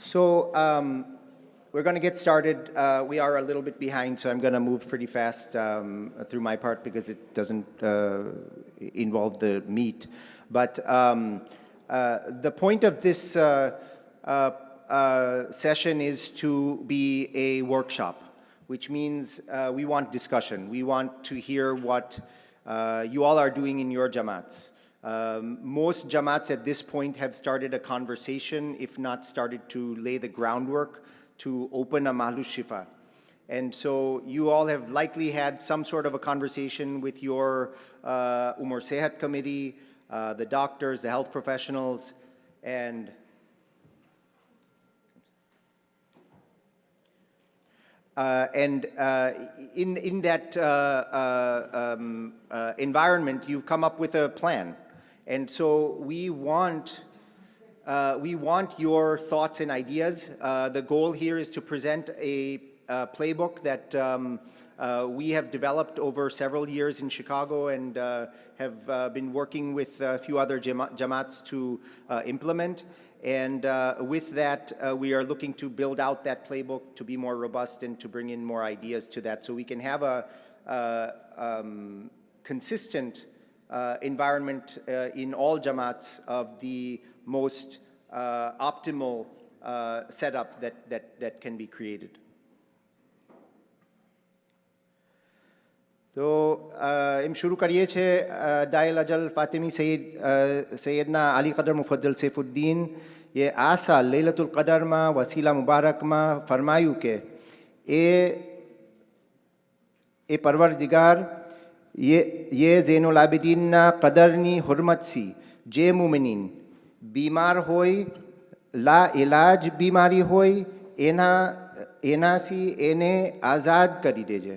So we're going to get started. We are a little bit behind, so I'm going to move pretty fast through my part because it doesn't involve the meat. But the point of this session is to be a workshop, which means we want discussion. We want to hear what you all are doing in your jamaats. Most jamaats at this point have started a conversation, if not started to lay the groundwork to open a Mahal Shifa. And so you all have likely had some sort of a conversation with your Umar Sehat committee, the doctors, the health professionals, and in that environment, you've come up with a plan. And so we want your thoughts and ideas. The goal here is to present a playbook that we have developed over several years in Chicago and have been working with a few other jamaats to implement. And with that, we are looking to build out that playbook to be more robust and to bring in more ideas to that so we can have a consistent environment in all jamaats of the most optimal setup that can be created. तो हम शुरू करिए छे दाइल अजल फातिमी सैयदना अली कदर मुफद्दल सैफुद्दीन ये आ साल लैलतुल क़दर में वसीला मुबारक में फरमायु के ए परवरदिगार ये ज़ैनुल आबिदीन ना कदरनी हुर्मत सी जे मुमिनीन बीमार होय ला इलाज बीमारी होय एना सी एने आज़ाद करी देजे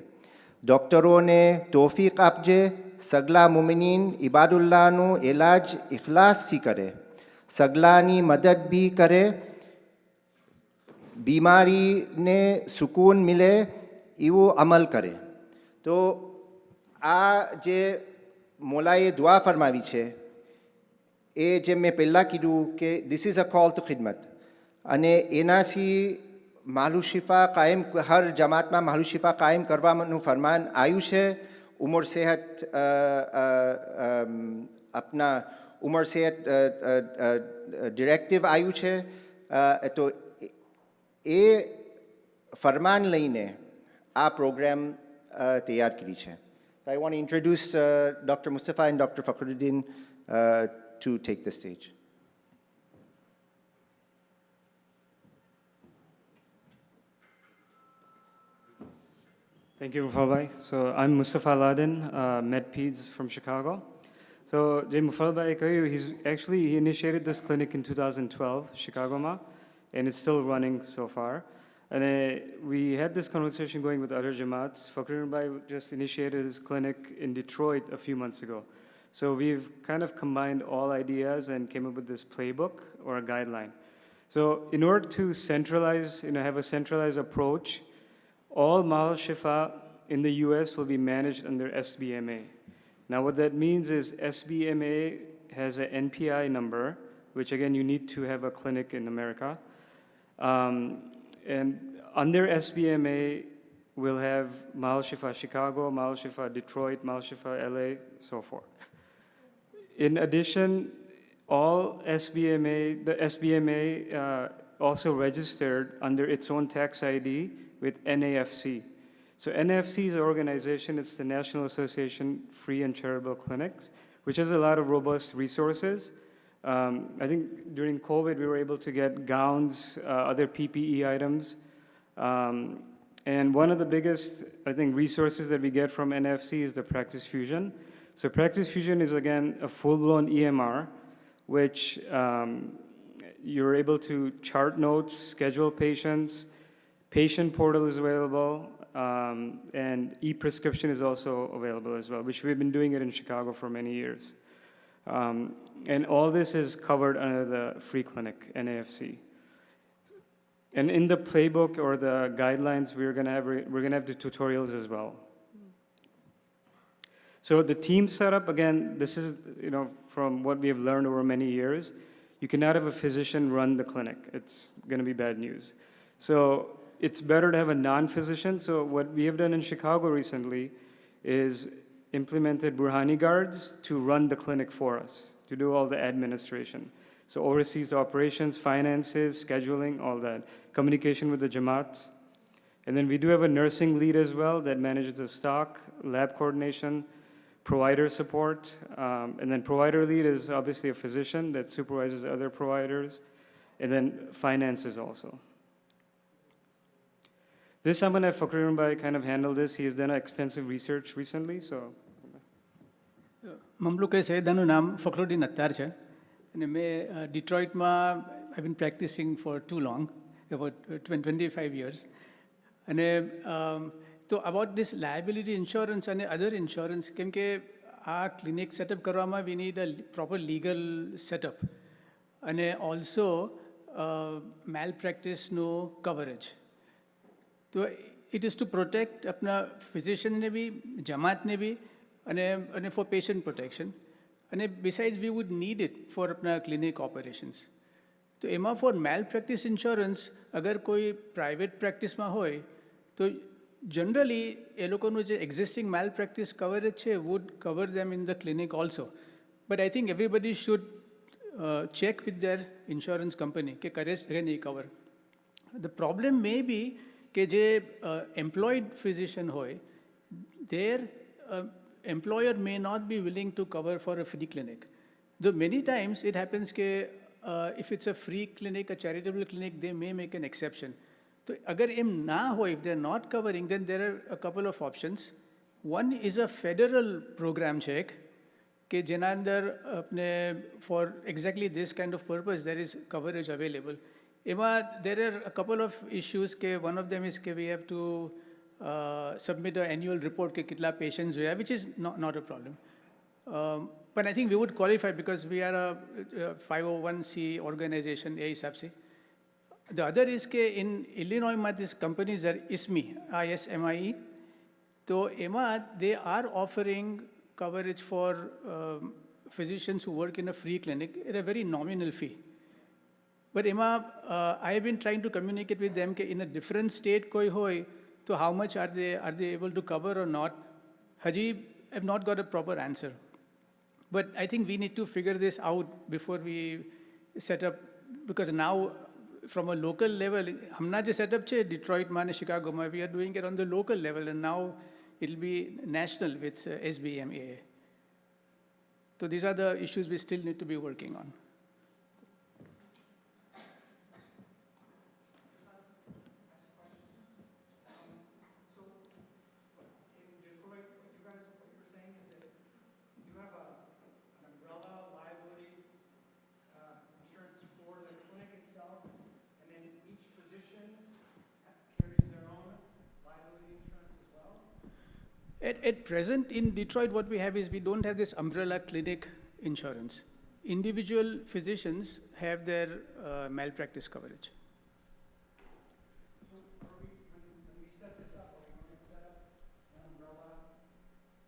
डॉक्टरों ने तौफीक आपजे सगला मुमिनीन इबादुल्लाहनु इलाज इखलास सी करे सगलानी मदद भी करे बीमारी ने सुकून मिले इवो अमल करे तो आ जे मोलाए दुआ फरमावी छे ए जे मैं पहला कीधुं के this is a call to खिदमत अने एनासी महल शिफा कायम हर जमात में महल शिफा कायम करवानुं फरमान आयु छे उमर सेहत अपना उमर सेहत डायरेक्टिव आयु छे तो ए फरमान लईने आ प्रोग्राम तैयार करी छे. I want to introduce Dr. Mustafa and Dr. Fakhruddin to take the stage. Thank you, Mufalbai. So I'm Mustafa Ladin, Med Peds from Chicago. So Jay Mufalbai, he initiated this clinic in 2012, Chicago Ma, and it's still running so far. And we had this conversation going with other jamaats. Fakhruddin Bhai just initiated his clinic in Detroit a few months ago. So we've kind of combined all ideas and came up with this playbook or a guideline. So in order to centralize, have a centralized approach, all Mahal Shifa in the US will be managed under SBMA. Now what that means is SBMA has an NPI number, which again you need to have a clinic in America. And under SBMA, we'll have Mahal Shifa Chicago, Mahal Shifa Detroit, Mahal Shifa LA, so forth. In addition, all SBMA, the SBMA also registered under its own tax ID with NAFC. So NAFC is an organization, it's the National Association Free and Charitable Clinics, which has a lot of robust resources. I think during COVID, we were able to get gowns, other PPE items. And one of the biggest, I think, resources that we get from NFC is the Practice Fusion. So Practice Fusion is, again, a full-blown EMR, which you're able to chart notes, schedule patients, patient portal is available, and e-prescription is also available as well, which we've been doing it in Chicago for many years. And all this is covered under the free clinic, NAFC. And in the playbook or the guidelines, we're gonna have the tutorials as well. So the team setup, again, this is from what we have learned over many years. you cannot have a physician run the clinic. It's going to be bad news. So it's better to have a non-physician. So what we have done in Chicago recently is implemented Burhani guards to run the clinic for us, to do all the administration. So oversees the operations, finances, scheduling, all that. Communication with the Jamaat. And then we do have a nursing lead as well that manages the stock, lab coordination, provider support. And then provider lead is obviously a physician that supervises other providers. And then finances also. This I'm going to have Fakhruddin Bhai kind of handle this. He has done extensive research recently, so. મમલુકે સૈયદાનું નામ ફખરુદ્દીન અત્તાર છે અને મેં ડિટ્રોઇટમાં I been practicing for too long about 25 years અને તો about this liability insurance અને અધર insurance કેમ કે આ ક્લિનિક સેટઅપ કરવામાં we need a proper legal setup અને ઓલ્સો મેલ પ્રેક્ટિસનું કવરેજ તો ઇટ ઇઝ ટુ પ્રોટેક્ટ આપણા ફિઝિશિયનને બી જમાતને બી અને ફોર પેશન્ટ પ્રોટેક્શન અને besides we would need it for આપણા ક્લિનિક ઓપરેશન્સ તો એમાં ફોર મેલ પ્રેક્ટિસ ઇન્સ્યોરન્સ અગર કોઈ પ્રાઇવેટ પ્રેક્ટિસમાં હોય તો જનરલી એ લોકોનું જે એક્ઝિસ્ટિંગ મેલ પ્રેક્ટિસ કવરેજ છે would cover them in the clinic also but I think everybody should check with their insurance company કે કરે છે નહીં cover the problem maybe કે જે એમ્પ્લોયડ ફિઝિશિયન હોય દેર employer may not be willing to cover for a free clinic. Though many times it happens that if it's a free clinic, a charitable clinic, they may make an exception. So agar em na ho, if they're not covering, then there are a couple of options. One is a federal program check, ke jena andar apne for exactly this kind of purpose there is coverage available. Ema there are a couple of issues ke one of them is ke we have to submit an annual report ke kitla patients we have, which is not a problem. But I think we would qualify because we are a 501c organization, a hisab se. The other is ke in Illinois ma these companies are ISME, ISMIE. So EMA, they are offering coverage for physicians who work in a free clinic at a very nominal fee. But EMA, I have been trying to communicate with them ke in a different state koi hoy, so how much are they able to cover or not? Haji, I have not got a proper answer. But I think we need to figure this out before we set up, because now from a local level, humna je set up che Detroit ma Chicago ma, we are doing it on the local level and now it will be national with SBMAA. So these are the issues we still need to be working on. At present, in Detroit, what we have is we don't have this umbrella clinic insurance. Individual physicians have their malpractice coverage. So when we set this up, are we going to set up an umbrella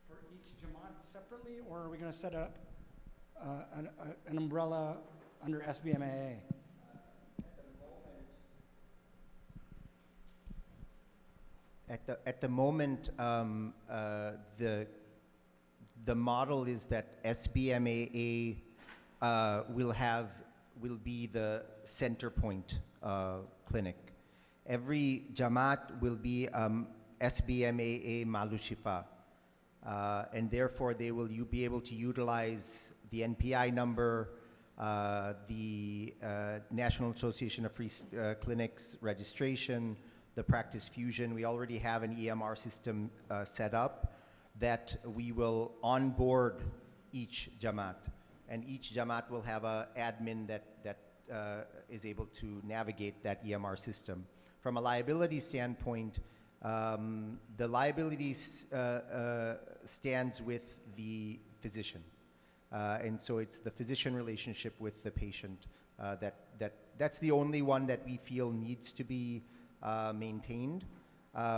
for each Jamaat separately, or are we going to set up an umbrella under SBMAA? At the moment, the model is that SBMAA will be the center point clinic. Every Jamaat will be SBMAA Mahal Shifa, and therefore they will be able to utilize the NPI number, the National Association of Free Clinics registration, the practice fusion. We already have an EMR system set up that we will onboard each Jamaat, and each Jamaat will have an admin that is able to navigate that EMR system. From a liability standpoint, the liability stands with the physician, and so it's the physician relationship with the patient that's the only one that we feel needs to be maintained.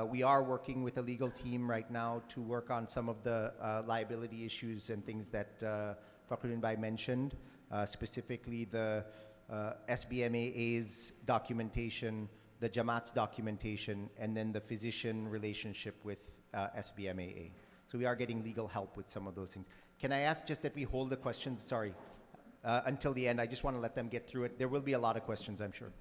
We are working with a legal team right now to work on some of the liability issues and things that Fakhruddin Bhai mentioned. specifically the SBMAA's documentation, the Jamaat's documentation, and then the physician relationship with SBMAA. So we are getting legal help with some of those things. Can I ask just that we hold the questions, sorry, until the end? I just want to let them get through it. There will be a lot of questions, I'm sure.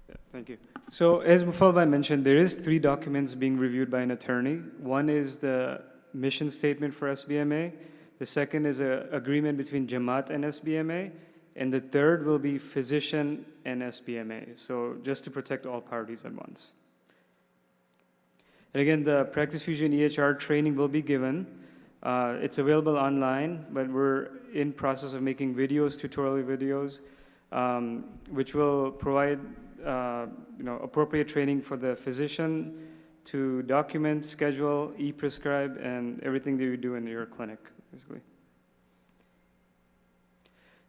Yeah, thank you. So as Mufalbai mentioned, there is 3 documents being reviewed by an attorney. One is the mission statement for SBMA. The second is an agreement between Jamaat and SBMA. And the third will be physician and SBMA. So just to protect all parties at once. And again, the Practice Fusion EHR training will be given. It's available online, but we're in process of making videos, tutorial videos, which will provide appropriate training for the physician to document, schedule, e-prescribe, and everything that you do in your clinic, basically.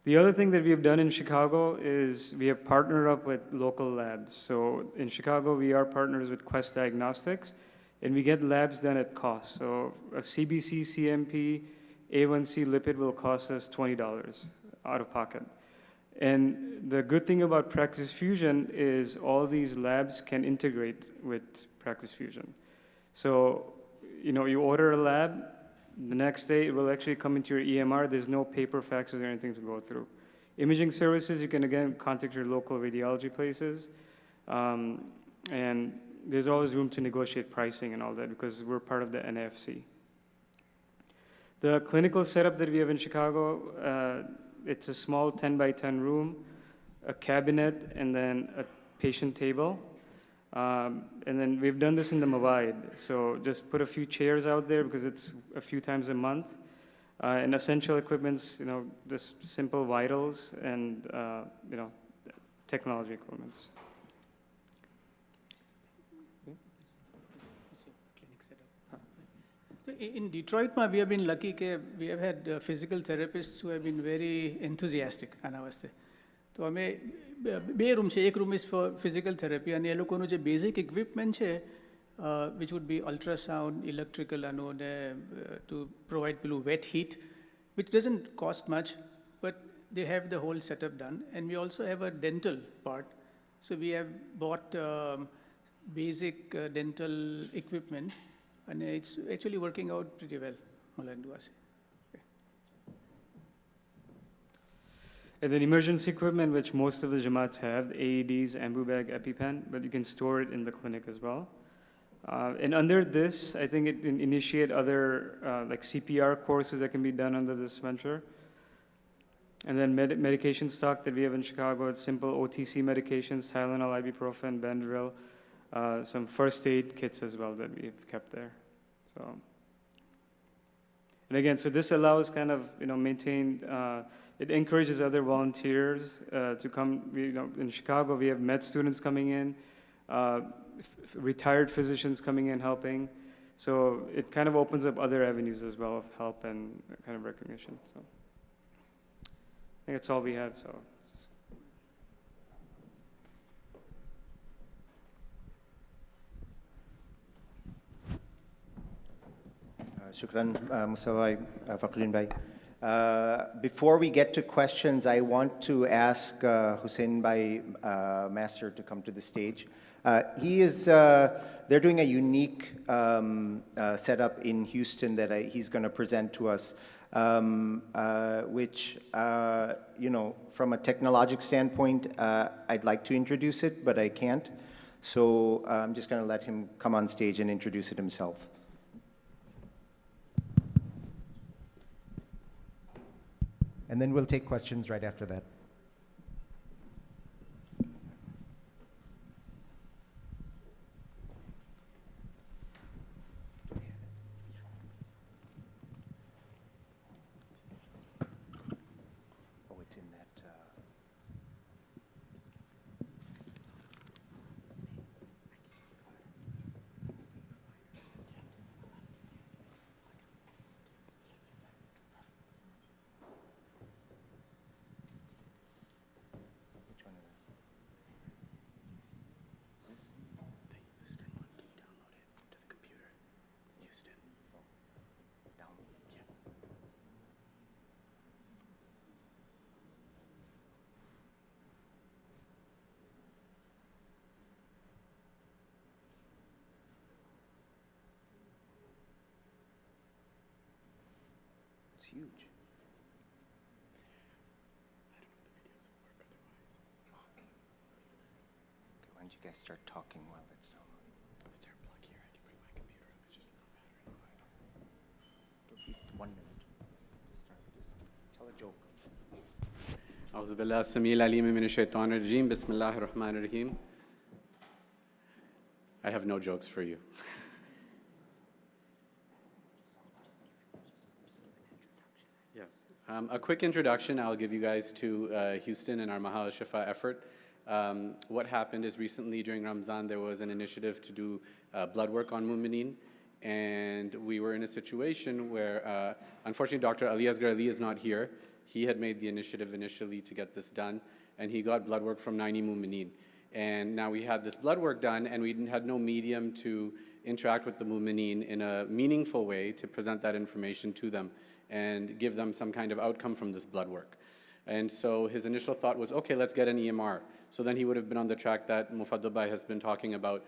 The other thing that we have done in Chicago is we have partnered up with local labs. So in Chicago, we are partners with Quest Diagnostics, and we get labs done at cost. So a CBC, CMP, A1C lipid will cost us $20 out of pocket. And the good thing about Practice Fusion is all these labs can integrate with Practice Fusion. So, you order a lab, the next day it will actually come into your EMR. There's no paper faxes or anything to go through. Imaging services, you can again contact your local radiology places. And there's always room to negotiate pricing and all that because we're part of the NFC. The clinical setup that we have in Chicago, it's a small 10 by 10 room, a cabinet, and then a patient table. And then we've done this in the Mawad. So just put a few chairs out there because it's a few times a month. And essential equipments, just simple vitals and, technology equipments. So in Detroit, we have been lucky that we have had physical therapists who have been very enthusiastic. So एक room is for physical therapy, and ये लोगों जो basic equipment है, which would be ultrasound, electrical anode to provide wet heat, which doesn't cost much, but they have the whole setup done. And we also have a dental part. So we have bought basic dental equipment, and it's actually working out pretty well. And then emergency equipment, which most of the Jamaats have, the AEDs, ambu bag, EpiPen, but you can store it in the clinic as well. And under this, I think it can initiate other like CPR courses that can be done under this venture. And then medication stock that we have in Chicago, it's simple OTC medications, Tylenol, ibuprofen, Benadryl, some first aid kits as well that we've kept there. So, and again, so this allows kind of, maintain, it encourages other volunteers to come. In Chicago, we have med students coming in, retired physicians coming in helping. So it kind of opens up other avenues as well of help and kind of recognition. So I think that's all we have. So. Shukran, Musawai, Fakhruddin Bhai. Before we get to questions, I want to ask Hussein Bhai Master to come to the stage. They're doing a unique setup in Houston that he's going to present to us, which, from a technologic standpoint, I'd like to introduce it, but I can't. So I'm just going to let him come on stage and introduce it himself. And then we'll take questions right after that. Oh, it's in that. huge. Okay, why don't you guys start talking while it's downloading? Is there a plug here? I can bring my computer up. It's just no battery. It'll be 1 minute. Just tell a joke. أعوذ بالله السميع العليم من الشيطان الرجيم بسم الله الرحمن الرحيم. I have no jokes for you. Yes. A quick introduction I'll give you guys to Houston and our Mahal Shifa effort. What happened is recently during Ramadan there was an initiative to do blood work on Mu'mineen, and we were in a situation where unfortunately Dr. Ali Asghar Ali is not here. He had made the initiative initially to get this done, and he got blood work from 90 Mu'mineen. And now we had this blood work done, and we had no medium to interact with the Mu'mineen in a meaningful way to present that information to them and give them some kind of outcome from this blood work. And so his initial thought was, okay, let's get an EMR. So then he would have been on the track that Mufaddal Bhai has been talking about,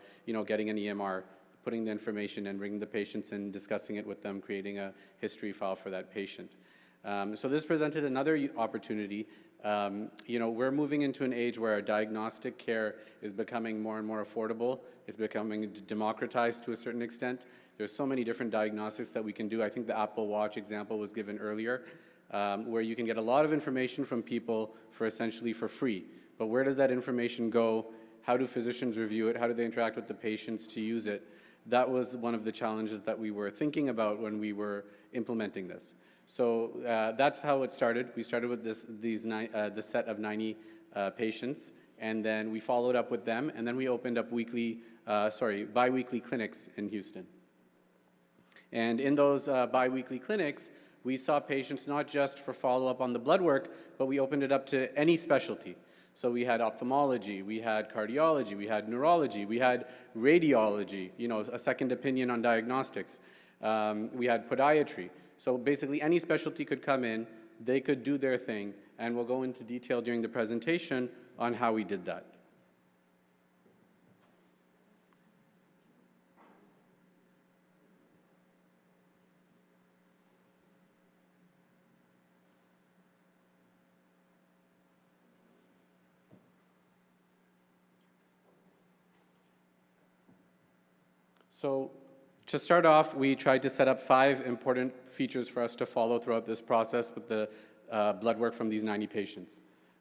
getting an EMR, putting the information and bringing the patients in, discussing it with them, creating a history file for that patient. So this presented another opportunity. We're moving into an age where our diagnostic care is becoming more and more affordable. It's becoming democratized to a certain extent. There's so many different diagnostics that we can do. I think the Apple Watch example was given earlier, where you can get a lot of information from people for essentially for free. But where does that information go? How do physicians review it? How do they interact with the patients to use it? That was one of the challenges that we were thinking about when we were implementing this. So that's how it started. We started with the set of 90 patients, and then we followed up with them, and then we opened up bi-weekly clinics in Houston. And in those bi-weekly clinics, we saw patients not just for follow-up on the blood work, but we opened it up to any specialty. So we had ophthalmology, we had cardiology, we had neurology, we had radiology, a second opinion on diagnostics. We had podiatry. So basically any specialty could come in, they could do their thing, and we'll go into detail during the presentation on how we did that. So to start off, we tried to set up 5 important features for us to follow throughout this process with the blood work from these 90 patients.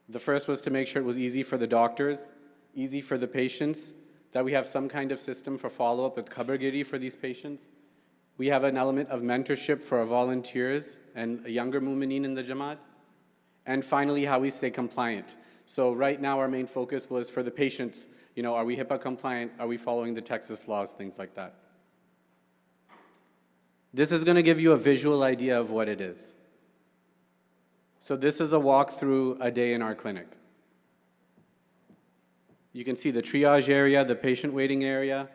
The first was to make sure it was easy for the doctors, easy for the patients, that we have some kind of system for follow-up with khabargiri for these patients. We have an element of mentorship for our volunteers and younger mu'mineen in the Jamaat. And finally, how we stay compliant. So right now, our main focus was for the patients. Are we HIPAA compliant? Are we following the Texas laws? Things like that. This is going to give you a visual idea of what it is. So this is a walk through a day in our clinic. You can see the triage area, the patient waiting area.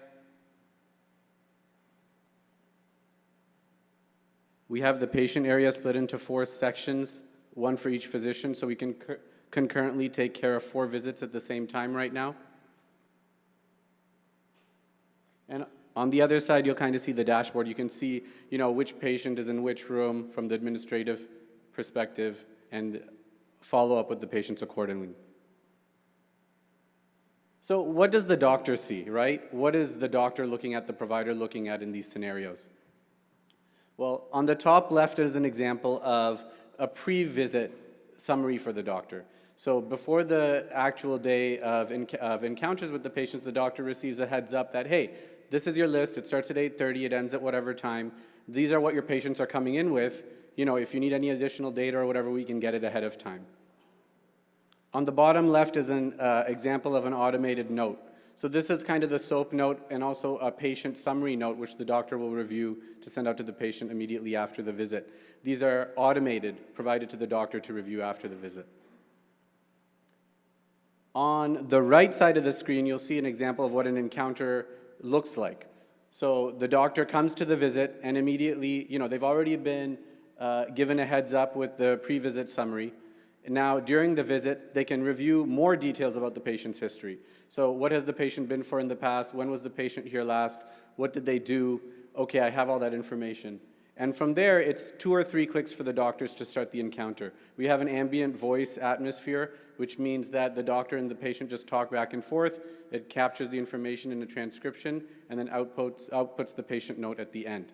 We have the patient area split into 4 sections, 1 for each physician, so we can concurrently take care of 4 visits at the same time right now. And on the other side, you'll kind of see the dashboard. You can see, which patient is in which room from the administrative perspective and follow up with the patients accordingly. So what does the doctor see, right? What is the doctor looking at, the provider looking at in these scenarios? Well, on the top left is an example of a pre-visit summary for the doctor. So before the actual day of encounters with the patients, the doctor receives a heads up that, hey, this is your list. It starts at 8:30. It ends at whatever time. These are what your patients are coming in with. If you need any additional data or whatever, we can get it ahead of time. On the bottom left is an example of an automated note. So this is kind of the SOAP note and also a patient summary note, which the doctor will review to send out to the patient immediately after the visit. These are automated, provided to the doctor to review after the visit. On the right side of the screen, you'll see an example of what an encounter looks like. So the doctor comes to the visit and immediately, they've already been given a heads up with the pre-visit summary. And now during the visit, they can review more details about the patient's history. So what has the patient been for in the past? When was the patient here last? What did they do? Okay, I have all that information. And from there, it's 2 or 3 clicks for the doctors to start the encounter. We have an ambient voice atmosphere, which means that the doctor and the patient just talk back and forth. It captures the information in a transcription and then outputs the patient note at the end.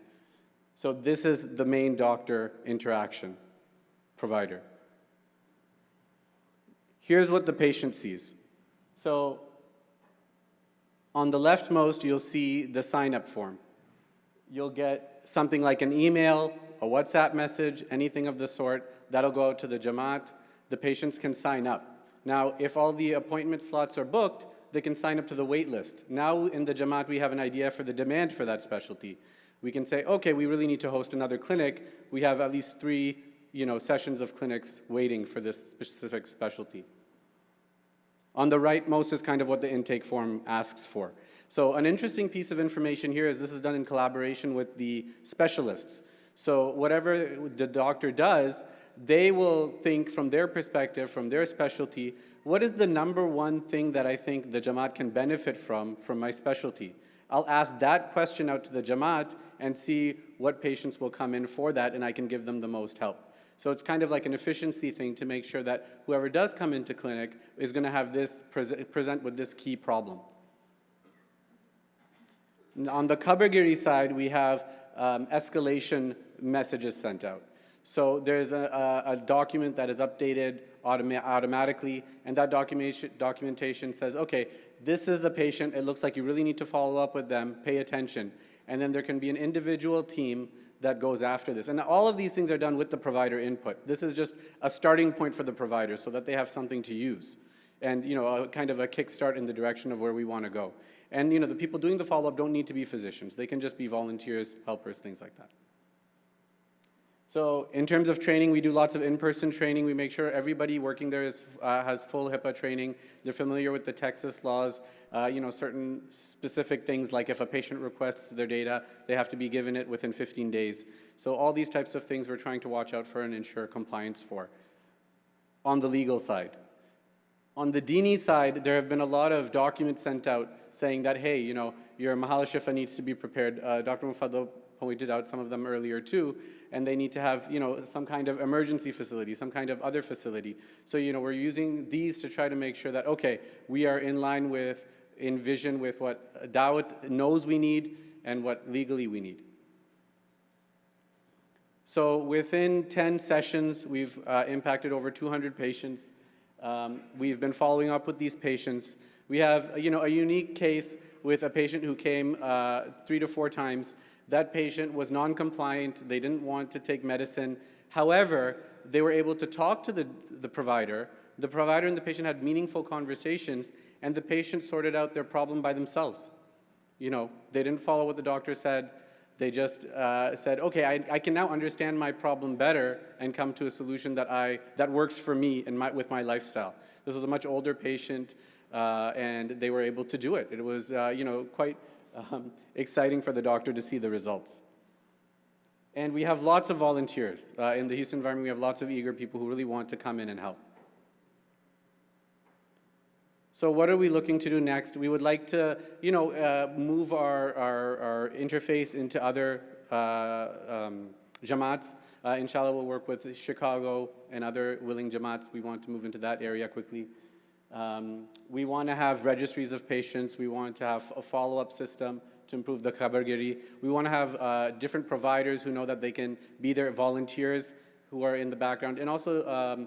So this is the main doctor interaction provider. Here's what the patient sees. So on the leftmost, you'll see the sign-up form. You'll get something like an email, a WhatsApp message, anything of the sort. That'll go out to the Jamaat. The patients can sign up. Now, if all the appointment slots are booked, they can sign up to the wait list. Now in the Jamaat, we have an idea for the demand for that specialty. We can say, okay, we really need to host another clinic. We have at least 3 sessions of clinics waiting for this specific specialty. On the rightmost is kind of what the intake form asks for. So an interesting piece of information here is this is done in collaboration with the specialists. So whatever the doctor does, they will think from their perspective, from their specialty, what is the #1 thing that I think the Jamaat can benefit from my specialty? I'll ask that question out to the Jamaat and see what patients will come in for that, and I can give them the most help. So it's kind of like an efficiency thing to make sure that whoever does come into clinic is going to have this present with this key problem. On the Khabargiri side, we have escalation messages sent out. So there's a document that is updated automatically, and that documentation says, okay, this is the patient, it looks like you really need to follow up with them, pay attention. And then there can be an individual team that goes after this. And all of these things are done with the provider input. This is just a starting point for the provider so that they have something to use. And kind of a kickstart in the direction of where we want to go. And the people doing the follow-up don't need to be physicians. They can just be volunteers, helpers, things like that. So in terms of training, we do lots of in-person training. We make sure everybody working there has full HIPAA training. They're familiar with the Texas laws, certain specific things like if a patient requests their data, they have to be given it within 15 days. So all these types of things we're trying to watch out for and ensure compliance for. On the legal side. On the Dini side, there have been a lot of documents sent out saying that, hey, your Mahal Shifa needs to be prepared. Dr. Mufaddal pointed out some of them earlier too, and they need to have, some kind of emergency facility, some kind of other facility. So, we're using these to try to make sure that, okay, we are in line with, in vision with what Dawat knows we need and what legally we need. So within 10 sessions, we've impacted over 200 patients. We've been following up with these patients. We have, a unique case with a patient who came 3 to 4 times. That patient was non-compliant. They didn't want to take medicine. However, they were able to talk to the provider. The provider and the patient had meaningful conversations, and the patient sorted out their problem by themselves. They didn't follow what the doctor said. They just said, okay, I can now understand my problem better and come to a solution that works for me and with my lifestyle. This was a much older patient, and they were able to do it. It was, quite exciting for the doctor to see the results. And we have lots of volunteers. In the Houston environment, we have lots of eager people who really want to come in and help. So what are we looking to do next? We would like to, move our interface into other Jamaats. Inshallah, we'll work with Chicago and other willing Jamaats. We want to move into that area quickly. We want to have registries of patients. We want to have a follow-up system to improve the Khabargiri. We want to have different providers who know that they can be their volunteers who are in the background, and also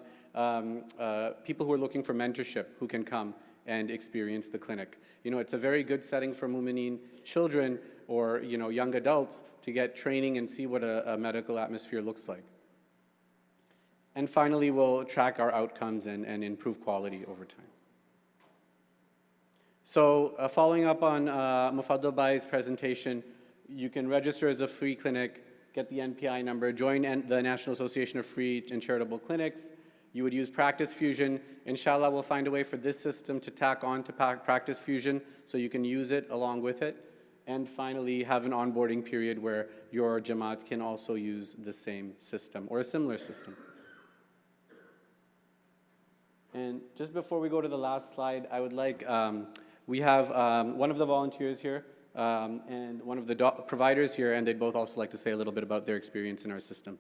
people who are looking for mentorship who can come and experience the clinic. It's a very good setting for Mumineen children or young adults to get training and see what a medical atmosphere looks like. And finally, we'll track our outcomes and improve quality over time. So following up on Mufaddal Bhai's presentation, you can register as a free clinic, get the NPI number, join the National Association of Free and Charitable Clinics. You would use Practice Fusion. Inshallah, we'll find a way for this system to tack on to Practice Fusion so you can use it along with it. And finally, have an onboarding period where your Jamaat can also use the same system or a similar system. And just before we go to the last slide, I would like, we have one of the volunteers here, and one of the providers here, and they'd both also like to say a little bit about their experience in our system.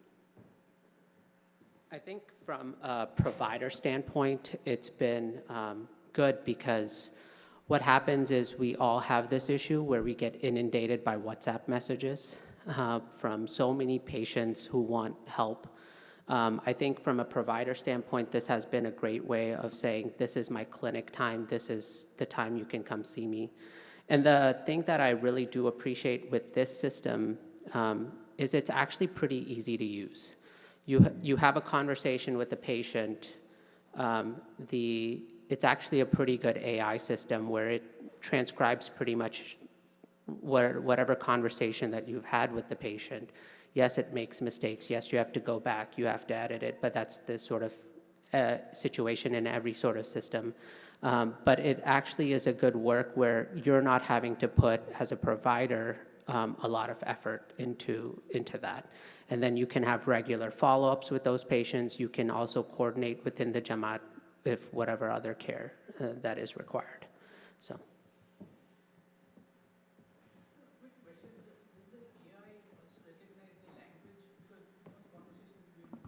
I think from a provider standpoint, it's been good because what happens is we all have this issue where we get inundated by WhatsApp messages from so many patients who want help. I think from a provider standpoint, this has been a great way of saying, this is my clinic time, this is the time you can come see me. And the thing that I really do appreciate with this system is it's actually pretty easy to use. You have a conversation with the patient. It's actually a pretty good AI system where it transcribes pretty much whatever conversation that you've had with the patient. Yes, it makes mistakes. Yes, you have to go back. You have to edit it. But that's the sort of situation in every sort of system. But it actually is a good work where you're not having to put, as a provider, a lot of effort into that. And then you can have regular follow-ups with those patients. You can also coordinate within the Jamaat if whatever other care that is required. So.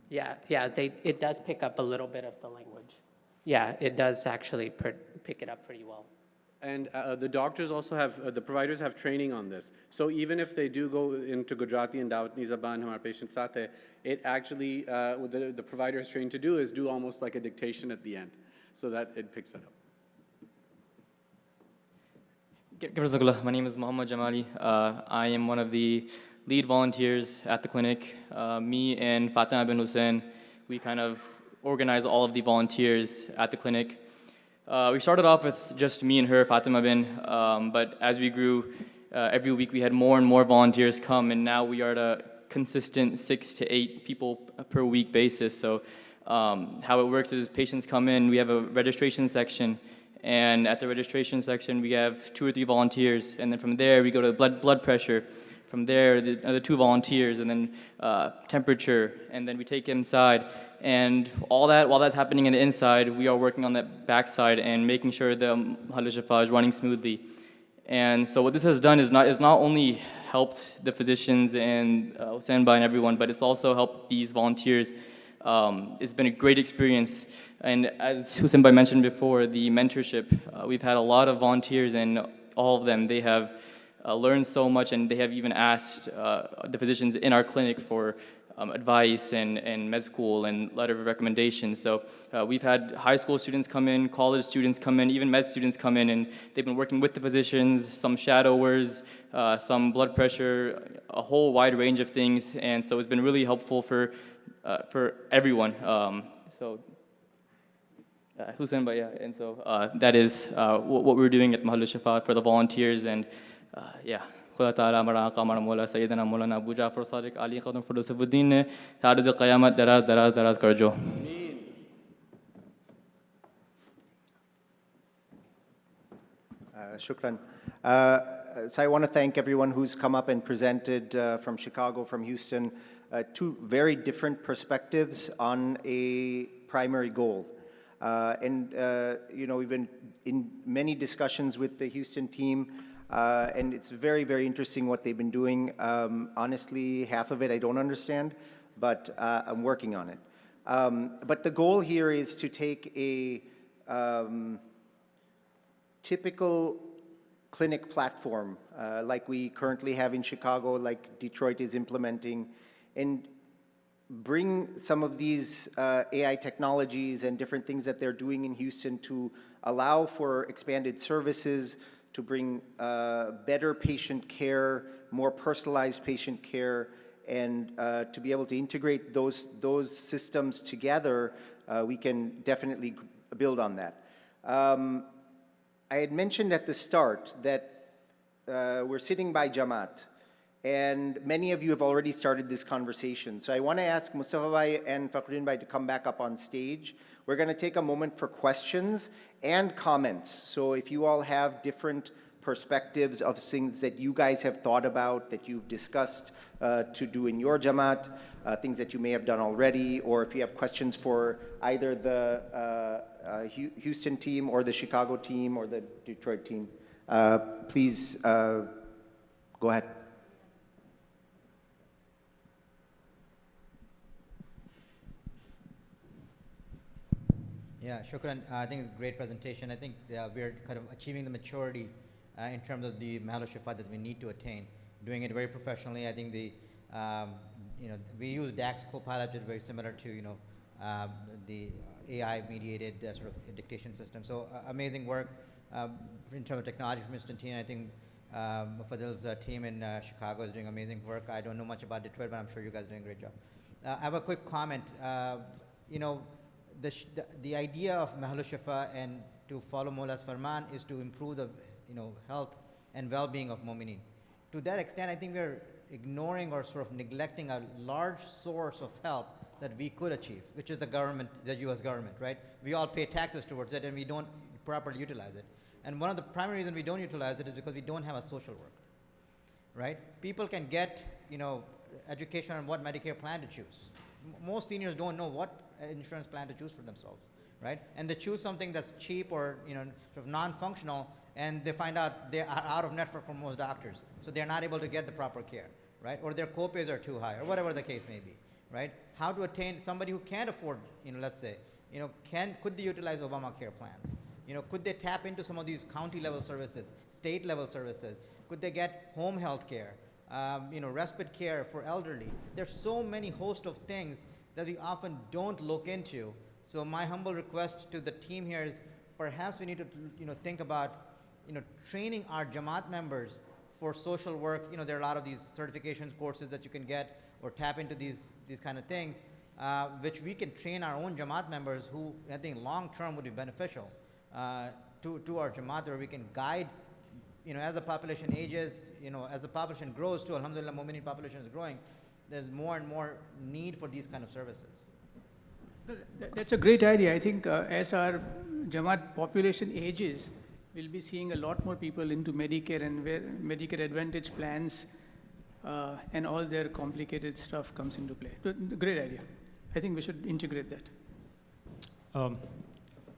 Yeah, it does pick up a little bit of the language. Yeah, it does actually pick it up pretty well. And the doctors also have, the providers have training on this. So even if they do go into Gujarati and Dawatni Zaban, hamare patient saath hai, it actually, what the provider is trained to do is do almost like a dictation at the end, so that it picks it up. My name is Muhammad Jamali. I am one of the lead volunteers at the clinic. Me and Fatima bin Hussein, we kind of organize all of the volunteers at the clinic. We started off with just me and her, Fatima bin, but as we grew, every week we had more and more volunteers come, and now we are at a consistent 6 to 8 people per week basis. So how it works is patients come in, we have a registration section, and at the registration section we have 2 or 3 volunteers, and then from there we go to blood pressure. From there, the other 2 volunteers, and then temperature, and then we take them inside. And all that, while that's happening in the inside, we are working on that backside and making sure the Mahal Shifa is running smoothly. And so what this has done is not only helped the physicians and Hussein and everyone, but it's also helped these volunteers. It's been a great experience. And as Hussein mentioned before, the mentorship, we've had a lot of volunteers, and all of them, they have learned so much, and they have even asked the physicians in our clinic for advice and med school and letter of recommendation. So we've had high school students come in, college students come in, even med students come in, and they've been working with the physicians, some shadowers, some blood pressure, a whole wide range of things, and so it's been really helpful for everyone. Hussein, but yeah, and so that is what we're doing at Mahal Shifa for the volunteers, and yeah. खुदा ताला हमारा आका हमारा मौला सैयदना मौलाना अबू जाफर सादिक अली क़दम फ़िरदौसुद्दीन ने तारुज़ क़यामत दराज दराज दराज कर जो. Shukran. So I want to thank everyone who's come up and presented from Chicago, from Houston, 2 very different perspectives on a primary goal. We've been in many discussions with the Houston team, and it's very, very interesting what they've been doing. Honestly, half of it I don't understand, but I'm working on it. But the goal here is to take a typical clinic platform like we currently have in Chicago, like Detroit is implementing, and bring some of these AI technologies and different things that they're doing in Houston to allow for expanded services, to bring better patient care, more personalized patient care, and to be able to integrate those systems together. We can definitely build on that. I had mentioned at the start that we're sitting by Jamaat, and many of you have already started this conversation. So I want to ask Mustafa Bhai and Fakhruddin Bhai to come back up on stage. We're going to take a moment for questions and comments. So if you all have different perspectives of things that you guys have thought about, that you've discussed to do in your Jamaat, things that you may have done already, or if you have questions for either the Houston team or the Chicago team or the Detroit team, please Go ahead. Yeah, shukran. I think it's a great presentation. I think we're kind of achieving the maturity in terms of the Mahal Shifa that we need to attain. Doing it very professionally. I think we use DAX Copilot, which is very similar to the AI-mediated sort of dictation system. So amazing work in terms of technology from Instantina. I think Fadil's team in Chicago is doing amazing work. I don't know much about Detroit, but I'm sure you guys are doing a great job. I have a quick comment. The idea of Mahal Shifa and to follow Mawla's Farman is to improve the health and well-being of Mu'mineen. To that extent, I think we're ignoring or sort of neglecting a large source of help that we could achieve, which is the government, the US government, right? We all pay taxes towards it and we don't properly utilize it. And one of the primary reasons we don't utilize it is because we don't have a social worker, right? People can get, education on what Medicare plan to choose. Most seniors don't know what insurance plan to choose for themselves, right? And they choose something that's cheap or sort of non-functional, and they find out they are out of network for most doctors, so they're not able to get the proper care, right? Or their copays are too high, or whatever the case may be, right? How to attain somebody who can't afford, let's say, could they utilize Obamacare plans? Could they tap into some of these county level services, state level services? Could they get home health care, respite care for elderly? There's so many host of things that we often don't look into. So my humble request to the team here is perhaps we need to think about training our Jamaat members for social work. There are a lot of these certifications courses that you can get or tap into these kind of things, which we can train our own Jamaat members who I think long term would be beneficial to our Jamaat, where we can guide, as the population ages, as the population grows too, alhamdulillah, Mu'mineen population is growing, there's more and more need for these kind of services. That's a great idea. I think as our Jamaat population ages, we'll be seeing a lot more people into Medicare and where Medicare Advantage plans and all their complicated stuff comes into play. Great idea. I think we should integrate that.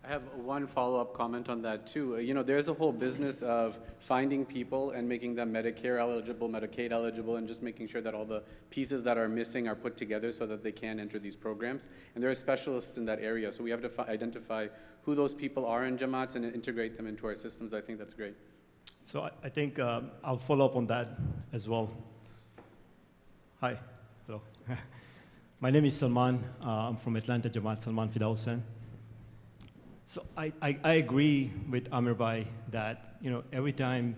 I have one follow-up comment on that too. There's a whole business of finding people and making them Medicare eligible, Medicaid eligible, and just making sure that all the pieces that are missing are put together so that they can enter these programs. And there are specialists in that area, so we have to identify who those people are in Jamaats and integrate them into our systems. I think that's great. So I think I'll follow up on that as well. Hi, hello. My name is Salman. I'm from Atlanta Jamaat, Salman Fida Hussain. So I agree with Amir Bhai that every time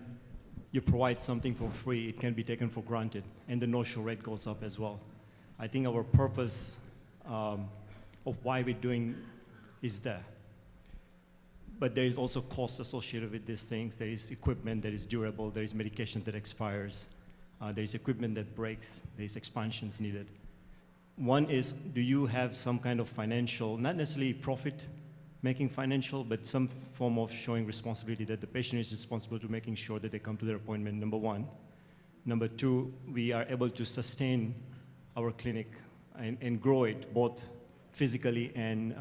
you provide something for free, it can be taken for granted, and the no-show rate goes up as well. I think our purpose of why we're doing is there. But there is also cost associated with these things. There is equipment that is durable. There is medication that expires. There is equipment that breaks. There is expansions needed. One is, do you have some kind of financial, not necessarily profit-making financial, but some form of showing responsibility that the patient is responsible to making sure that they come to their appointment, number one. Number two, we are able to sustain our clinic and grow it both physically and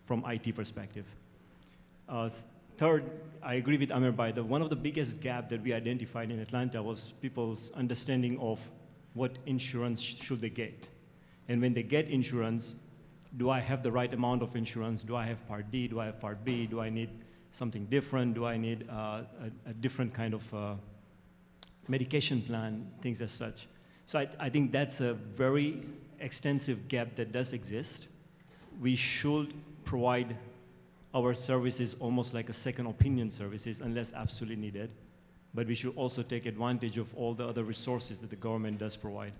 from IT perspective. Third, I agree with Amir Bhai that one of the biggest gaps that we identified in Atlanta was people's understanding of what insurance should they get. And when they get insurance, do I have the right amount of insurance? Do I have Part D? Do I have Part B? Do I need something different? Do I need a different kind of medication plan, things as such? So I think that's a very extensive gap that does exist. We should provide our services almost like a second opinion services unless absolutely needed. But we should also take advantage of all the other resources that the government does provide.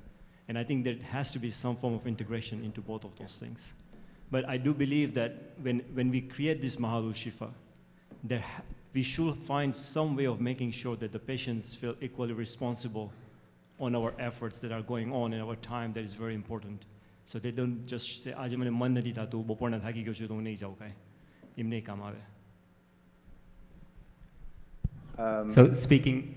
And I think there has to be some form of integration into both of those things. But I do believe that when we create this Mahal Shifa, we should find some way of making sure that the patients feel equally responsible on our efforts that are going on in our time that is very important. So they don't just say, "Aaj maine man nahi tha to bopor na thaki gyo chu to nahi jao kai." Imne kam aave. So speaking,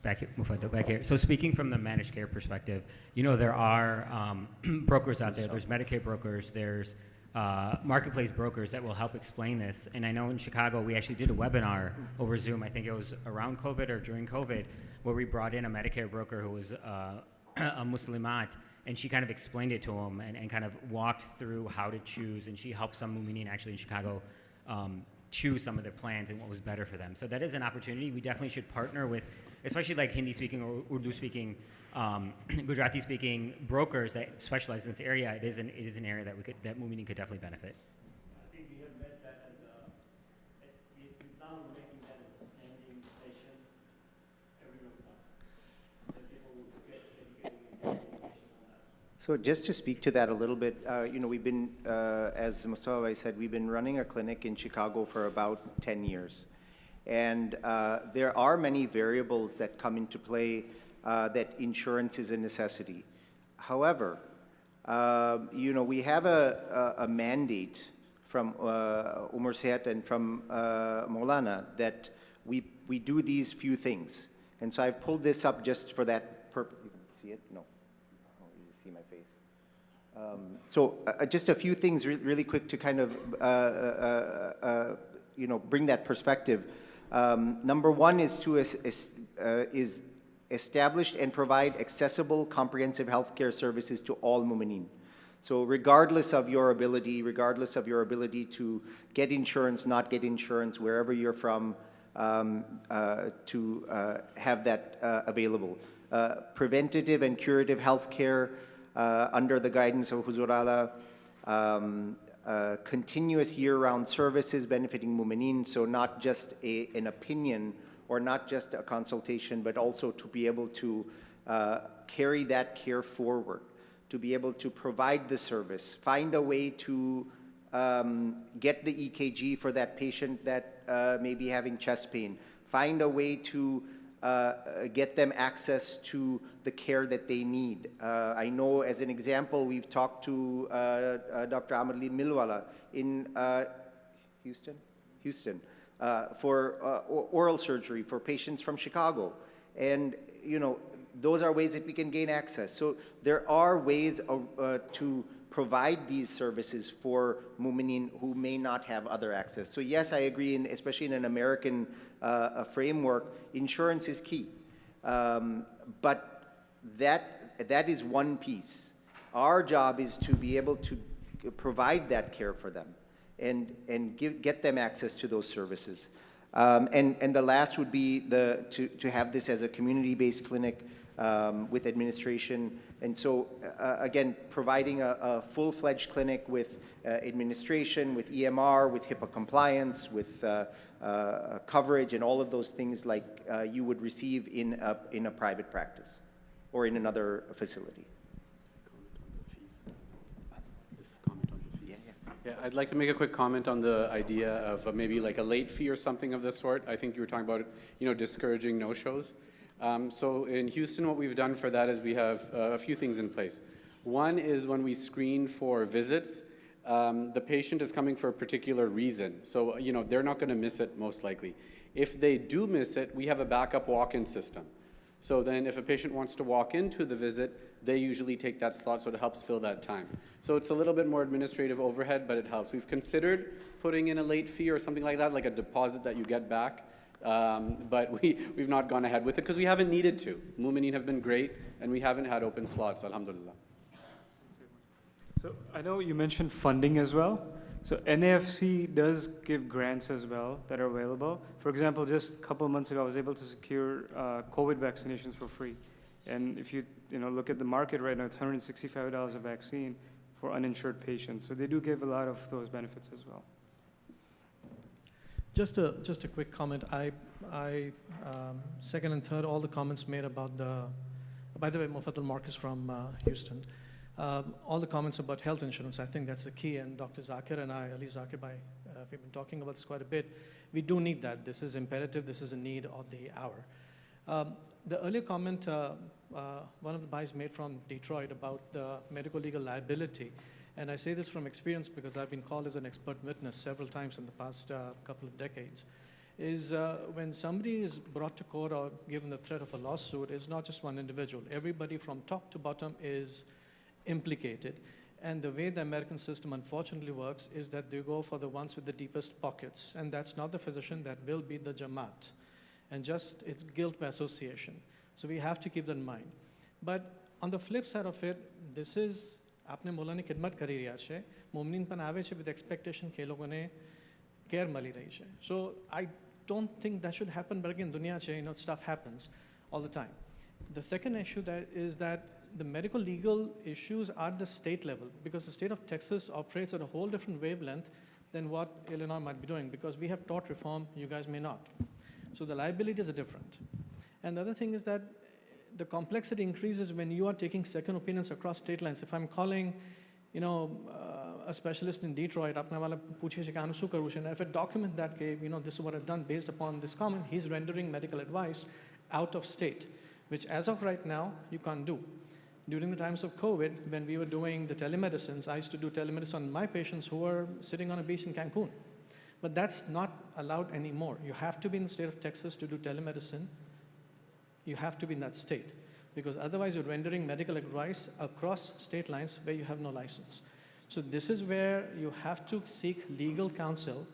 back here. So speaking from the managed care perspective, there are brokers out there. There's Medicaid brokers. There's marketplace brokers that will help explain this. And I know in Chicago, we actually did a webinar over Zoom. I think it was around COVID or during COVID, where we brought in a Medicare broker who was a Muslimat, and she kind of explained it to him and kind of walked through how to choose. And she helped some Mu'mineen actually in Chicago choose some of their plans and what was better for them. So that is an opportunity. We definitely should partner with, especially like Hindi speaking or Urdu speaking, Gujarati speaking brokers that specialize in this area. It is an area that Mu'mineen could definitely benefit. I think we have made that as we've now making that as a standing session every Ramzan. That people will get educated and get information on that. So just to speak to that a little bit, we've been, as Mustafa said, we've been running a clinic in Chicago for about 10 years. And there are many variables that come into play that insurance is a necessity. However, we have a mandate from Umar Sehat and from Maulana that we do these few things. And so I've pulled this up just for that purpose. You can see it? No. Oh, you just see my face. So just a few things really quick to kind of bring that perspective. Number one is to is establish and provide accessible, comprehensive healthcare services to all Mu'mineen. So regardless of your ability to get insurance, not get insurance, wherever you're from, to have that available. Preventative and curative healthcare under the guidance of Huzur Ala. Continuous year-round services benefiting Mu'mineen, so not just an opinion or not just a consultation, but also to be able to carry that care forward, to be able to provide the service, find a way to get the EKG for that patient that may be having chest pain, find a way to get them access to the care that they need. I know, as an example, we've talked to Dr. Amadli Milwala in Houston, for oral surgery for patients from Chicago. And, those are ways that we can gain access. So there are ways to provide these services for Mu'mineen who may not have other access. So yes, I agree, especially in an American framework, insurance is key. But that is one piece. Our job is to be able to provide that care for them and get them access to those services. And the last would be to have this as a community-based clinic with administration. And so, again, providing a full-fledged clinic with administration, with EMR, with HIPAA compliance, with coverage, and all of those things like you would receive in a private practice or in another facility. Yeah, I'd like to make a quick comment on the idea of maybe like a late fee or something of the sort. I think you were talking about, discouraging no-shows. So in Houston, what we've done for that is we have a few things in place. One is when we screen for visits, the patient is coming for a particular reason. So, they're not going to miss it most likely. If they do miss it, we have a backup walk-in system. So then if a patient wants to walk into the visit, they usually take that slot, so it helps fill that time. So it's a little bit more administrative overhead, but it helps. We've considered putting in a late fee or something like that, like a deposit that you get back, but we've not gone ahead with it because we haven't needed to. Mu'mineen have been great, and we haven't had open slots, alhamdulillah. So I know you mentioned funding as well. So NAFC does give grants as well that are available. For example, just a couple of months ago, I was able to secure COVID vaccinations for free. And if you look at the market right now, it's $165 a vaccine for uninsured patients. So they do give a lot of those benefits as well. Just a quick comment. I second and third all the comments made about by the way, Mufaddal Marcus from Houston. All the comments about health insurance, I think that's the key. And Dr. Zakir and I, Ali Zakir, we've been talking about this quite a bit. We do need that. This is imperative. This is a need of the hour. The earlier comment, one of the guys made from Detroit about the medical legal liability, and I say this from experience because I've been called as an expert witness several times in the past couple of decades, is when somebody is brought to court or given the threat of a lawsuit, it's not just one individual. Everybody from top to bottom is implicated. And the way the American system unfortunately works is that they go for the ones with the deepest pockets. And that's not the physician, that will be the Jamaat. And just, it's guilt by association. So we have to keep that in mind. But on the flip side of it, this is, आपने मोलानी खिदमत करी रिया छे, मोमनीन पन आवे छे with expectation के लोगों ने care मली रही छे. So I don't think that should happen, but again, दुनिया छे, stuff happens all the time. The second issue is that the medical legal issues are at the state level, because the state of Texas operates at a whole different wavelength than what Illinois might be doing, because we have taught reform, you guys may not. So the liabilities are different. And the other thing is that the complexity increases when you are taking second opinions across state lines. If I'm calling, a specialist in Detroit, if I document that, this is what I've done based upon this comment, he's rendering medical advice out of state, which as of right now, you can't do. During the times of COVID, when we were doing the telemedicines, I used to do telemedicine on my patients who were sitting on a beach in Cancun. But that's not allowed anymore. You have to be in the state of Texas to do telemedicine. You have to be in that state, because otherwise you're rendering medical advice across state lines where you have no license. So this is where you have to seek legal counsel.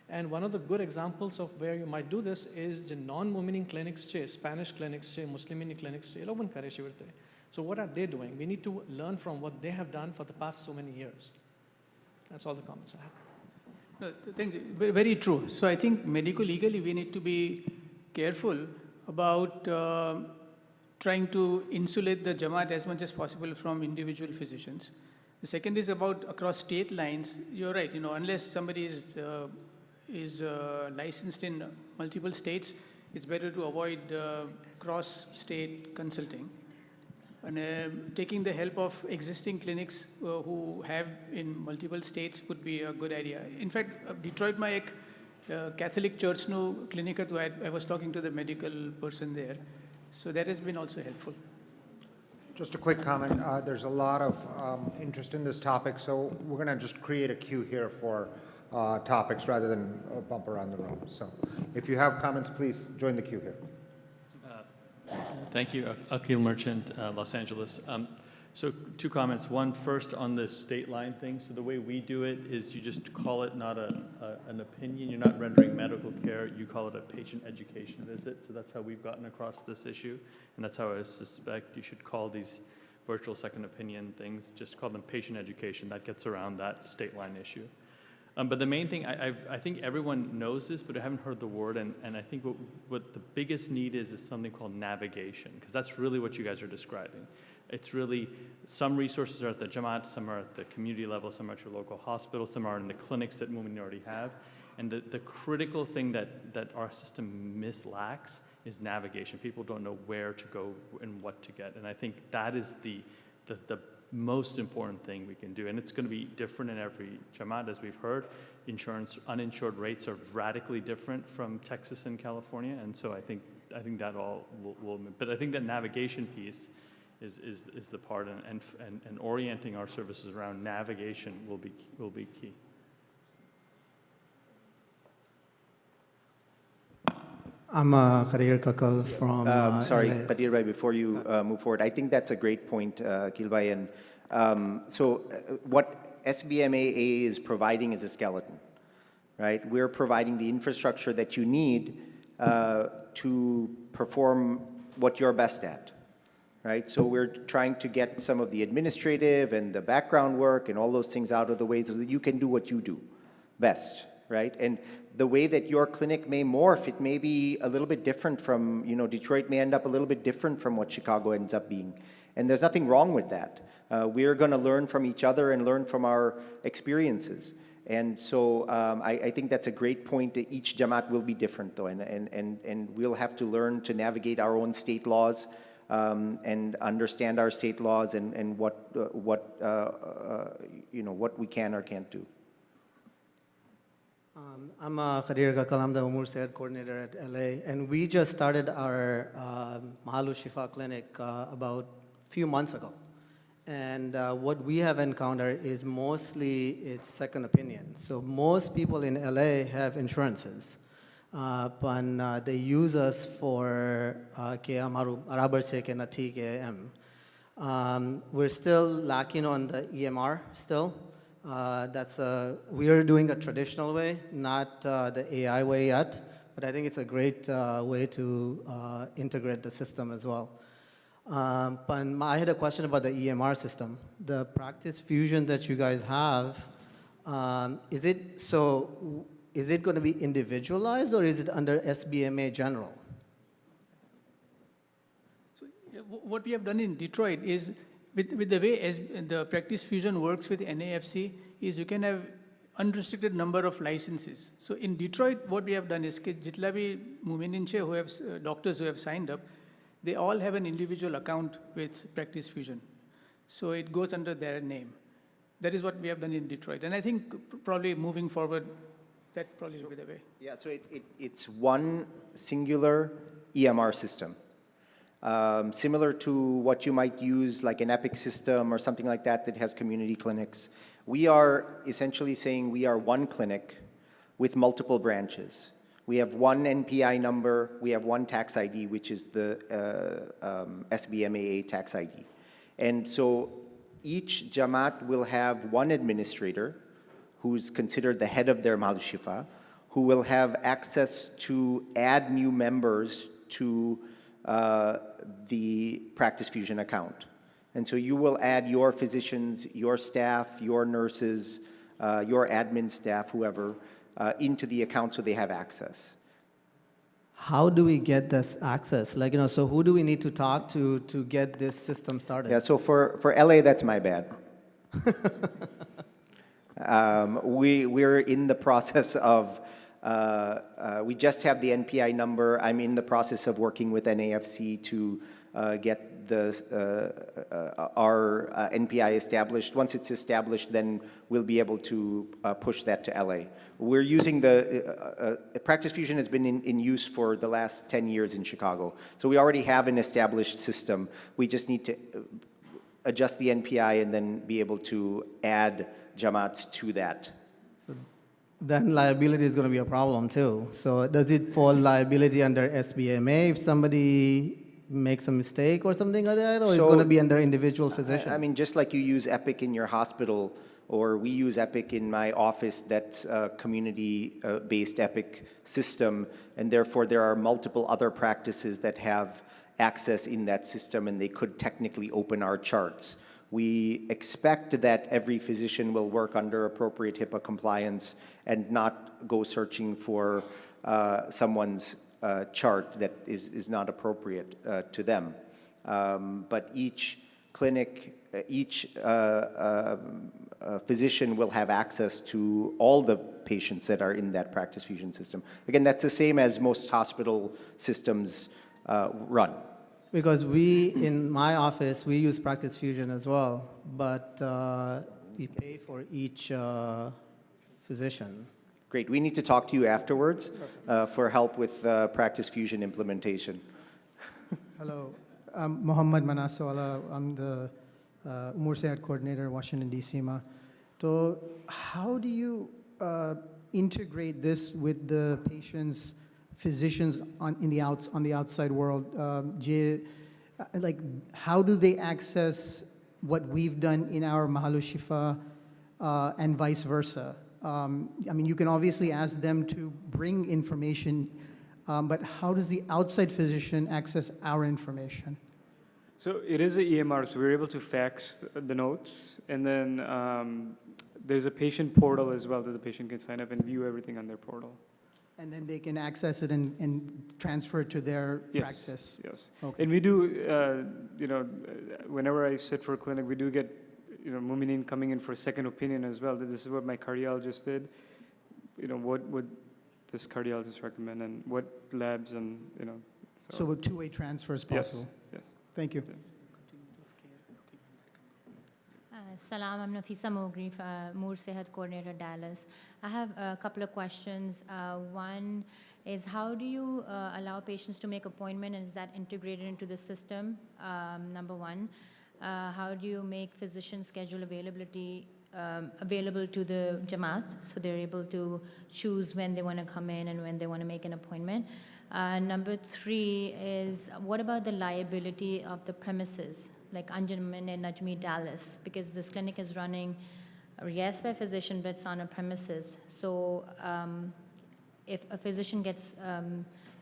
And one of the good examples of where you might do this is the non-Mu'minin clinics, Spanish clinics, Muslimini clinics. So what are they doing? We need to learn from what they have done for the past so many years. That's all the comments I have. No, thanks. Very true. So I think medico-legally we need to be careful about trying to insulate the Jamaat as much as possible from individual physicians. The second is about across state lines. You're right, unless somebody is licensed in multiple states, it's better to avoid cross-state consulting. And taking the help of existing clinics who have in multiple states would be a good idea. In fact, Detroit my ek Catholic Church no clinic I was talking to the medical person there. So that has been also helpful. Just a quick comment. There's a lot of interest in this topic, so we're going to just create a queue here for topics rather than bump around the room. So if you have comments, please join the queue here. Thank you. Akil Merchant, Los Angeles. So two comments. One, first on the state line thing. So the way we do it is you just call it not an opinion. You're not rendering medical care. You call it a patient education visit. So that's how we've gotten across this issue. And that's how I suspect you should call these virtual second opinion things. Just call them patient education. That gets around that state line issue. But the main thing, I think everyone knows this, but I haven't heard the word, and I think what the biggest need is something called navigation, because that's really what you guys are describing. It's really, some resources are at the Jamaat, some are at the community level, some are at your local hospital, some are in the clinics that Mu'min already have. And the critical thing that our system lacks is navigation. People don't know where to go and what to get. And I think that is the most important thing we can do. And it's going to be different in every Jamaat, as we've heard. Uninsured rates are radically different from Texas and California. And so I think that all will, but I think that navigation piece is the part, and orienting our services around navigation will be key. I'm Kadir Kakal from sorry, LA. Kadir Bhai, before you move forward, I think that's a great point, Akil Bhai. And what SBMAA is providing is a skeleton, right? We're providing the infrastructure that you need to perform what you're best at, right? So we're trying to get some of the administrative and the background work and all those things out of the way so that you can do what you do best, right? And the way that your clinic may morph, it may be a little bit different from, Detroit may end up a little bit different from what Chicago ends up being. And there's nothing wrong with that. We're going to learn from each other and learn from our experiences. And so I think that's a great point. Each Jamaat will be different, though, and we'll have to learn to navigate our own state laws and understand our state laws and what we can or can't do. I'm Kadir Kakal. I'm the Umur Said coordinator at LA, and we just started our Mahal Shifa clinic about a few months ago. And what we have encountered is mostly it's second opinion. So most people in LA have insurances, but they use us for We're still lacking on the EMR still. We are doing a traditional way, not the AI way yet, but I think it's a great way to integrate the system as well. But I had a question about the EMR system. The practice fusion that you guys have, is it going to be individualized or is it under SBMA general? So what we have done in Detroit is, with the way the practice fusion works with NAFC, is you can have unrestricted number of licenses. So in Detroit, what we have done is, jitla bhi mumininche who have doctors who have signed up, they all have an individual account with practice fusion. So it goes under their name. That is what we have done in Detroit. And I think probably moving forward, that probably will be the way. Yeah, so it's one singular EMR system. Similar to what you might use like an Epic system or something like that that has community clinics. We are essentially saying we are one clinic with multiple branches. We have one NPI number, we have one tax ID, which is the SBMAA tax ID. And so each Jamaat will have one administrator who's considered the head of their Mahal Shifa, who will have access to add new members to the Practice Fusion account. And so you will add your physicians, your staff, your nurses, your admin staff, whoever, into the account so they have access. How do we get this access? Like, so who do we need to talk to get this system started? Yeah, so for LA, that's my bad. We're in the process of, we just have the NPI number. I'm in the process of working with NAFC to get our NPI established. Once it's established, then we'll be able to push that to LA. We're using Practice Fusion has been in use for the last 10 years in Chicago. So we already have an established system. We just need to adjust the NPI and then be able to add Jamaats to that. So then liability is going to be a problem too. So does it fall liability under SBMA if somebody makes a mistake or something like that, or it's going to be under individual physician? I mean, just like you use Epic in your hospital, or we use Epic in my office, that's a community-based Epic system, and therefore there are multiple other practices that have access in that system, and they could technically open our charts. We expect that every physician will work under appropriate HIPAA compliance and not go searching for someone's chart that is not appropriate to them. But each clinic, each physician will have access to all the patients that are in that Practice Fusion system. Again, that's the same as most hospital systems run. Because in my office, we use Practice Fusion as well, but we pay for each physician. Great. We need to talk to you afterwards for help with Practice Fusion implementation. Hello, I'm Mohammad Manaswala. I'm the Umur Sehat Coordinator, Washington, D.C. So how do you integrate this with the patient's physicians on the outside world? Like, how do they access what we've done in our Mahal Shifa and vice versa? I mean, you can obviously ask them to bring information, but how does the outside physician access our information? So it is an EMR, so we're able to fax the notes, and then there's a patient portal as well that the patient can sign up and view everything on their portal. And then they can access it and transfer it to their practice? Yes. Okay. And we do, whenever I sit for a clinic, we do get Muminin coming in for a second opinion as well. This is what my cardiologist did. What would this cardiologist recommend, and what labs, and So a two-way transfer is possible? Yes. Thank you. Salam, I'm Nafisa Mogri, Moore Sehat Coordinator, Dallas. I have a couple of questions. One is, how do you allow patients to make appointment, and is that integrated into the system? Number one. How do you make physician schedule availability available to the Jamaat, so they're able to choose when they want to come in and when they want to make an appointment? Number three is, what about the liability of the premises? like Anjuman-e-Najmi Dallas, because this clinic is running, yes, by physician, but it's on a premises. So if a physician gets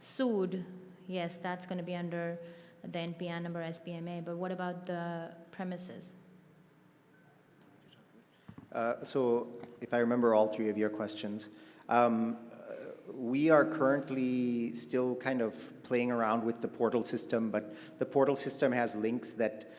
sued, yes, that's going to be under the NPN number SBMA, but what about the premises? So if I remember all three of your questions, we are currently still kind of playing around with the portal system, but the portal system has links that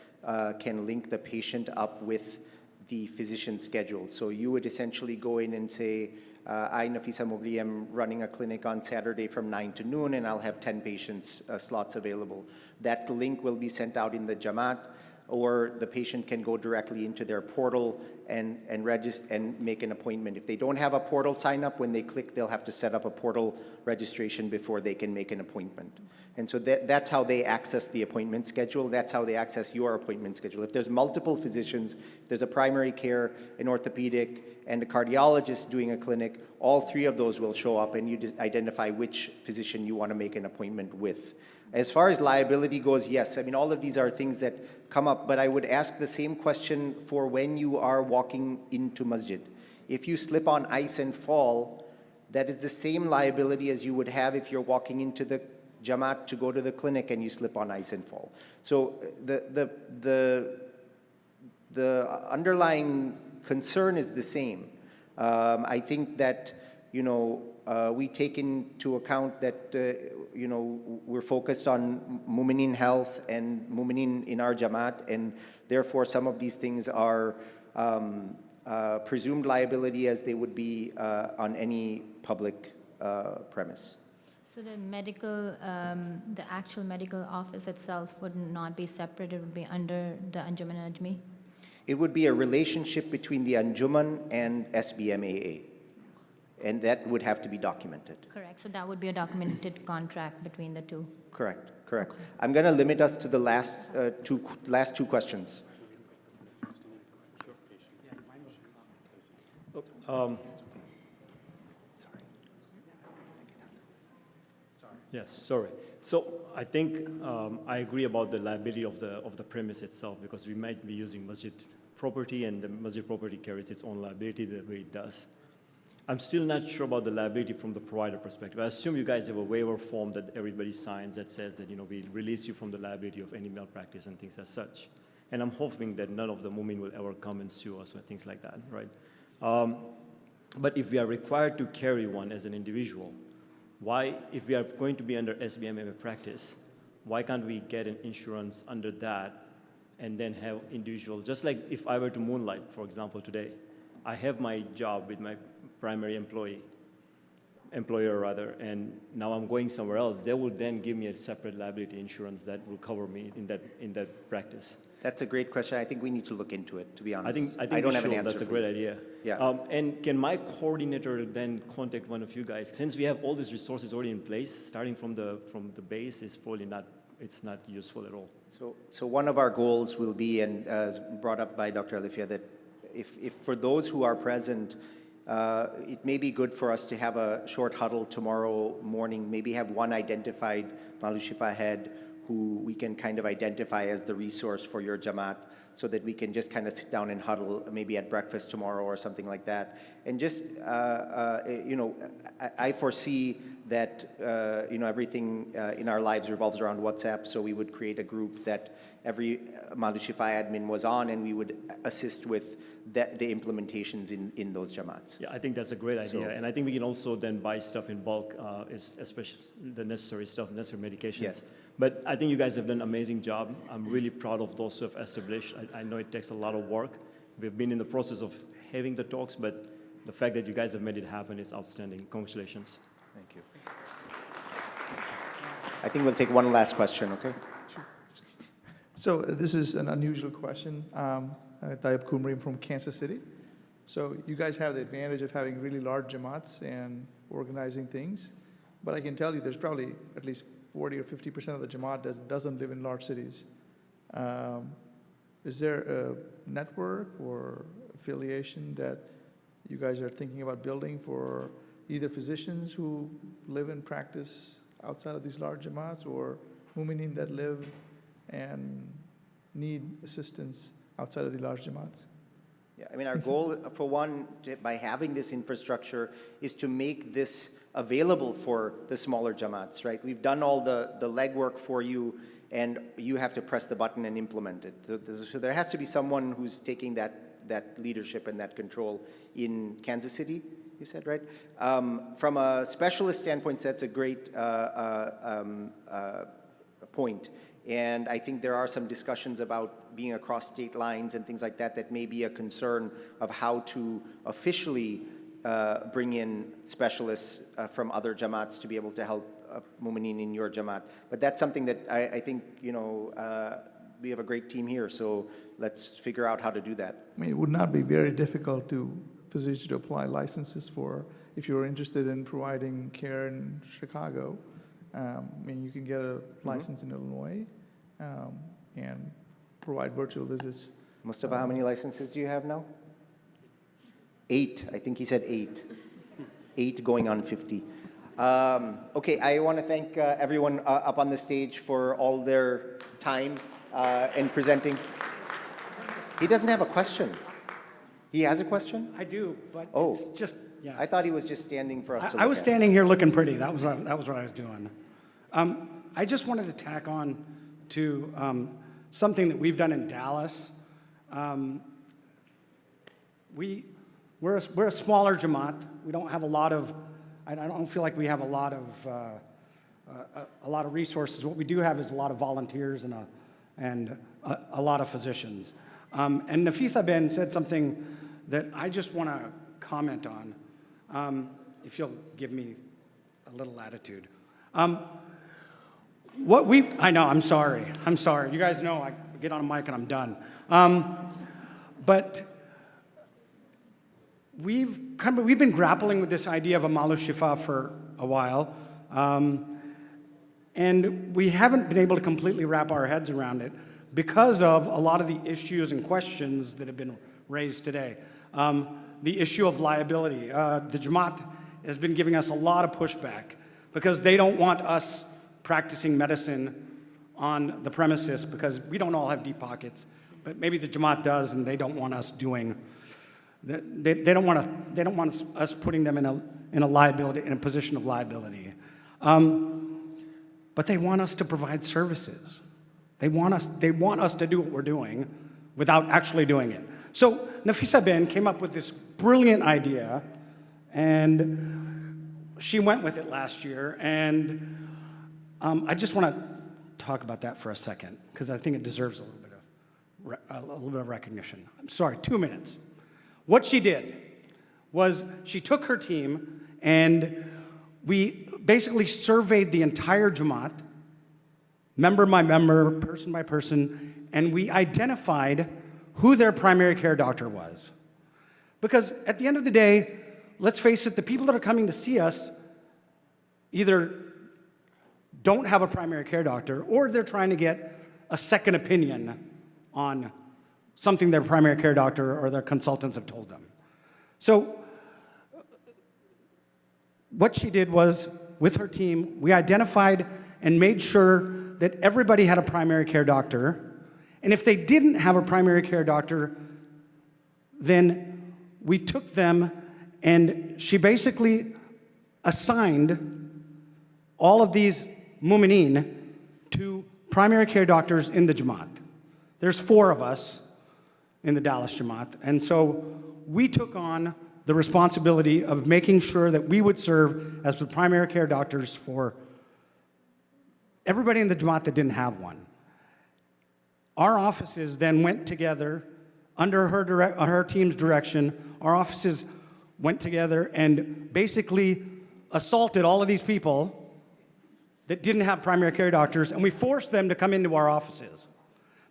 can link the patient up with the physician's schedule. So you would essentially go in and say, I, Nafisa Mogri, am running a clinic on Saturday from 9 to noon, and I'll have 10 patients slots available. That link will be sent out in the Jamaat, or the patient can go directly into their portal and register and make an appointment. If they don't have a portal sign up, when they click, they'll have to set up a portal registration before they can make an appointment. And so that's how they access the appointment schedule. That's how they access your appointment schedule. If there's multiple physicians, there's a primary care, an orthopedic, and a cardiologist doing a clinic, all three of those will show up, and you just identify which physician you want to make an appointment with. As far as liability goes, yes, I mean, all of these are things that come up, but I would ask the same question for when you are walking into masjid. If you slip on ice and fall, that is the same liability as you would have if you're walking into the Jamaat to go to the clinic and you slip on ice and fall. So the underlying concern is the same. I think that, you know, we take into account that, you know, we're focused on Mu'minin health and Mu'minin in our Jamaat, and therefore some of these things are presumed liability as they would be on any public premise. So the medical, the actual medical office itself would not be separate, it would be under the Anjuman-e-Najmi? It would be a relationship between the Anjuman and SBMAA, and that would have to be documented. Correct, so that would be a documented contract between the two. Correct, correct. I'm going to limit us to the last two questions. Yes, sorry. So I think I agree about the liability of the premise itself, because we might be using masjid property, and the masjid property carries its own liability the way it does. I'm still not sure about the liability from the provider perspective. I assume you guys have a waiver form that everybody signs that says that, you know, we release you from the liability of any malpractice and things as such. And I'm hoping that none of the Mu'min will ever come and sue us or things like that, right? But if we are required to carry one as an individual, why, if we are going to be under SBMA practice, why can't we get an insurance under that and then have individual, just like if I were to moonlight, for example, today, I have my job with my primary employer rather, and now I'm going somewhere else, they will then give me a separate liability insurance that will cover me in that practice. That's a great question. I think we need to look into it, to be honest. I think don't have an answer. That's a great idea. Yeah. And can my coordinator then contact one of you guys? Since we have all these resources already in place, starting from the base is probably not useful at all. So one of our goals will be, and as brought up by Dr. Alifia, that if for those who are present, it may be good for us to have a short huddle tomorrow morning, maybe have one identified Mahal Shifa head who we can kind of identify as the resource for your Jamaat, so that we can just kind of sit down and huddle maybe at breakfast tomorrow or something like that. And just, you know, I foresee that, you know, everything in our lives revolves around WhatsApp, so we would create a group that every Mahal Shifa admin was on, and we would assist with the implementations in those Jamaats. Yeah, I think that's a great idea. And I think we can also then buy stuff in bulk, especially the necessary stuff, necessary medications. Yes. But I think you guys have done an amazing job. I'm really proud of those who have established. I know it takes a lot of work. We've been in the process of having the talks, but the fact that you guys have made it happen is outstanding. Congratulations. Thank you. I think we'll take one last question, okay? Sure. So this is an unusual question. Tayyip Kumrim from Kansas City. So you guys have the advantage of having really large Jamaats and organizing things, but I can tell you there's probably at least 40 or 50% of the Jamaat doesn't live in large cities. Is there a network or affiliation that you guys are thinking about building for either physicians who live and practice outside of these large Jamaats, or Mu'minin that live and need assistance outside of the large Jamaats. Yeah, I mean, our goal, for one, by having this infrastructure, is to make this available for the smaller Jamaats, right? We've done all the legwork for you, and you have to press the button and implement it. So there has to be someone who's taking that leadership and that control in Kansas City, you said, right? From a specialist standpoint, that's a great point. And I think there are some discussions about being across state lines and things like that that may be a concern of how to officially bring in specialists from other Jamaats to be able to help Mu'mineen in your Jamaat. But that's something that I think, you know, we have a great team here, so let's figure out how to do that. I mean, it would not be very difficult for physicians to apply licenses for, if you're interested in providing care in Chicago. I mean, you can get a license in Illinois and provide virtual visits. Mustafa, how many licenses do you have now? 8. I think he said 8. 8 going on 50. Okay, I want to thank everyone up on the stage for all their time in presenting. He doesn't have a question. He has a question? I do, but Oh. it's just, yeah. I thought he was just standing for us to look I was at. standing here looking pretty. That was what I was doing. I just wanted to tack on to something that we've done in Dallas. We're a smaller Jamaat. We don't have a lot of. I don't feel like we have a lot of resources. What we do have is a lot of volunteers and a lot of physicians. And Nafisa Ben said something that I just want to comment on, if you'll give me a little latitude. I know, I'm sorry. You guys know I get on a mic and I'm done. But we've been grappling with this idea of a Mahal Shifa for a while, and we haven't been able to completely wrap our heads around it because of a lot of the issues and questions that have been raised today. The issue of liability. The Jamaat has been giving us a lot of pushback because they don't want us practicing medicine on the premises because we don't all have deep pockets, but maybe the Jamaat does, and they don't want us doing. They don't want us putting them in a position of liability. But they want us to provide services. They want us to do what we're doing without actually doing it. So Nafisa Ben came up with this brilliant idea, and she went with it last year. And I just want to talk about that for a second because I think it deserves a little bit of recognition. I'm sorry, 2 minutes. What she did was she took her team and we basically surveyed the entire Jamaat, member by member, person by person, and we identified who their primary care doctor was. Because at the end of the day, let's face it, the people that are coming to see us either don't have a primary care doctor or they're trying to get a second opinion on something their primary care doctor or their consultants have told them. So what she did was, with her team, we identified and made sure that everybody had a primary care doctor. And if they didn't have a primary care doctor, then we took them and she basically assigned all of these Mu'mineen to primary care doctors in the Jamaat. There's 4 of us in the Dallas Jamaat. And so we took on the responsibility of making sure that we would serve as the primary care doctors for everybody in the Jamaat that didn't have one. Our offices then went together under her team's direction. Our offices went together and basically assaulted all of these people that didn't have primary care doctors, and we forced them to come into our offices.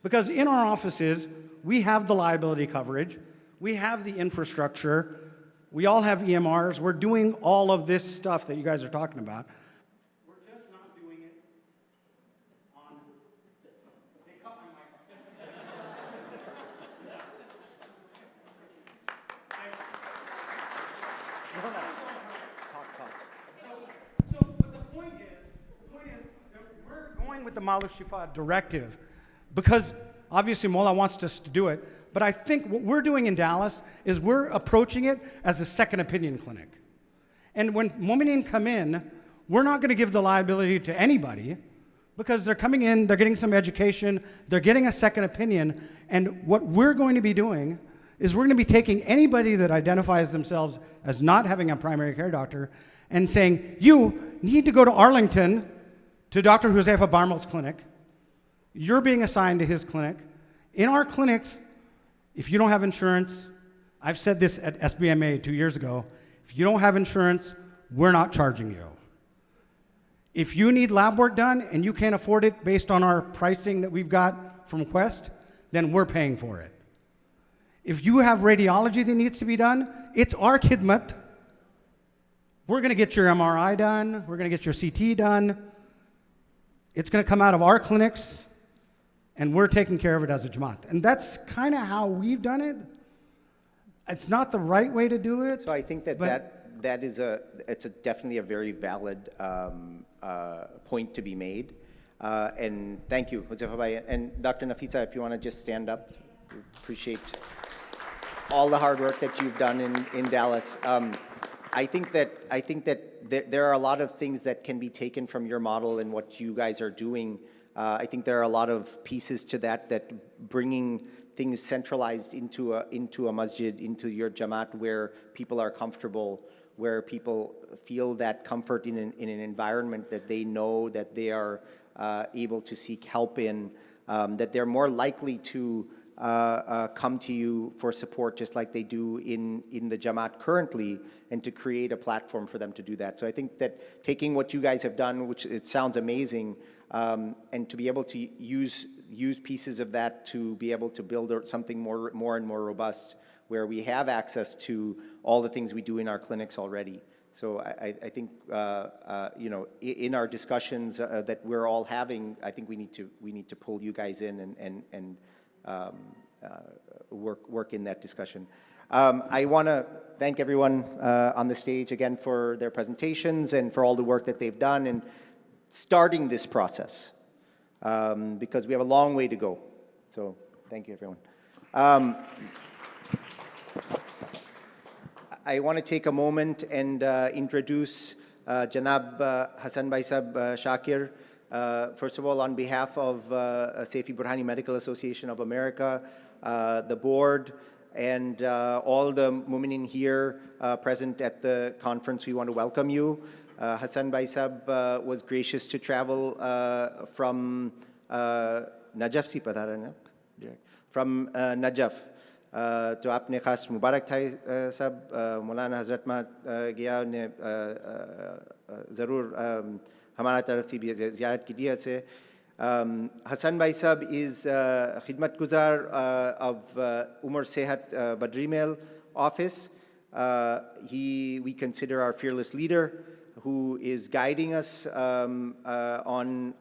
Because in our offices, we have the liability coverage, we have the infrastructure, we all have EMRs, we're doing all of this stuff that you guys are talking about. We're just not doing it on, they cut my mic. But the point is that we're going with the Mahal Shifa directive because Obviously, Mola wants us to do it, but I think what we're doing in Dallas is we're approaching it as a second opinion clinic. And when Mu'mineen come in, we're not going to give the liability to anybody because they're coming in, they're getting some education, they're getting a second opinion, and what we're going to be doing is we're going to be taking anybody that identifies themselves as not having a primary care doctor and saying, you need to go to Arlington to Dr. Huzaifa Barmel's clinic. You're being assigned to his clinic. In our clinics, if you don't have insurance, I've said this at SBMA 2 years ago, if you don't have insurance, we're not charging you. If you need lab work done and you can't afford it based on our pricing that we've got from Quest, then we're paying for it. If you have radiology that needs to be done, it's our khidmat. We're going to get your MRI done. We're going to get your CT done. It's going to come out of our clinics, and we're taking care of it as a Jamaat. And that's kind of how we've done it. It's not the right way to do it. So I think that it's definitely a very valid point to be made. And thank you, Huzaifa Bhai. And Dr. Nafisa, if you want to just stand up, we appreciate all the hard work that you've done in Dallas. I think that there are a lot of things that can be taken from your model and what you guys are doing. I think there are a lot of pieces to that bringing things centralized into a masjid, into your Jamaat, where people are comfortable, where people feel that comfort in an environment that they know that they are able to seek help in, that they're more likely to come to you for support just like they do in the Jamaat currently, and to create a platform for them to do that. So I think that taking what you guys have done, which it sounds amazing, and to be able to use pieces of that to be able to build something more and more robust, where we have access to all the things we do in our clinics already. So I think in our discussions that we're all having, I think we need to pull you guys in and work in that discussion. I want to thank everyone on the stage again for their presentations and for all the work that they've done in starting this process, because we have a long way to go. So thank you, everyone. I want to take a moment and introduce Janab Hassan Bhai Sahab Shakir. First of all, on behalf of Saifi Burhani Medical Association of America, the board, and all the Mu'mineen here present at the conference, we want to welcome you. Hassan Bhai Sahab was gracious to travel from Najaf si pata raha na? From Najaf. तो आपने खास मुबारक था सब मौलाना हजरत मा गया ने ज़रूर हमारा तरफ से भी ज़ियारत की दिया से Hassan Bhai Sahab is khidmat guzar of Umar Sehat Badri Mail office. We consider our fearless leader who is guiding us on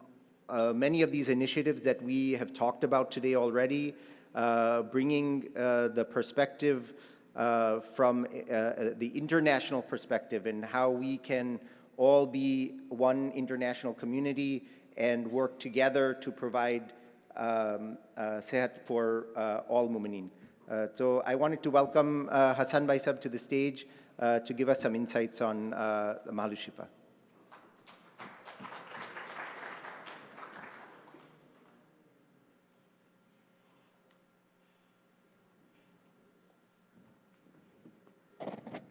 many of these initiatives that we have talked about today already. Bringing the perspective from the international perspective and how we can all be one international community and work together to provide sehat for all Mu'mineen. So I wanted to welcome Hassan Bhai Sahab to the stage to give us some insights on the Mahal Shifa.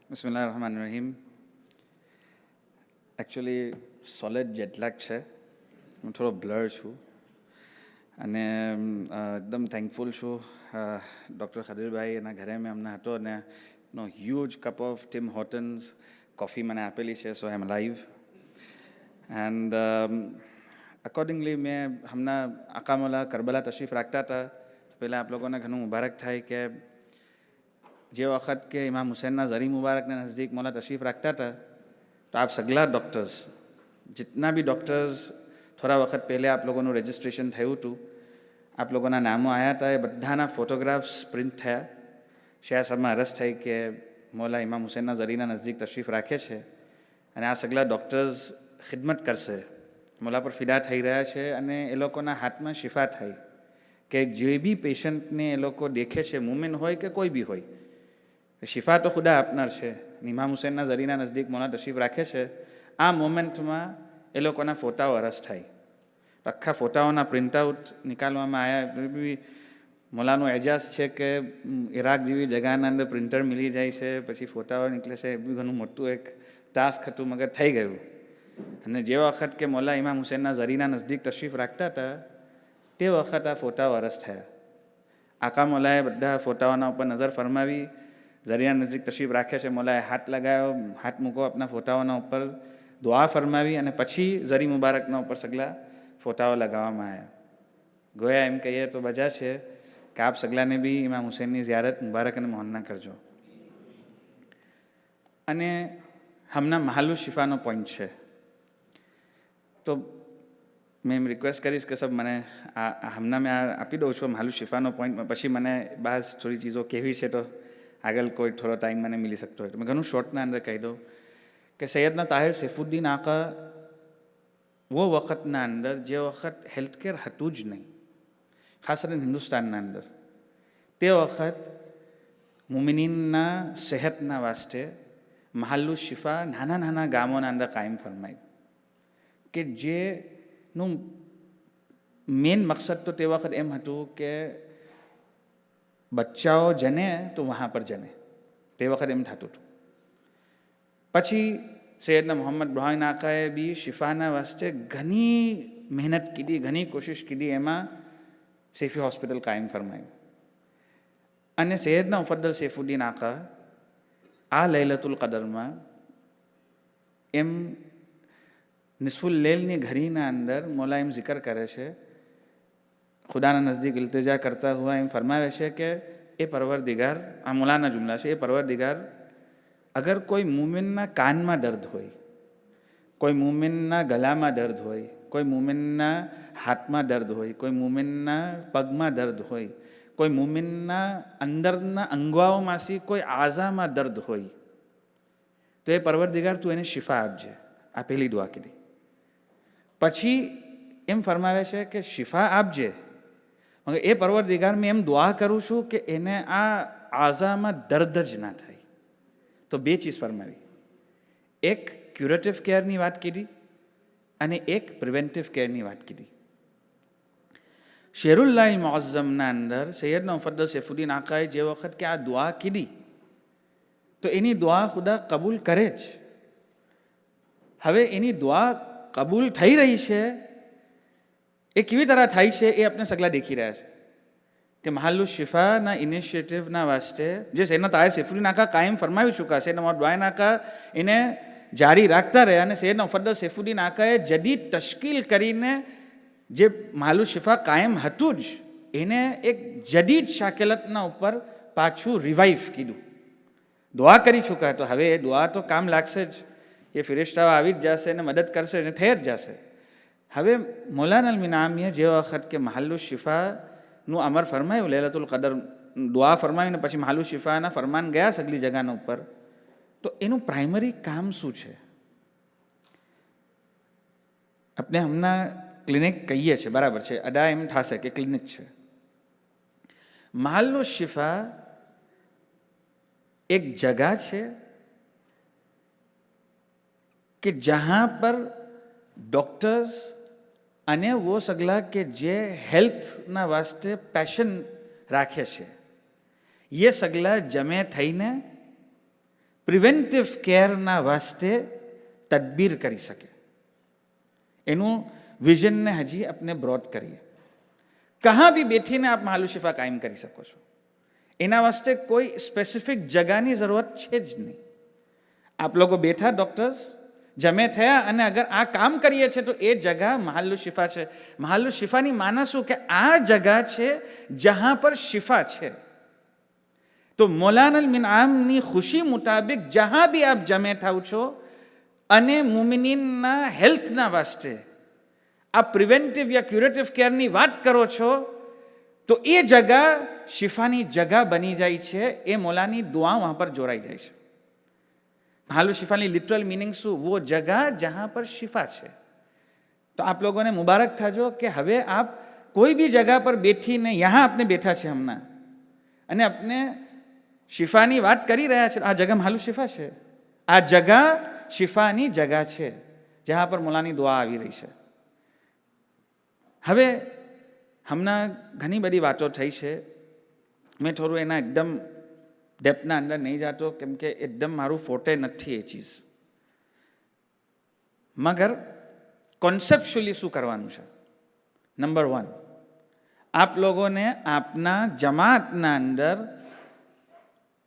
Bismillahirrahmanirrahim. Actually, solid jet lag છે. હું થોડો blur છું. અને એકદમ thankful છું doctor ખદીરભાઈ એના ઘરે મેં હમણાં હતો અને huge cup of Tim Hortons coffee મને આપેલી છે, so I'm alive. And accordingly મેં હમણાં આકામોલા કરબલા તશરીફ રાખતા હતા, પહેલાં આપ લોકોને ઘણું મુબારક થાય કે જે વખત કે ઇમામ હુસૈનના ઝરી મુબારકના નજદીક મોલા તશરીફ રાખતા હતા, તો આપ સગલા ડૉક્ટર્સ, જેટના બી ડૉક્ટર્સ થોડા વખત પહેલે આપ લોકોનું રજિસ્ટ્રેશન થયું હતું, આપ લોકોના નામો આવ્યા હતા, એ બધાના ફોટોગ્રાફ્સ પ્રિન્ટ થયા. શેર સાહેબમાં અરજ થઈ કે મોલા ઇમામ હુસૈનના ઝરીના નજદીક તશરીફ રાખે છે અને આ સગલા ડૉક્ટર્સ ખિદમત કરશે, મોલા પર ફિદા થઈ રહ્યા છે અને એ લોકોના હાથમાં શિફા થઈ. કે જે બી પેશન્ટને એ લોકો દેખે છે, મુમેન હોય કે કોઈ બી હોય, શિફા તો ખુદા આપનાર છે, ઇમામ હુસૈનના ઝરીના નજદીક મોલા તશરીફ રાખે છે, આ મોમેન્ટમાં એ લોકોના ફોટાઓ અરસ થાય. આખા ફોટાઓના પ્રિન્ટઆઉટ નીકાળવામાં આવ્યા. મોલાનું એજાઝ છે કે ઇરાક જેવી જગાના અંદર પ્રિન્ટર મિલી જાય છે, પછી ફોટાઓ નીકળે છે, એ બી ઘણું મોટું એક ટાસ્ક હતું, મગર થઈ ગયું. અને જે વખત કે મોલા ઇમામ હુસૈનના ઝરીના નજદીક તશરીફ રાખતા હતા તે વખત આ ફોટાઓ અરસ થયા. આકા મોલાએ બધા ફોટાઓના ઉપર નજર ફરમાવી, ઝરીના નજીક તશરીફ રાખે છે, મોલાએ હાથ લગાવ્યો, હાથ મૂકો આપણા ફોટાઓના ઉપર, દુઆ ફરમાવી અને પછી ઝરી મુબારકના ઉપર સગલા ફોટાઓ લગાવવામાં આવ્યા. ગોયા એમ કહીએ તો બજા છે કે આપ સગલાને બી ઇમામ હુસૈનની ઝિયારત મુબારક અને મોહન્ના કરજો. અને હમણાં મહાલુ શિફાનો પોઈન્ટ છે, તો મેં એમ રિક્વેસ્ટ કરીશ કે સબ મને હમણાં મેં આપી દઉં છું મહાલુ શિફાનો પોઈન્ટ, પછી મને બાસ થોડી ચીજો કહેવી છે તો આગળ કોઈ થોડો ટાઈમ મને મિલી શકતો હોય તો મેં ઘણું શોર્ટના અંદર કહી દઉં કે સૈયદના તાહિર સૈફુદ્દીન આકા વો વખતના અંદર જે વખત હેલ્થકેર હતું જ નહીં, ખાસ કરીને હિન્દુસ્તાનના અંદર, તે વખત મુમિનીનના સેહતના વાસ્તે મહાલુ શિફા નાના નાના ગામોના અંદર કાયમ ફરમાયું કે જેનું મેઇન મકસદ તો તે વખત એમ હતું કે બચ્ચાઓ જને તો વહાં પર જને, તે વખત એમ થતું હતું. પછી સૈયદના મોહમ્મદ બ્રાહિમ આકાએ બી શિફાના વાસ્તે ઘણી મહેનત કીધી, ઘણી કોશિશ કીધી, એમાં સૈફી હોસ્પિટલ કાયમ ફરમાયું. અને સૈયદના મુફદ્દલ સૈફુદ્દીન આકા આ લૈલતુલ કદરમાં એમ નિસ્ફુલ લેલની ઘડીના અંદર મોલા એમ જિકર કરે છે, ખુદાના નજદીક ઇલ્તિજા કરતા હુઆ એમ ફરમાવે છે કે એ પરવરદિગાર, આ મોલાના જુમલા છે, એ પરવરદિગાર અગર કોઈ મુમિનના કાનમાં દર્દ હોય, કોઈ મુમિનના ગલામાં દર્દ હોય, કોઈ મુમિનના હાથમાં દર્દ હોય, કોઈ મુમિનના પગમાં દર્દ હોય, કોઈ મુમિનના અંદરના અંગવાઓમાંથી કોઈ આઝામાં દર્દ હોય, તો એ પરવરદિગાર તું એને શિફા આપજે. આ પહેલી દુઆ કીધી. પછી એમ ફરમાવે છે કે શિફા આપજે, મગર એ પરવરદિગાર મેં એમ દુઆ કરું છું કે એને આ આઝામાં દર્દ જ ના થાય. તો બે ચીજ ફરમાવી, એક ક્યુરેટિવ કેરની વાત કીધી અને એક પ્રિવેન્ટિવ કેરની વાત કીધી. શેરુલ્લાહ મુઅઝ્ઝમના અંદર સૈયદના મુફદ્દલ સૈફુદ્દીન આકાએ જે વખત કે આ દુઆ કીધી તો એની દુઆ ખુદા કબૂલ કરે જ. હવે એની દુઆ કબૂલ થઈ રહી છે એ કેવી તરહ થાય છે એ આપણે સગલા દેખી રહ્યા છે કે મહાલુ શિફાના ઇનિશિયેટિવના વાસ્તે જે સૈયદના તાહિર સૈફુદ્દીન આકા કાયમ ફરમાવી ચૂક્યા છે, સૈયદના બ્રાહિમ આકા એને જારી રાખતા રહ્યા, અને સૈયદના મુફદ્દલ સૈફુદ્દીન આકાએ જદીદ તશ્કીલ કરીને જે મહાલુ શિફા કાયમ હતું જ એને એક જદીદ શાકેલતના ઉપર પાછું રિવાઇવ કીધું, દુઆ કરી ચૂક્યા. તો હવે એ દુઆ તો કામ લાગશે જ, એ ફિરિશ્તાઓ આવી જ જશે અને મદદ કરશે અને થઈ જ જશે. હવે મૌલાના અલ-મિનામીએ જે વખત કે મહાલુ શિફાનું અમર ફરમાયું, લૈલતુલ કદર દુઆ ફરમાવીને પછી મહાલુ શિફાના ફરમાન ગયા સગલી જગાના ઉપર, તો એનું પ્રાઇમરી કામ શું છે? આપણે હમણાં ક્લિનિક કહીએ છીએ, બરાબર છે, અદા એમ થશે કે ક્લિનિક છે. મહાલુ શિફા એક જગા છે કે જહાં પર ડૉક્ટર્સ અને વો સગલા કે જે હેલ્થના વાસ્તે પેશન રાખે છે, એ સગલા જમે થઈને પ્રિવેન્ટિવ કેરના વાસ્તે તદબીર કરી શકે. એનું વિઝનને હજી આપણે બ્રોડ કરીએ. કહાં બી બેઠીને આપ મહાલુ શિફા કાયમ કરી શકો છો. એના વાસ્તે કોઈ સ્પેસિફિક જગાની જરૂરત છે જ નહીં. આપ લોકો બેઠા ડૉક્ટર્સ જમે થયા અને અગર આ કામ કરીએ છીએ તો એ જગા મહાલુ શિફા છે. મહાલુ શિફાની માના શું કે આ જગા છે જહાં પર શિફા છે. તો મૌલાના અલ-મિનઆમની ખુશી મુતાબિક જહાં બી આપ જમે થાવ છો અને મુમિનીનના હેલ્થના વાસ્તે આ પ્રિવેન્ટિવ યા ક્યુરેટિવ કેરની વાત કરો છો તો એ જગા શિફાની જગા બની જાય છે. એ મૌલાની દુઆ વહાં પર જોડાઈ જાય છે. મહાલુ શિફાની લિટરલ મિનિંગ શું? વો જગા જહાં પર શિફા છે. તો આપ લોગોને મુબારક થાજો કે હવે આપ કોઈ બી જગા પર બેઠીને યહાં આપણે બેઠા છે હમણાં અને આપણે શિફાની વાત કરી રહ્યા છે. આ જગા મહાલ શિફા છે. આ જગા શિફાની જગા છે જ્યાં પર મોલાની દુઆ આવી રહી છે. હવે હમણાં ઘણી બધી વાતો થઈ છે. મેં થોડું એના એકદમ ડેપ્થના અંદર નહીં જાતો કેમ કે એકદમ મારું ફોટે નથી એ ચીજ. મગર કોન્સેપ્ચ્યુઅલી શું કરવાનું છે? નંબર 1, આપ લોકોને આપના જમાતના અંદર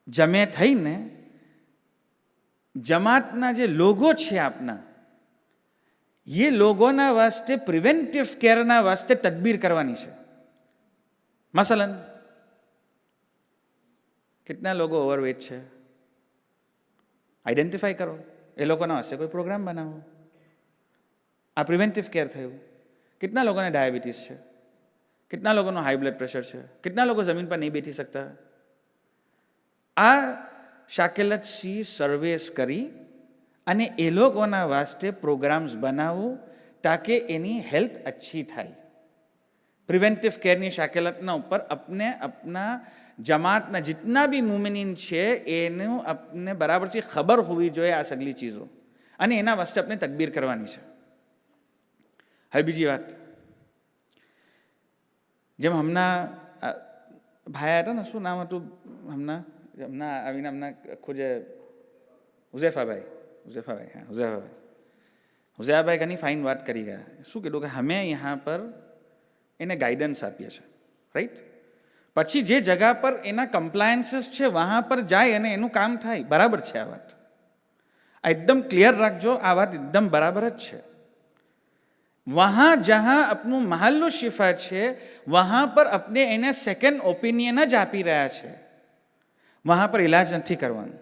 જમે થઈને જમાતના જે લોગો છે આપના ये लोगोना वास्ते प्रिवेंटिव केयरना वास्ते तदबीर करवानी है. मसलन कितना लोगो ओवरवेट है आइडेंटिफाई करो, એ લોકોના વાસ્તે કોઈ પ્રોગ્રામ બનાવો. આ પ્રિવેન્ટિવ કેર થયું. कितना लोगों ने डायबिटीज है, कितना लोगों ने हाई ब्लड प्रेशर है, कितना लोग जमीन पर नहीं बैठी सकता. आ शाकिलत सी सर्वेस करी અને એ લોકોના વાસ્તે પ્રોગ્રામ્સ બનાવું તાકે એની હેલ્થ अच्छी થાય. પ્રિવેન્ટિવ કેરની શાકેલતના ઉપર अपने अपना જમાતના जितना भी મુમિનીન છે એનું अपने બરાબર છે ખબર હોવી જોઈએ આ સગલી ચીજો અને એના વાસ્તે આપણે તદબીર કરવાની છે. હવે બીજી વાત, જેમ હમણાં ભાઈ હતા ને, શું નામ હતું હમણાં આવીને હમણાં ખુદ હુઝેફાભાઈ, हाँ हुज़ैफाभाई घनी फाइन बात करी गया. शू कीधुं कि हमें यहाँ पर एने गाइडन्स आपीए छे, राइट. पछी जे जगह पर एना कम्प्लायन्सीस छे वहाँ पर जाए अने एनुं काम थाय. बराबर छे आ वात, आ एकदम क्लियर राखजो, आ वात एकदम बराबर ज छे. वहाँ जहाँ अपनुं महल शिफा छे वहाँ पर अपने एने सेकंड ओपिनियन ज आपी रह्या छे. वहाँ पर इलाज नथी करवानुं.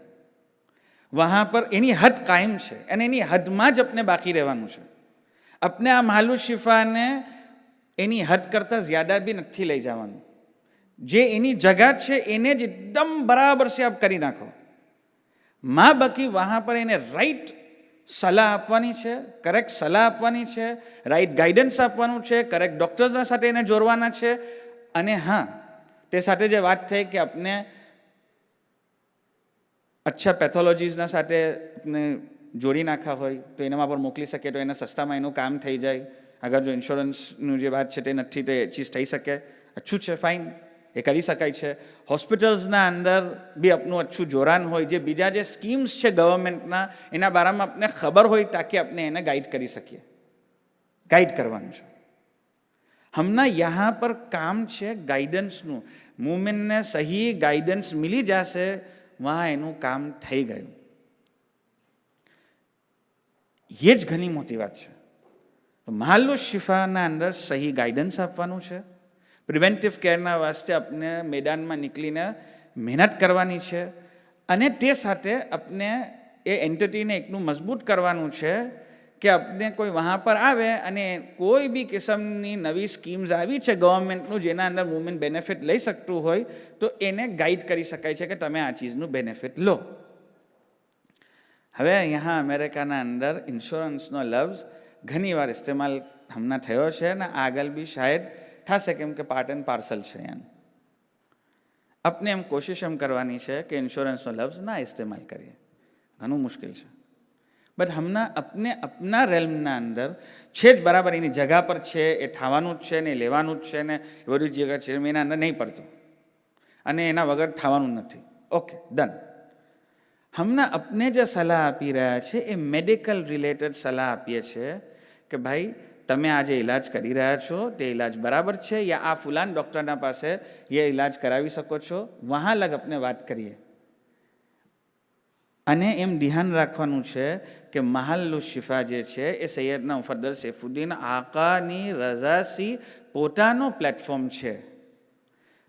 वहाँ पर एनी हद कायम है और एनी हद में ज अपने बाकी रहवानुं छे. अपने आ महल शिफा ने एनी हद करता ज्यादा भी नहीं लई जवानुं. जे एनी जगह है एने ज एकदम बराबर से आप करी नाखो. माँ बाकी वहाँ पर एने राइट सलाह आपवानी छे, करेक्ट सलाह आपवानी छे, राइट गाइडन्स आपवानुं छे, करेक्ट डॉक्टर्सना साथे एने जोड़वाना छे. अने हाँ, ते साथे जे वात थई कि अपने अच्छा पैथोलॉजीजना साथे अपने जोड़ी नाखा होय तो एना पर मोकली सके तो एना सस्तामां एनुं काम थई जाय. अगर जो इंश्योरन्सनुं जे वात छे ते नथी तो ए चीज थई सके. अच्छुं छे, फाइन, ए करी शकाय छे. होस्पिटल्सना अंदर बी अपनुं अच्छुं जोरान होय, जे बीजा जे स्कीम्स छे गवर्नमेंटना एना बारामां आपने खबर होय ताकि आपने एने गाइड करी सकीए. गाइड करवानुं छे. हमना यहाँ पर काम छे गाइडन्सनुं. मुमिनने सही गाइडन्स मिली जशे वहाँ एनुं काम थई गयुं. ये ज घनी मोटी वात छे. तो महल शिफाना अंदर सही गाइडन्स आपवानुं छे. प्रिवेंटिव केरना वास्ते अपने मैदान में निकलीने मेहनत करवानी छे अने ते साथे अपने ए एंटिटीने एकनुं मजबूत करवानुं छे कि अपने कोई वहाँ पर आवे अने कोई भी किस्मनी नवी स्कीम्स आवी छे गवर्नमेंटनुं जेना अंदर वुमेन बेनिफिट लई सकतुं होय तो एने गाइड करी शकाय छे कि तमे आ चीजनुं बेनिफिट लो. हवे यहाँ अमेरिकाना अंदर इंश्योरन्सनो लफ्ज घनी वार इस्तेमाल हमना थयो छे ने आगळ बी शायद थशे केम के पार्ट एंड पार्सल छे. अपने एम कोशिश एम करवानी छे कि इंश्योरन्सनो लफ्ज ना इस्तेमाल करीए. घणुं मुश्किल छे. बट हमना अपने अपना रेल्मना अंदर छे ज बराबर एनी जगह पर छे, ए थावानुं ज छे ने लेवानुं ज छे ने ए बधी जगह छे एना अंदर नहीं पड़तो अने एना वगर थावानुं नथी. Okay, done. हमना अपने जे सलाह आपी रह्या छे ए मेडिकल रिलेटेड सलाह आपीए छे कि भाई तमे आज इलाज करी रह्या छो ते इलाज बराबर छे या आ फुलान डॉक्टरना पासे ये इलाज करावी शको छो. वहाँ लग अपने बात करिए. अने एम ध्यान राखवानुं छे कि महल शिफा जे छे ए सैयदना मुफद्दल सैफुद्दीन आकानी रजासी पोतानो प्लेटफॉर्म छे.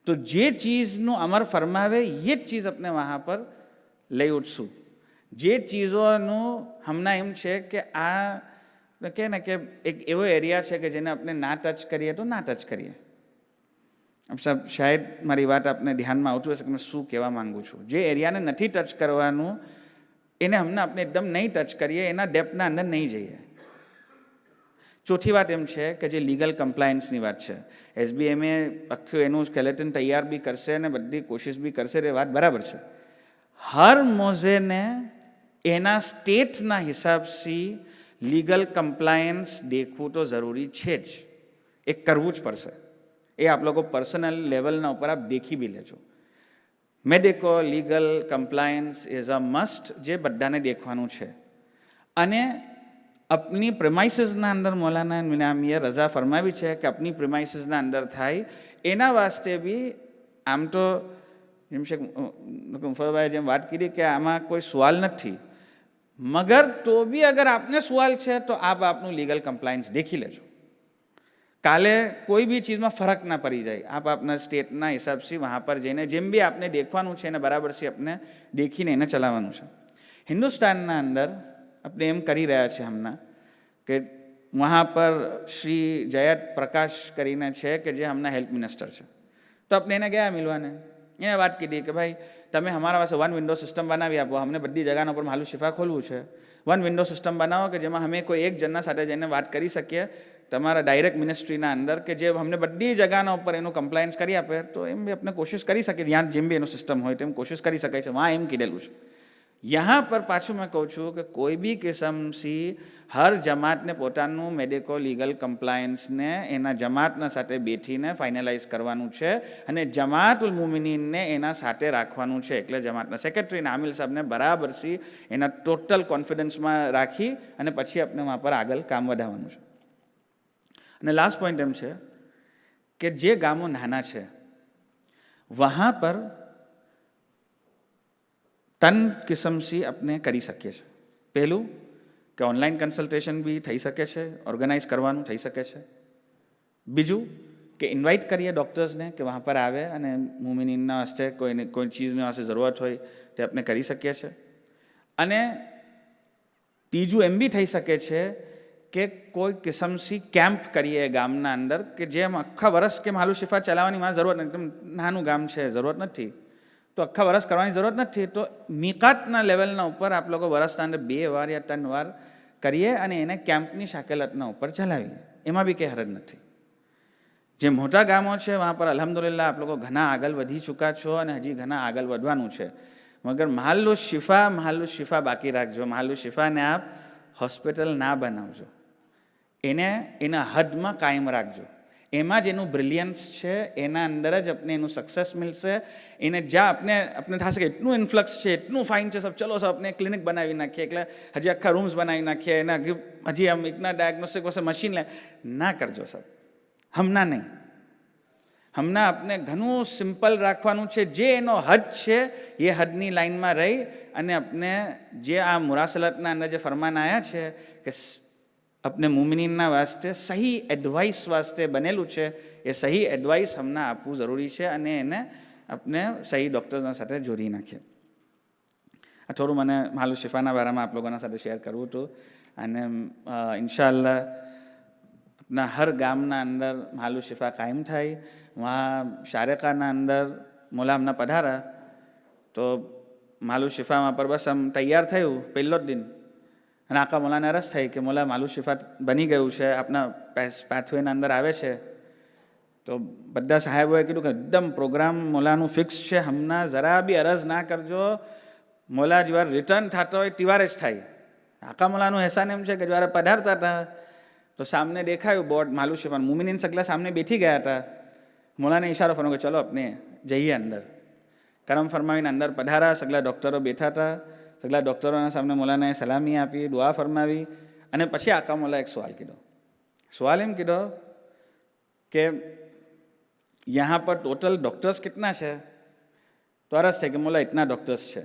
तो जे चीज़नु अमर फरमावे ये चीज़ अपने वहाँ पर लई उठशुं. जे चीज़ोनु हमना एम छे कि आ कहे ने कि एक एवो एरिया छे कि जेने अपने ना टच करिए तो ना टच करिए. अब सब शायद मारी बात आपने ध्यान में आवतुं हशे कि मैं शुं कहेवा मांगु छुं. जे एरिया ने नथी टच करवानुं एने हमने अपने एकदम नहीं टच करिए, एना डेप्थना अंदर नहीं जाइए. ચોથી વાત એમ છે કે જે લીગલ કમ્પ્લાયન્સની વાત છે, એસબીએમએ આખું એનું સ્કેલેટન તૈયાર બી કરશે અને બધી કોશિશ બી કરશે, એ વાત બરાબર છે. હર મોઝેને એના સ્ટેટના હિસાબથી લીગલ કમ્પ્લાયન્સ દેખવું તો જરૂરી છે જ, એ કરવું જ પડશે. એ આપ લોકો પર્સનલ લેવલના ઉપર આપ દેખી બી લેજો. Medico legal compliance is a must, જે બધાને દેખવાનું છે. અને अपनी प्रेमाइसिसના અંદર મૌલાના મિનામીએ રજા ફરમાવી છે કે अपनी પ્રેમાઇસિસના અંદર થાય, એના વાસ્તે બી આમ તો જેમ છે મુફરભાઈ જેમ વાત કરી કે આમાં કોઈ સવાલ નથી, મગર તો બી અગર આપને સવાલ છે તો આપ આપનું લીગલ કમ્પ્લાયન્સ દેખી લેજો. કાલે કોઈ બી ચીજમાં ફરક ના પડી જાય, આપ આપના સ્ટેટના હિસાબથી વहाँ પર જઈને જેમ બી આપને દેખવાનું છે એને બરાબરથી આપને દેખીને એને ચલાવવાનું છે. હિન્દુસ્તાનના અંદર આપણે એમ કરી રહ્યા છે હમણાં કે વहाँ પર શ્રી જયત પ્રકાશ કરીને છે કે જે હમણાં હેલ્થ મિનિસ્ટર છે, તો આપણે એને ગયા મિલવાને, એને વાત કીધી કે ભાઈ તમે અમારા પાસે વન વિન્ડો સિસ્ટમ બનાવી આપો, અમને બધી જગ્યાના ઉપર મહાલુ શિફા ખોલવું છે. વન વિન્ડો સિસ્ટમ બનાવો કે જેમાં અમે કોઈ એક જણના સાથે જઈને વાત કરી શકીએ તમારા ડાયરેક્ટ મિનિસ્ટ્રીના અંદર, કે જે અમને બધી જગ્યાના ઉપર એનું કમ્પ્લાયન્સ કરી આપે. તો એમ બી આપણે કોશિશ કરી શકીએ, જ્યાં જેમ બી એનું સિસ્ટમ હોય તેમ કોશિશ કરી શકાય છે. વहाँ એમ કીધેલું છે. यहाँ पर पाछू मैं कहूँ छूँ कि कोई भी किस्म सी हर जमात ने पोताનું મેડિકો લીગલ કમ્પ્લાયન્સને એના જમાતના સાથે બેઠીને ફાઇનલાઇઝ કરવાનું છે અને જમાતુલ મુમિનીનને એના સાથે રાખવાનું છે. એટલે જમાતના સેક્રેટરીને આમિલ સાહેબને બરાબરથી એના ટોટલ કોન્ફિડન્સમાં રાખી અને પછી આપણે વहाँ પર આગળ કામ વધારવાનું છે. અને લાસ્ટ પોઈન્ટ એમ છે કે જે ગામો નાના છે વहाँ પર તન કિસ્મથી આપણે કરી શકીએ છીએ. પહેલું કે ઓનલાઈન કન્સલ્ટેશન બી થઈ શકે છે, ઓર્ગેનાઇઝ કરવાનું થઈ શકે છે. બીજું કે ઇન્વાઇટ કરીએ ડૉક્ટર્સને કે વहाँ પર આવે અને મુમિનીનના હસ્તે કોઈ ચીજની વાસ્તે જરૂરત હોય તે આપણે કરી શકીએ છીએ. અને ત્રીજું એમ બી થઈ શકે છે કે કોઈ કિસ્મથી કેમ્પ કરીએ ગામના અંદર કે જેમ આખા વર્ષ કે મહાલુ શિફા ચલાવવાની માં જરૂરત નથી, એકદમ નાનું ગામ છે, જરૂરત નથી, તો આખા વર્ષ કરવાની જરૂરત નથી. તો મિકાતના લેવલના ઉપર આપ લોકો વર્ષના અંદર 2 વાર યા 3 વાર કરીએ અને એને કેમ્પની શાકેલતના ઉપર ચલાવીએ, એમાં બી કંઈ હરજ નથી. જે મોટા ગામો છે વहाँ પર અલ્હમ્દુલિલ્લાહ આપ લોકો ઘણા આગળ વધી ચૂક્યા છો અને હજી ઘણા આગળ વધવાનું છે. મગર મહાલુ શિફા બાકી રાખજો. મહાલુ શિફાને આપ હોસ્પિટલ ના બનાવજો, એને એના હદમાં કાયમ રાખજો. એમાં જ એનું બ્રિલિયન્સ છે, એના અંદર જ આપણે એનું સક્સેસ મળશે. એને જ્યાં આપણે થશે કે એટલું ઇન્ફ્લક્સ છે, એટલું ફાઇન છે, સબ ચલો સબ આપણે ક્લિનિક બનાવી નાખીએ, એટલે હજી આખા રૂમ્સ બનાવી નાખીએ, એના હજી આમ ઇતના ડાયગ્નોસ્ટિક પાસે મશીન લે, ના કરજો સબ, હમણાં નહીં. હમણાં આપણે ઘણું સિમ્પલ રાખવાનું છે. જે એનો હદ છે એ હદની લાઇનમાં રહી અને આપણે જે આ મુરાસલતના અંદર જે ફરમાન આવ્યા છે કે अपने मुमिनीनના વાસ્તે સહી એડવાઇસ વાસ્તે બનેલું છે, એ સહી એડવાઇસ હમણાં આપવું જરૂરી છે અને એને આપણે સહી ડૉક્ટર્સના સાથે જોડી નાખીએ. આ થોડું મને મહાલુ શિફાના બારામાં આપ લોકોના સાથે શેર કરવું હતું. અને ઇન્શાઅલ્લાહ આપણા હર ગામના અંદર મહાલુ શિફા કાયમ થાય. વहाँ શારેકાના અંદર મોલા હમણાં પધારા તો મહાલુ શિફામાં પર બસ આમ તૈયાર થયું પહેલો જ દિન અને આખા મોલાને અરજ થઈ કે મોલા મહાલુ શિફા બની ગયું છે, આપણા પાથવેના અંદર આવે છે. તો બધા સાહેબોએ કીધું કે એકદમ પ્રોગ્રામ મોલાનું ફિક્સ છે, હમણાં જરા બી અરજ ના કરજો, મોલા જ્યારે રિટર્ન થતો હોય તિવારે જ થાય. આખા મોલાનું એહસાન એમ છે કે જ્યારે પધારતા હતા તો સામને દેખાયું બોર્ડ મહાલુ શિફા, મુમિનીન સગલા સામને બેઠી ગયા હતા. મોલાને ઇશારો ફરનો કે ચલો આપણે જઈએ અંદર. કરમ ફરમાવીને અંદર પધારા, સગલા ડૉક્ટરો બેઠા હતા. સગલા ડૉક્ટરોના સામે મોલાને સલામી આપી, દુઆ ફરમાવી અને પછી આકા મોલા એક સવાલ કીધો. સવાલ એમ કીધો કે यहाँ पर टोटल डॉक्टर्स कितना है? तो अरज है कि मोला इतना डॉक्टर्स है.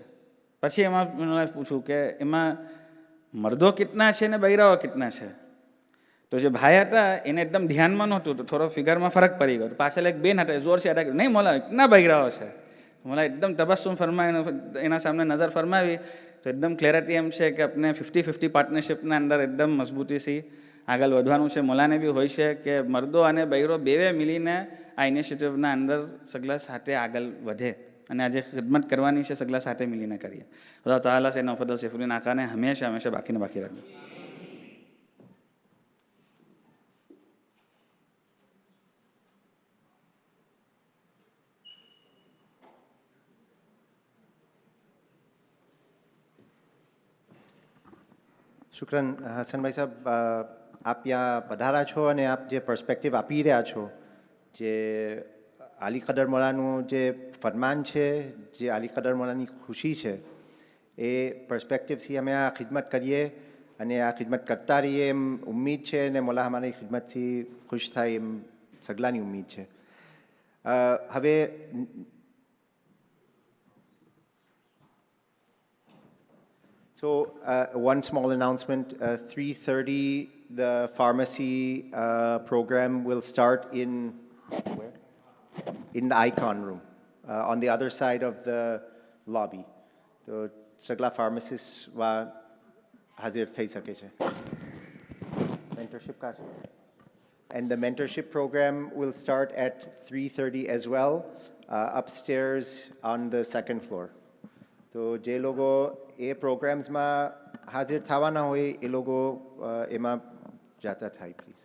પછી એમાં મને પૂછું કે એમાં મર્દો કિતના છે ને બૈરાઓ કિતના છે? તો જે ભાઈ હતા એને એકદમ ધ્યાનમાં નહોતું, તો થોડો ફિગરમાં ફરક પડી ગયો. પાછળ એક બેન હતા, જોર સે અટક, નહીં મોલા ઇતના બૈરાઓ છે. મોલા એકદમ તબસ્સુમ ફરમાવીને એના સામે નજર ફરમાવી તો એકદમ ક્લેરિટી એમ છે કે આપણે 50-50 પાર્ટનરશિપના અંદર એકદમ મજબૂતીથી આગળ વધવાનું છે. મોલાને બી હોય છે કે મર્દો અને બૈરો બેવે મિલીને આ ઇનિશિયેટિવના અંદર સગલા સાથે આગળ વધે અને આજે ખિદમત કરવાની છે, સગલા સાથે મિલીને કરીએ. અલ્લાહ તાલા સે નફદલ સૈફુદ્દીન આકાને હંમેશા બાકીને બાકી રાખજો. શુક્રન હસનભાઈ સાહેબ આપ ત્યાં પધારા છો અને આપ જે પર્સપેક્ટિવ આપી રહ્યા છો જે આલી કદર મોલાનું જે ફરમાન છે જે આલી કદર મોલાની ખુશી છે એ પર્સપેક્ટિવથી અમે આ ખિદમત કરીએ અને આ ખિદમત કરતા રહીએ એમ ઉમ્મીદ છે અને મોલા અમારી ખિદમતથી ખુશ થાય એમ સગલાની ઉમ્મીદ છે હવે So one small announcement, 3:30, the pharmacy program will start in, where? In the Icon room, on the other side of the lobby. So sagla pharmacists wa hazir thai sake che. Mentorship ka che. And the mentorship program will start at 3:30 as well, upstairs on the second floor. તો જે લોકો એ પ્રોગ્રામ્સમાં હાજર થવાના હોય એ લોકો એમાં જાતા થાય પ્લીઝ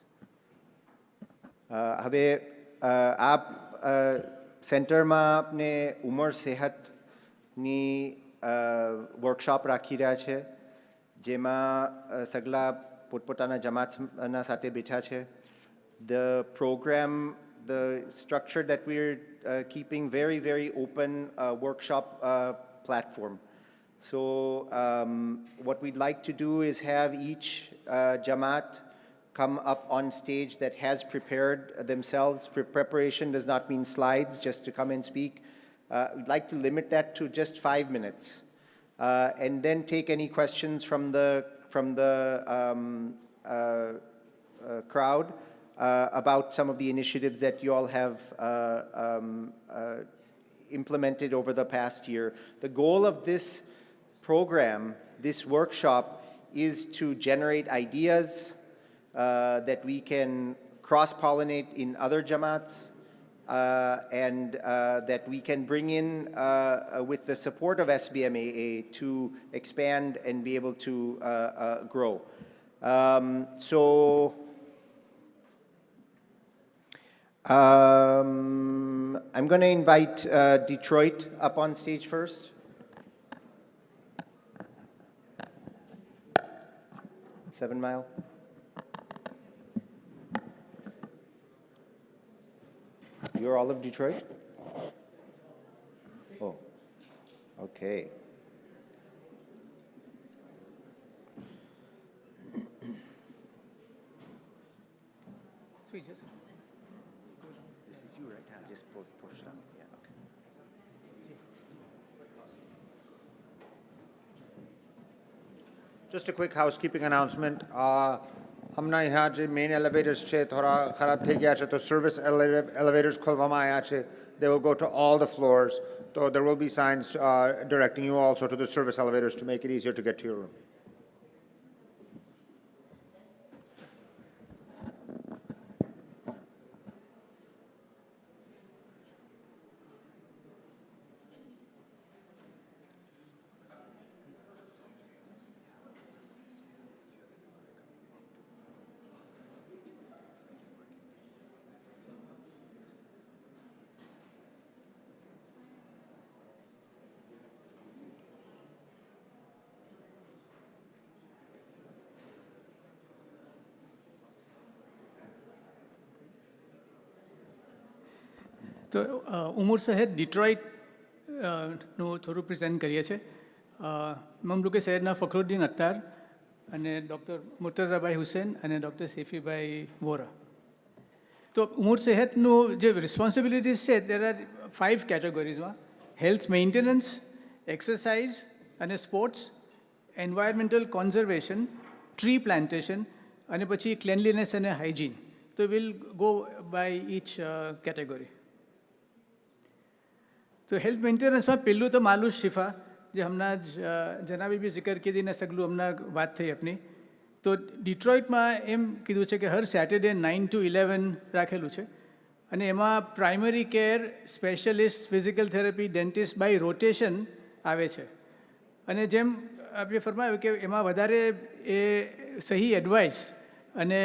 હવે આપ સેન્ટરમાં આપને ઉંમર સેહતની વર્કશોપ રાખી રહ્યા છે જેમાં સગલા પોતપોતાના જમાતના સાથે બેઠા છે the program, the structure that we're keeping very, very open workshop platform. So what we'd like to do is have each Jamaat come up on stage that has prepared themselves. Preparation does not mean slides, just to come and speak. We'd like to limit that to just 5 minutes and then take any questions from the crowd about some of the initiatives that you all have implemented over the past year. The goal of this program, this workshop, is to generate ideas that we can cross-pollinate in other Jamaats and that we can bring in with the support of SBMAA to expand and be able to grow. So I'm going to invite Detroit up on stage first. Seven Mile. You're all of Detroit? Oh, okay. Sweet, yes. This is you, right? Just push down. Yeah, okay. Just a quick housekeeping announcement. हमना यहाँ जो main elevators छे थोड़ा खराब थे गया छे तो service elevators खोलवामा आया छे. They will go to all the floors. So there will be signs directing you also to the service elevators to make it easier to get to your room. તો ઉમર સહેદ ડિટ્રોઇટનું થોડું પ્રેઝન્ટ કરીએ છીએ મમલુકે શહેરના ફખરુદ્દીન અત્તાર અને doctor મુર્તઝાભાઈ Hussain અને ડૉક્ટર સેફીભાઈ વોરા. તો ઉમર સેહતનું જે રિસ્પોન્સિબિલિટીઝ છે દેર આર 5 કેટેગરીઝમાં હેલ્થ મેન્ટેનન્સ, એક્સરસાઇઝ અને sports, environmental conservation, tree plantation અને પછી ક્લેનલીનેસ અને હાઇજીન. તો will go by each category. તો હેલ્થ મેન્ટેનન્સમાં પહેલું તો માલુશ શિફા જે હમણાં જનાબી બી જિકર કીધી ને સગલું હમણાં વાત થઈ આપની. તો ડિટ્રોઇટમાં એમ કીધું છે કે હર સેટરડે 9 to 11 રાખેલું છે અને એમાં primary care, specialist, physical therapy, dentist by rotation આવે છે. અને જેમ આપણે ફરમાવ્યું કે એમાં વધારે એ સહી એડવાઇસ અને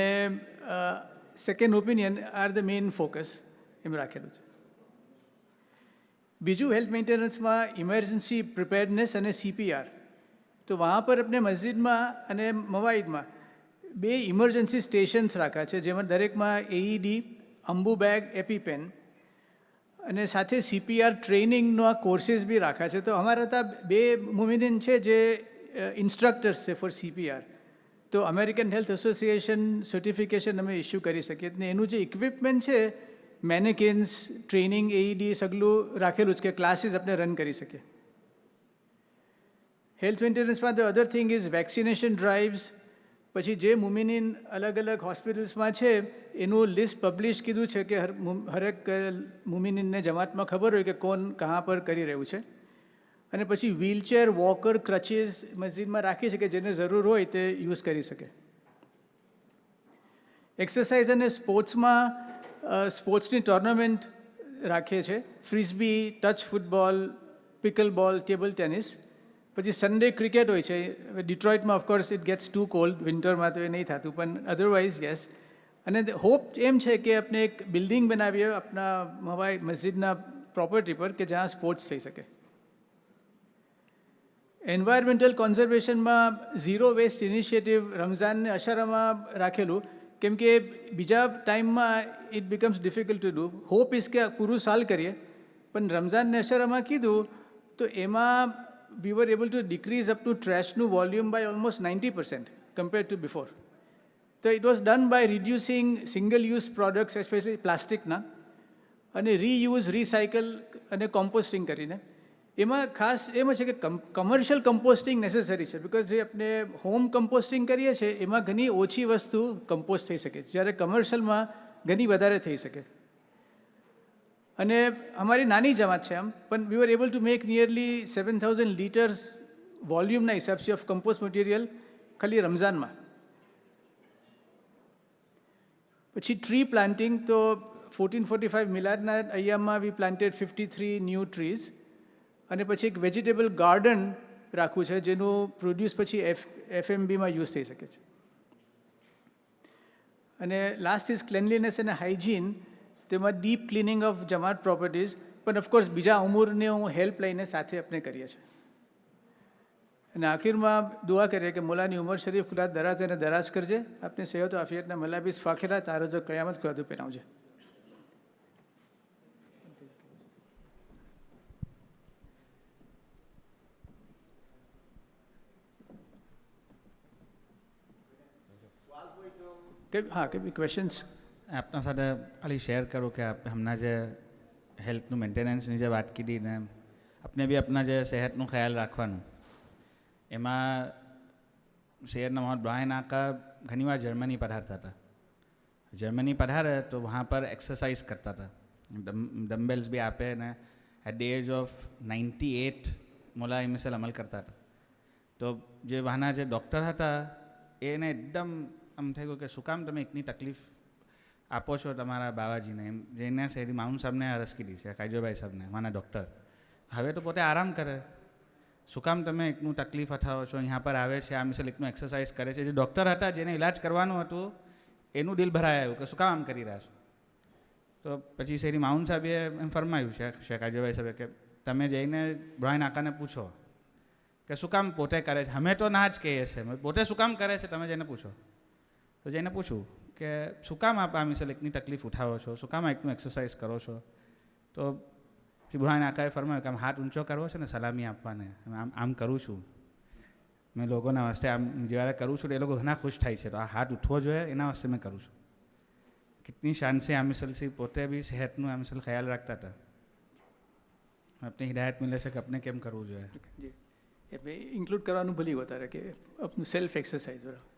second opinion are the main focus એમ રાખેલું છે. બીજું હેલ્થ મેન્ટેનન્સમાં ઇમરજન્સી પ્રિપેરનેસ અને CPR તો વहाँ પર આપણે મસ્જિદમાં અને મવાઈદમાં 2 ઇમરજન્સી સ્ટેશન્સ રાખ્યા છે, જેમાં દરેકમાં એઈડી, અંબુ બેગ, એપીપેન અને સાથે CPR ટ્રેનિંગનો આ કોર્सेस બી રાખ્યા છે. તો અમારા ત્યાં 2 મુમિનીન છે જે ઇન્સ્ટ્રક્ટર્સ છે ફોર CPR. તો અમેરિકન હેલ્થ એસોસિએશન સર્ટિફિકેશન અમે ઇસ્યુ કરી શકીએ. ને એનું જે ઇક્વિપમેન્ટ છે, મેનેકિન્સ, ટ્રેનિંગ, એઈડી સગલું રાખેલું છે કે ક્લાસીસ આપણે રન કરી શકીએ. હેલ્થ મેન્ટેનન્સમાં the other thing is vaccination drives. પછી જે મુમિનીન અલગ અલગ હોસ્પિટલ્સમાં છે એનું લિસ્ટ પબ્લિશ કીધું છે કે હરેક મુમિનીનને જમાતમાં ખબર હોય કે કોણ કहाँ પર કરી રહ્યું છે. અને પછી વ્હીલચેર, વોકર, ક્રચીસ મસ્જિદમાં રાખી છે કે જેને જરૂર હોય તે યુઝ કરી શકે. એક્સરસાઇઝ અને સ્પોર્ટ્સમાં સ્પોર્ટ્સની ટુર્નામેન્ટ રાખીએ છીએ. Frisbee, touch football, pickle ball, table tennis. પછી સન્ડે ક્રિકેટ હોય છે. ડિટ્રોઇટમાં of course it gets too cold, વિન્ટરમાં તો એ નહીં થતું, પણ અધરવાઇઝ યસ. અને હોપ એમ છે કે આપણે એક બિલ્ડિંગ બનાવીએ આપણા મવાઈ મસ્જિદના પ્રોપર્ટી પર કે જ્યાં સ્પોર્ટ્સ થઈ શકે. એન્વાયરમેન્ટલ કોન્ઝર્વેશનમાં ઝીરો વેસ્ટ ઇનિશિયેટિવ રમઝાનને અશારામાં રાખેલું, કેમ કે બીજા ટાઈમમાં it becomes difficult to do. Hope is કે પૂરું સાલ કરીએ, પણ રમઝાનને અશારામાં કીધું તો એમાં we were able to decrease up to trashનું volume by almost 90% compared to before. So it was done by reducing single-use products, especially plasticના, અને reuse, recycle અને composting કરીને. એમાં ખાસ એમ છે કે કમર્શિયલ કમ્પોસ્ટિંગ નેસેસરી છે, બિકોઝ જે આપણે હોમ કમ્પોસ્ટિંગ કરીએ છીએ એમાં ઘણી ઓછી વસ્તુ કમ્પોસ્ટ થઈ શકે છે, જ્યારે કમર્શિયલમાં ઘણી વધારે થઈ શકે. અને અમારી નાની જમાત છે આમ, પણ we were able to make nearly 7,000 litres વોલ્યુમના હિસાબથી ઓફ કમ્પોસ્ટ મટીરિયલ ખાલી રમઝાનમાં. પછી ટ્રી પ્લાન્ટિંગ, તો 1445 મિલાદના અય્યામમાં વી પ્લાન્ટેડ 53 ન્યૂ ટ્રીઝ. અને પછી એક વેજીટેબલ ગાર્ડન રાખવું છે જેનું પ્રોડ્યુસ પછી FMBમાં યુઝ થઈ શકે છે. અને લાસ્ટ ઇઝ ક્લેનલીનેસ અને હાઇજીન, તેમાં ડીપ ક્લિનિંગ ઓફ જમાત પ્રોપર્ટીઝ, પણ ઓફકોર્સ બીજા ઉમૂરને હું હેલ્પ લઈને સાથે આપણે કરીએ છીએ. અને આખીરમાં દુઆ કરીએ કે મોલાની ઉમર શરીફ ખુદા દરાજ અને દરાજ કરજે, આપને સેહત આફિયતના મલાબીસ ફાખેરા તારો જો કયામત ખુદા પહેરાવજે. હા, કે ક્વેશ્ચન્સ આપના સાથે ખાલી શેર કરું કે હમણાં જે હેલ્થનું મેન્ટેનન્સની જે વાત કીધી ને, આપણે બી આપણા જે સેહતનું ખ્યાલ રાખવાનું, એમાં શહેરના મોહમ્મદ બ્રાયન આકા ઘણીવાર જર્મની પધારતા હતા. જર્મની પધારે તો વहाँ પર એક્સરસાઇઝ કરતા હતા, ડમ્બેલ્સ બી આપે ને એટ ધ એજ ઓફ 98 મોલા એમિસલ અમલ કરતા હતા. તો જે વહાના જે ડૉક્ટર હતા એને એકદમ આમ થઈ ગયું કે શું કામ તમે એકની તકલીફ આપો છો તમારા બાવાજીને, એમ જેને શેરી માઉન સાહેબને અરજ કીધી છે, કાયજોભાઈ સાહેબને, મારા ડૉક્ટર. હવે તો પોતે આરામ કરે, શું કામ તમે એકનું તકલીફ અથાવો છો, અહીંયા પર આવે છે, આ મિસલ એકનું એક્સરસાઇઝ કરે છે. જે ડૉક્ટર હતા જેને ઇલાજ કરવાનું હતું એનું દિલ ભરાય આવ્યું કે શું કામ આમ કરી રહ્યા છો. તો પછી શેરી માઉન સાહેબે એમ ફરમાયું છે કાયજોભાઈ સાહેબે કે તમે જઈને બ્રાયન આકાને પૂછો કે શું કામ પોતે કરે છે. અમે તો ના જ કહીએ છીએ, પોતે શું કામ કરે છે તમે જઈને પૂછો. તો જઈને પૂછું કે શું કામ આપ આ મિસલ એકની તકલીફ ઉઠાવો છો, શું કામ એકનું એક્સરસાઇઝ કરો છો. તો શ્રી બુરહાન આકાએ ફરમાયું કે આમ હાથ ઊંચો કરવો છે ને સલામી આપવાને, આમ કરું છું મેં લોકોના વાસ્તે. આમ જ્યારે કરું છું તો એ લોકો ઘણા ખુશ થાય છે, તો આ હાથ ઉઠવો જોઈએ એના વાસ્તે મેં કરું છું. કિતની શાન છે આ મિસલથી પોતે બી સેહતનું આ મિસલ ખ્યાલ રાખતા હતા. આપને હિદાયત મિલે છે કે આપણે કેમ કરવું જોઈએ. ઇન્ક્લુડ કરવાનું ભૂલી વધારે કે આપનું સેલ્ફ એક્સરસાઇઝ. બરાબર.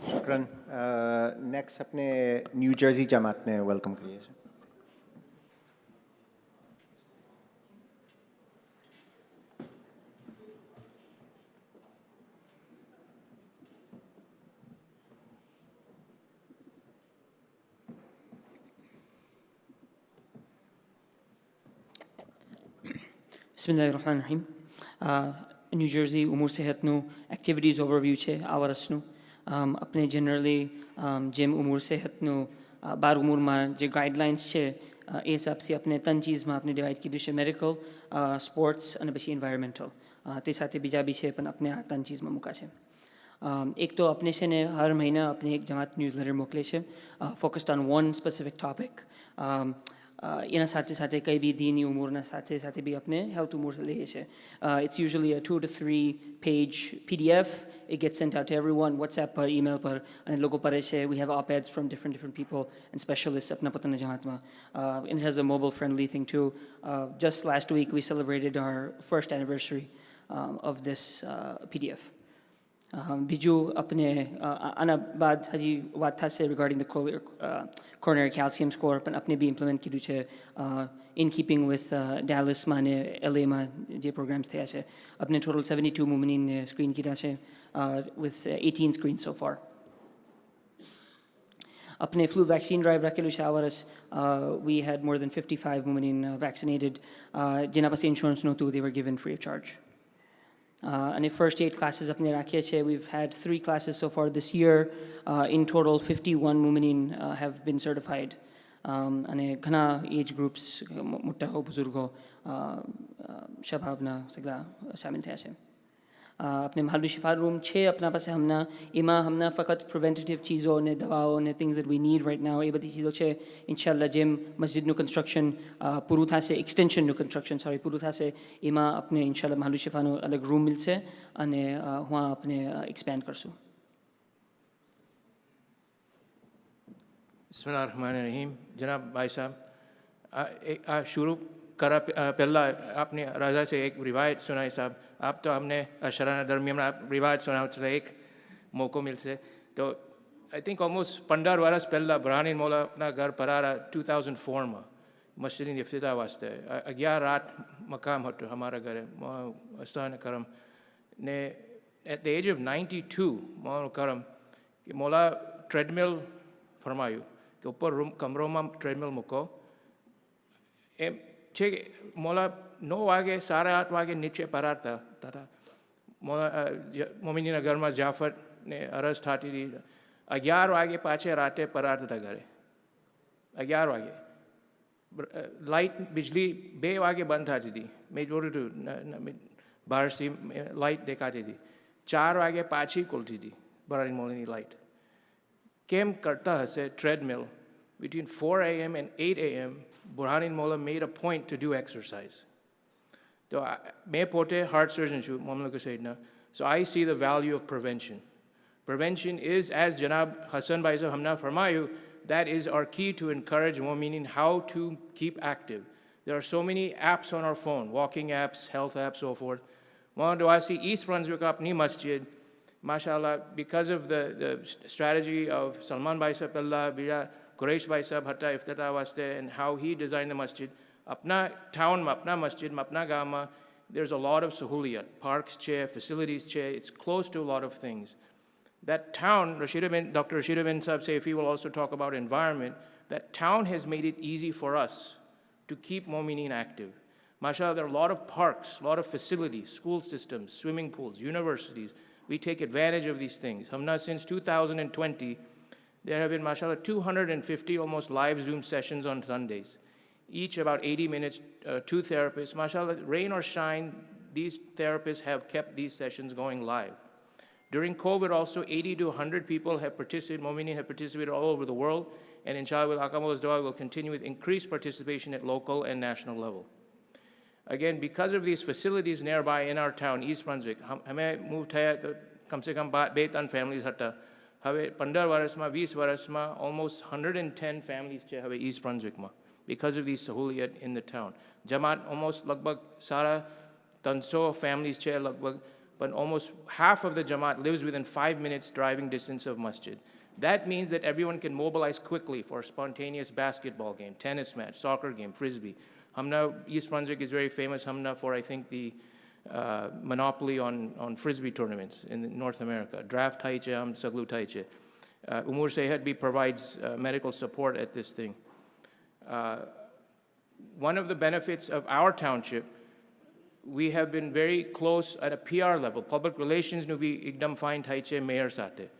शुक्रन. नेक्स्ट अपने न्यू जर्सी जमात ने वेलकम करिए. બિસ્મિલ્લાહિર્રહમાનિર્રહીમ. ન્યૂ જર્સી ઉમૂર સેહતનું એક્ટિવિટીઝ ઓવરવ્યૂ છે આ વર્ષનું. આપણે જનરલી જેમ ઉંમર સેહતનું 12 ઉંમરમાં જે ગાઈડલાઇન્સ છે એ હિસાબથી આપણે 3 ચીજમાં આપણે ડિવાઈડ કીધું છે મેડિકલ સ્પોર્ટ્સ અને પછી એન્વાયરમેન્ટલ તે સાથે બીજા બી છે પણ આપણે આ 3 ચીજમાં મૂકા છે એક તો આપણે છે ને હર મહિના આપણે એક જમાત ન્યૂઝલેટર મોકલે છે focused on one specific topic એના સાથે સાથે કઈ બી દીની ઉંમરના સાથે સાથે બી આપણે હેલ્થ ઉંમર લઈએ છીએ it's usually a 2 to 3 page PDF. It gets sent out to everyone, WhatsApp પર, email પર અને લોકો પડે છે. We have op-eds from different people and specialists अपना પોતાના જમાતમાં. And it has a mobile friendly thing too. Just last week we celebrated our first anniversary of this PDF. બીજું આપણે આના બાદ હજી વાત થશે regarding the coronary calcium score પણ આપણે બી implement કીધું છે in keeping with Dallasમાં અને LAમાં જે programs થયા છે આપણે total 72 વુમનીને સ્ક્રીન કીધા છે with 18 screens so far. अपने flu vaccine drive રાખેલું છે આ વર્ષ we had more than 55 women vaccinated જેના પાસે insurance નહોતું they were given free of charge. And the first 8 classes apne rakhiya che we've had 3 classes so far this year in total 51 women have been certified and ghana age groups motta ho buzurgo shababna sagla shamil thaya che अपने महल शिफा room छे अपना पास हमना एमा हमना फकत preventive चीज़ों ने दवाओं ने things that we need right now ए बधी चीज़ों छे इंशाल्लाह जेम मस्जिद नु कंस्ट्रक्शन पूरू थासे एक्सटेंशन नु कंस्ट्रक्शन सॉरी पूरू थासे एमा अपने इंशाल्लाह महल शिफा नु अलग रूम मिलसे अने वहाँ अपने एक्सपेंड करसु. बिस्मिल्लाहिर्रहमानिर्रहीम. जनाब भाई साहब शुरू करा पहला आपने राजा से एक रिवायत सुनाई साहब आप तो हमने शराना दरमियान आप रिवायत सुनाओ तो एक मौको मिल से तो आई थिंक ऑलमोस्ट 15 वर्ष पहला बुरहानी मौला अपना घर परारा 2004 में मस्जिद इफ्तिताह वास्ते 11 रात मकाम हटो हमारा घर असान करम ने एट द एज ऑफ 92 मौला करम कि मौला ट्रेडमिल फरमायू कि ऊपर रूम कमरों में ट्रेडमिल मुको एम छे मौला 9 वागे 8:30 वागे नीचे परारता था मौला मोमिनीना घर में जाफर ने अरज थाती थी 11 वागे पाछे राते परारता था घरे 11 वागे लाइट बिजली 2 वागे बंद थाती थी मैं जोड़ू टू बाहर से लाइट देखाती थी 4 वागे पाछी खुलती थी बरानी मोलिनी लाइट केम करता हसे treadmill between 4 a.m. and 8 a.m. Burhanin Mola made a point to do exercise. So मैं पोटे heart surgeon छू मोहम्मद को सैदना. So I see the value of prevention. Prevention is, as Janab Hassan Bhai sahab हमने फरमायू, that is our key to encourage more meaning how to keep active. There are so many apps on our phone, walking apps, health apps, so forth. Mohammed do I see East Brunswick apni masjid, mashallah, because of the strategy of Salman Bhai sahab Allah, Bija Quraish Bhai sahab hatta iftitah waste and how he designed the masjid. Apna town ma, apna masjid ma, apna gaon ma, there's a lot of sahuliyat, parks che, facilities che, it's close to a lot of things. That town, Dr. Rashida bin Sahab say, if he will also talk about environment, that town has made it easy for us to keep Mominin active. MashaAllah, there are a lot of parks, a lot of facilities, school systems, swimming pools, universities. We take advantage of these things. Hamna, since 2020, there have been, mashallah, 250 almost live Zoom sessions on Sundays, each about 80 minutes, 2 therapists. Mashallah, rain or shine, these therapists have kept these sessions going live. During COVID also, 80 to 100 people have participated, Mominin have participated all over the world, and inshallah with Akamullah's dua will continue with increased participation at local and national level. Again, because of these facilities nearby in our town, East Brunswick, hame moved hai to kam se kam 2 families hatta. હવે 15 વર્ષમાં 20 વર્ષમાં almost 110 families છે હવે East Brunswickમાં because of these sahuliyat in the town. Jamaat almost લગભગ 350 families છે લગભગ but almost half of the Jamaat lives within 5 minutes driving distance of masjid. That means that everyone can mobilize quickly for a spontaneous basketball game, tennis match, soccer game, frisbee. Hamna East Brunswick is very famous Hamna for I think the monopoly on frisbee tournaments in North America. Draft Taiche, Saglu Taiche. Umur Sehed provides medical support at this thing. One of the benefits of our township, we have been very close at a PR level. Public relations nu bhi ekdam fine Taiche mayor sate.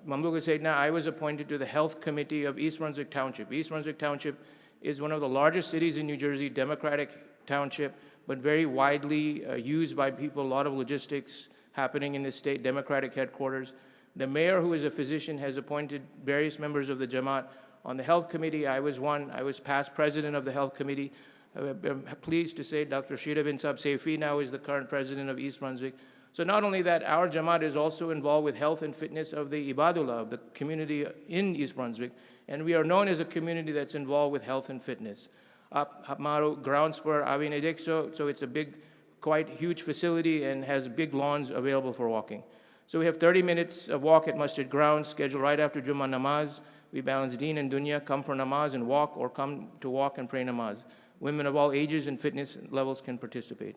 Mamluka Saidna, I was appointed to the Health Committee of East Brunswick Township. East Brunswick Township is one of the largest cities in New Jersey, Democratic township, but very widely used by people, a lot of logistics happening in the state, Democratic headquarters. The mayor, who is a physician, has appointed various members of the Jamaat. On the Health Committee, I was one. I was past president of the Health Committee. I'm pleased to say Dr. Shira bin Sab Saifi now is the current president of East Brunswick. So not only that, our Jamaat is also involved with health and fitness of the Ibadullah, of the community in East Brunswick, and we are known as a community that's involved with health and fitness. Hapmaro grounds for Avin Edekso, so it's a big, quite huge facility and has big lawns available for walking. So we have 30 minutes of walk at Masjid grounds scheduled right after Jummah namaz. We balance deen and dunya, come for namaz and walk, or come to walk and pray namaz. Women of all ages and fitness levels can participate.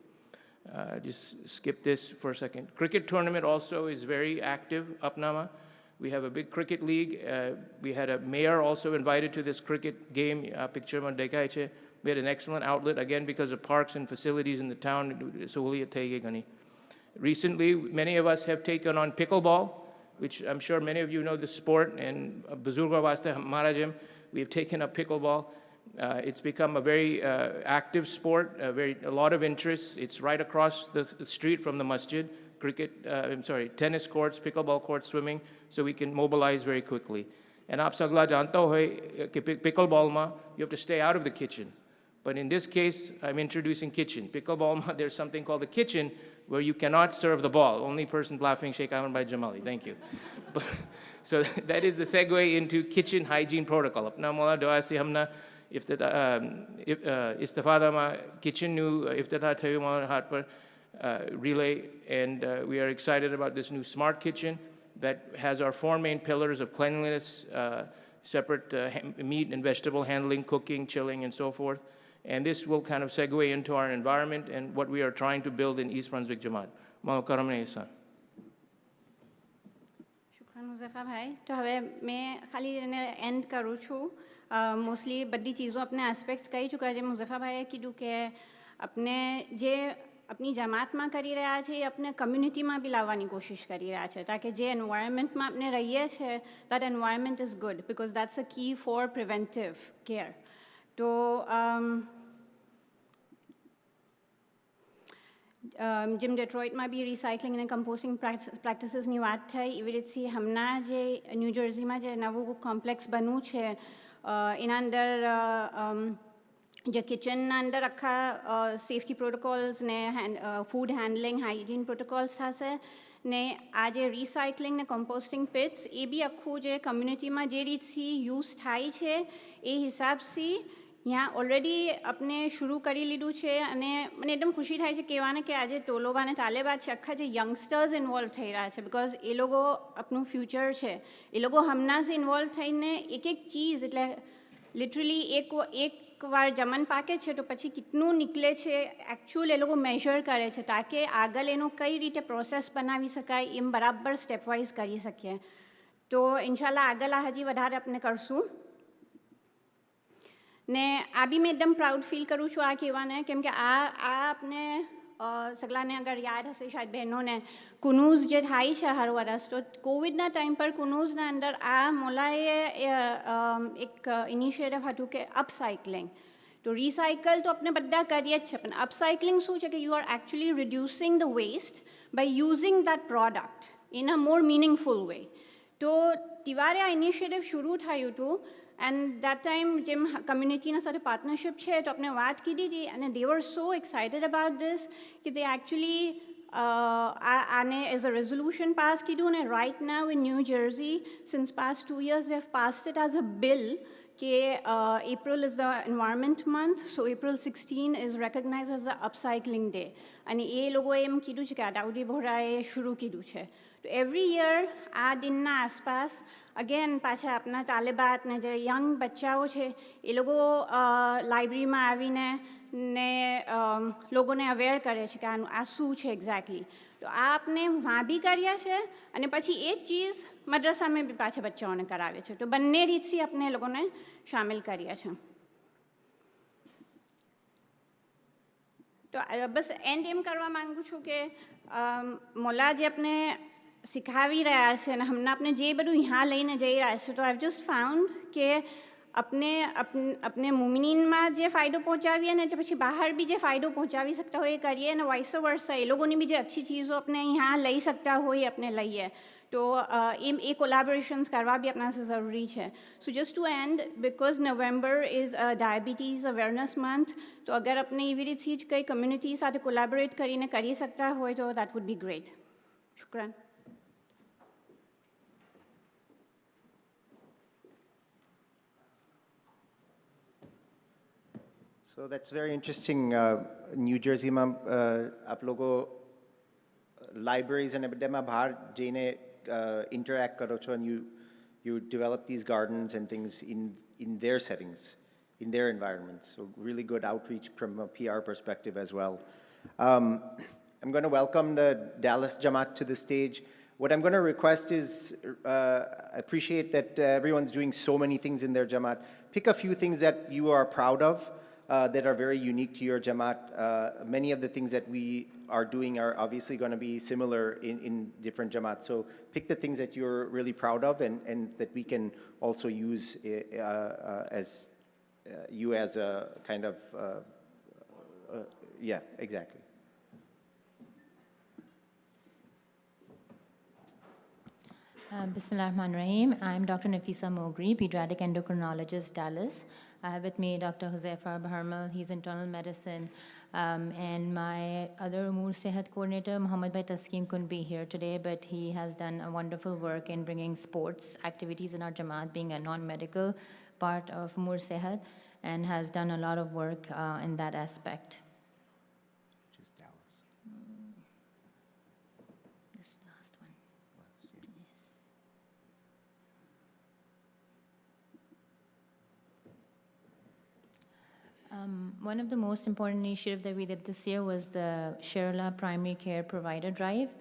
Just skip this for a second. Cricket tournament also is very active, Upnama. We have a big cricket league. We had a mayor also invited to this cricket game, picture man dekha. We had an excellent outlet, again, because of parks and facilities in the town. Recently, many of us have taken on pickleball, which I'm sure many of you know the sport, and Buzurga Wasta Marajim, we have taken up pickleball. It's become a very active sport, a lot of interest. It's right across the street from the masjid. Tennis courts, pickleball courts, swimming, so we can mobilize very quickly. And aap sagla janta hoy ki pickleball ma, you have to stay out of the kitchen. But in this case, I'm introducing kitchen. Pickleball ma, there's something called the kitchen where you cannot serve the ball. Only person laughing, Sheikh Ahmed by Jamali. Thank you. So that is the segue into kitchen hygiene protocol. Apna mola dua se humna istifada ma kitchen nu iftitah thayu ma hat par relay, and we are excited about this new smart kitchen that has our 4 main pillars of cleanliness, separate meat and vegetable handling, cooking, chilling, and so forth. And this will kind of segue into our environment and what we are trying to build in East Brunswick Jamaat. Mahal Ihsan. शुक्रान Muzaffar भाई तो हवे मैं खाली and करूँ छू mostly बड़ी चीज़ों अपने एस्पेक्ट्स कही चुका है जो मुज़फ़्फ़र भाई की के अपने जे अपनी जमात में करी रहा है अपने कम्युनिटी में भी लावવાની कोशिश करी रहा है ताकि जे एनवायरनमेंट में अपने रहिए छे that environment is good because that's a की फॉर प्रिवेंटिव केयर तो જેમ ડેટ્રોઇટમાં બી રિસાયકલિંગ અને કમ્પોસ્ટિંગ પ્રેક્ટિસીસની વાત થઈ એવી રીતથી હમણાં જે ન્યૂ જર્સીમાં જે નવું કોમ્પ્લેક્સ બન્યું છે એના અંદર જે કિચનના અંદર આખા સેફ્ટી પ્રોટોકોલ્સ ને ફૂડ હેન્ડલિંગ હાઇજીન પ્રોટોકોલ્સ થશે ને આ જે રિસાયકલિંગ ને કમ્પોસ્ટિંગ પિટ્સ એ બી આખું જે કમ્યુનિટીમાં જે રીતથી યુઝ થાય છે એ હિસાબથી यहाँ ऑलरेडी अपने शुरू करी लीधुं छे अने मने एकदम खुशी थाय छे कहेवाने के आजे टोलोबा ने तालेबा छे आखा जे यंगस्टर्स इन्वॉल्व थई रह्या छे बिकॉज ए लोगो अपनुं फ्यूचर छे ए लोगो हमना से इन्वॉल्व थईने एक एक चीज़ एटले लिटरली एक वार जमन पाके छे तो पछी कितनुं निकले छे एक्चुअल ए लोगो मेजर करे छे ताकि आगळ एनो कई रीते प्रोसेस बनावी शकाय एम बराबर स्टेप वाइज करी सकीए तो इंशाल्लाह आगळ हजी वधारे अपने करशुं ने आ बी मैं एकदम प्राउड फील करूँ छूँ आ कहेवाने केम के आ अपने सगलाने अगर याद हशे शायद बहनों ने कुनूज जे थाय छे हर वरस तो कोविडना टाइम पर कुनूजना अंदर आ मोलाए एक इनिशिएटिव हतुं के अपसाइकलिंग तो रिसाइकल तो अपने बधा करीए ज छे पण अपसाइकलिंग शुं छे के you are actually reducing the waste by using that product in a more meaningful way तो तिवारे आ इनिशिएटिव शुरू थयुं हतुं एंड दैट टाइम जेम कम्युनिटीना साथे पार्टनरशिप है तो अपने बात कीधी थी and they were so excited about this कि दे एक्चुअली आने एज अ रेजोल्यूशन पास कीधुं ने right now in New Jersey since past 2 years they have passed it as a bill कि April is the environment month so April 16 is recognized as the upcycling day અને એ લોકોએ એમ કીધું છે કે આ દાઉદી બોહરાએ शुरू कीधું છે તો એવરી યર આ દિનના આસપાસ અગેન પાછા આપણા તાલેબાત ને જે યંગ બચ્ચાઓ છે એ લોકો લાઇબ્રેરીમાં આવીને ને લોકોને અવેર કરે છે કે આ શું છે એક્ઝેક્ટલી તો આ આપણે વાં બી કર્યા છે અને પછી એ જ ચીજ મદ્રસામાં બી પાછા બચ્ચાઓને કરાવે છે તો બંને રીતથી આપણે એ લોકોને શામેલ કર્યા છે તો બસ એન્ડ એમ કરવા માગું છું કે મોલા જે આપણે સિખાવી રહ્યા છે અને હમણાં આપણે જે બધું यहाँ લઈને જઈ રહ્યા છે તો I've just found કે अपने मुमिनीનમાં જે ફાયદો પહોંચાવીએ ને પછી બહાર બી જે ફાયદો પહોંચાવી શકતા હોય એ કરીએ અને વાઇસ વર્સા એ લોકોની બી જે अच्छी चीज़ों अपने यहाँ લઈ सकता હોય अपने લઈએ तो એ કોલાબોરેશન્સ કરવા બી આપણા से ज़रूरी છે so just to and because November is diabetes awareness month तो अगर अपने એવી રીતથી જ કંઈ કમ્યુનિટી સાથે કોલાબોરેટ કરીને કરી શકતા હોય તો that would be great શુક્રાન So that's very interesting. New Jersey में आप लोगों libraries and everything में बाहर जाने interact करो छो and you develop these gardens and things in their settings, in their environments. So really good outreach from a PR perspective as well. I'm going to welcome the Dallas Jamaat to the stage. What I'm going to request is, I appreciate that everyone's doing so many things in their Jamaat. Pick a few things that you are proud of. That are very unique to your Jamaat. Many of the things that we are doing are obviously going to be similar in different Jamaats. So pick the things that you're really proud of and that we can also use as you as a kind of, yeah, exactly. Bismillahirrahmanirrahim. I'm Dr. Nafisa Mogri, pediatric endocrinologist, Dallas. I have with me Dr. Huzaifa Bharmal, he's internal medicine, and my other Umur Sehat coordinator, Muhammad Bhai Taskim, couldn't be here today, but he has done a wonderful work in bringing sports activities in our Jamaat, being a non-medical part of Umur Sehat, and has done a lot of work in that aspect. One of the most important initiatives that we did this year was the Sherla Primary Care Provider Drive.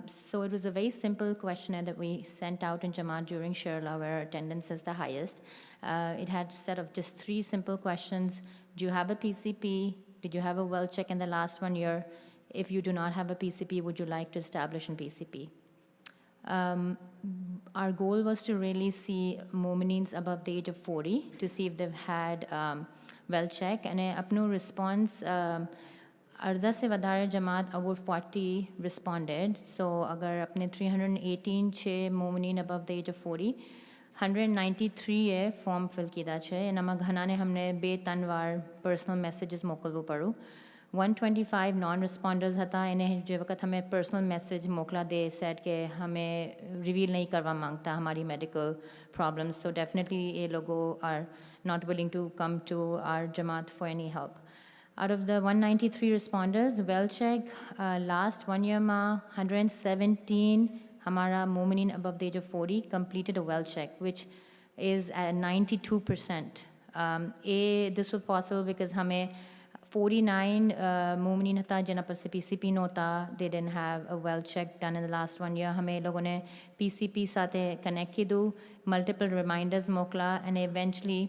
So it was a very simple questionnaire that we sent out in Jamaat during Sherla, where attendance is the highest. It had a set of just 3 simple questions. Do you have a PCP? Did you have a well check in the last 1 year? If you do not have a PCP, would you like to establish a PCP? Our goal was to really see Mominines above the age of 40 to see if they've had well check and apno response arda se vadare jamaat about 40 responded so agar apne 318 che momineen above the age of 40 193 ए form fill कीदा छे एनामा घणाने हमने बे Tanwar personal messages मोकलवू पड़ू 125 non responders हता इन्हें जो वक्त हमें पर्सनल मैसेज मोकला दे सेट के हमें रिवील नहीं करवा मांगता हमारी मेडिकल प्रॉब्लम्स सो डेफिनेटली ये लोगों are not willing to come to our Jamaat for any help. Out of the 193 responders, well check, last 1 year ma 117 hamara Momineen above the age of 40 completed a well check, which is at 92%. This was possible because hame 49 Momineen hata jina par se PCP nota, they didn't have a well check done in the last 1 year. Hame logon ne PCP साथे connect kidu, multiple reminders mokla, and eventually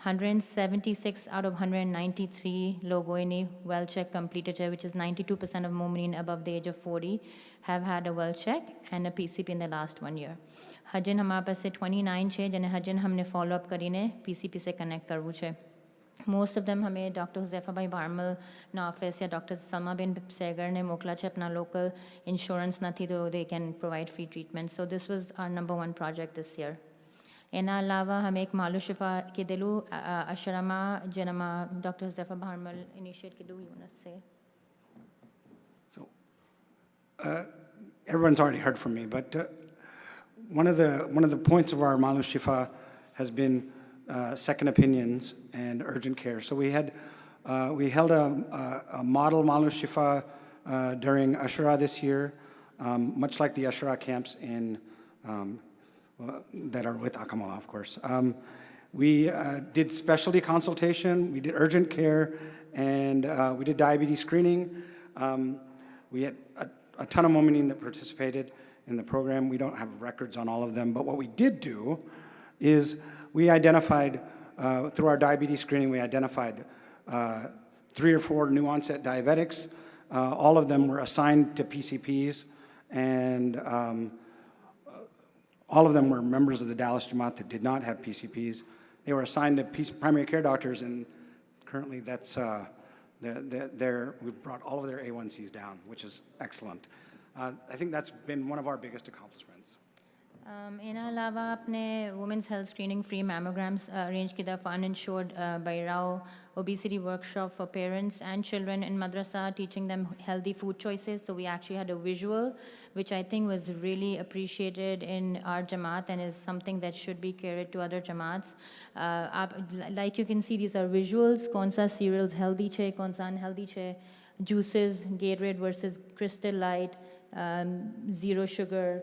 176 out of 193 logo in well check completed, which is 92% of Momineen above the age of 40 have had a well check and a PCP in the last 1 year. Hajin हमारे पास से 29 छे जने हजन हमने follow up करीने PCP से connect करवू छे. Most of them हमें Dr. Huzaifa Bhai Bharmal ना office या Dr. Salma bin Segar ने मोकला छे अपना local insurance ना थी तो they can provide free treatment. So this was our #1 project this year. एना अलावा हम एक मालू शिफा के दिलू अशरमा जनमा Dr. Huzaifa Bharmal initiate के do you want to say? So everyone's already heard from me, but one of the points of our Malu Shifa has been second opinions and urgent care. So we held a model Malu Shifa during Ashura this year, much like the Ashura camps in that are with Akamala, of course. We did specialty consultation, we did urgent care, and we did diabetes screening. We had a ton of Momineen that participated in the program. We don't have records on all of them, but what we did do is we identified, through our diabetes screening, we identified 3 or 4 new onset diabetics. All of them were assigned to PCPs, and all of them were members of the Dallas Jamaat that did not have PCPs. They were assigned to primary care doctors, and currently that's, we've brought all of their A1Cs down, which is excellent. I think that's been one of our biggest accomplishments. इना अलावा अपने women's health screening free mammograms arrange किया for uninsured by Rao obesity workshop for parents and children in madrasa, teaching them healthy food choices. So we actually had a visual, which I think was really appreciated in our Jamaat and is something that should be carried to other Jamaats. Like you can see, these are visuals. कौन सा cereals healthy छे, कौन सा unhealthy छे, juices, Gatorade versus Crystal Light, zero sugar,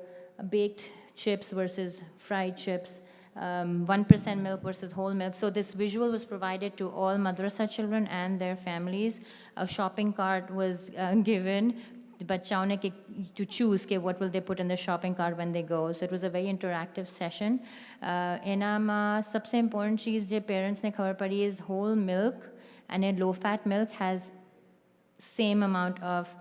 baked chips versus fried chips, 1% milk versus whole milk. So this visual was provided to all madrasa children and their families. A shopping cart was given, but to choose what will they put in the shopping cart when they go. So it was a very interactive session. Enama सबसे important चीज़ जो parents ने खबर पड़ी is whole milk, and a low-fat milk has same amount of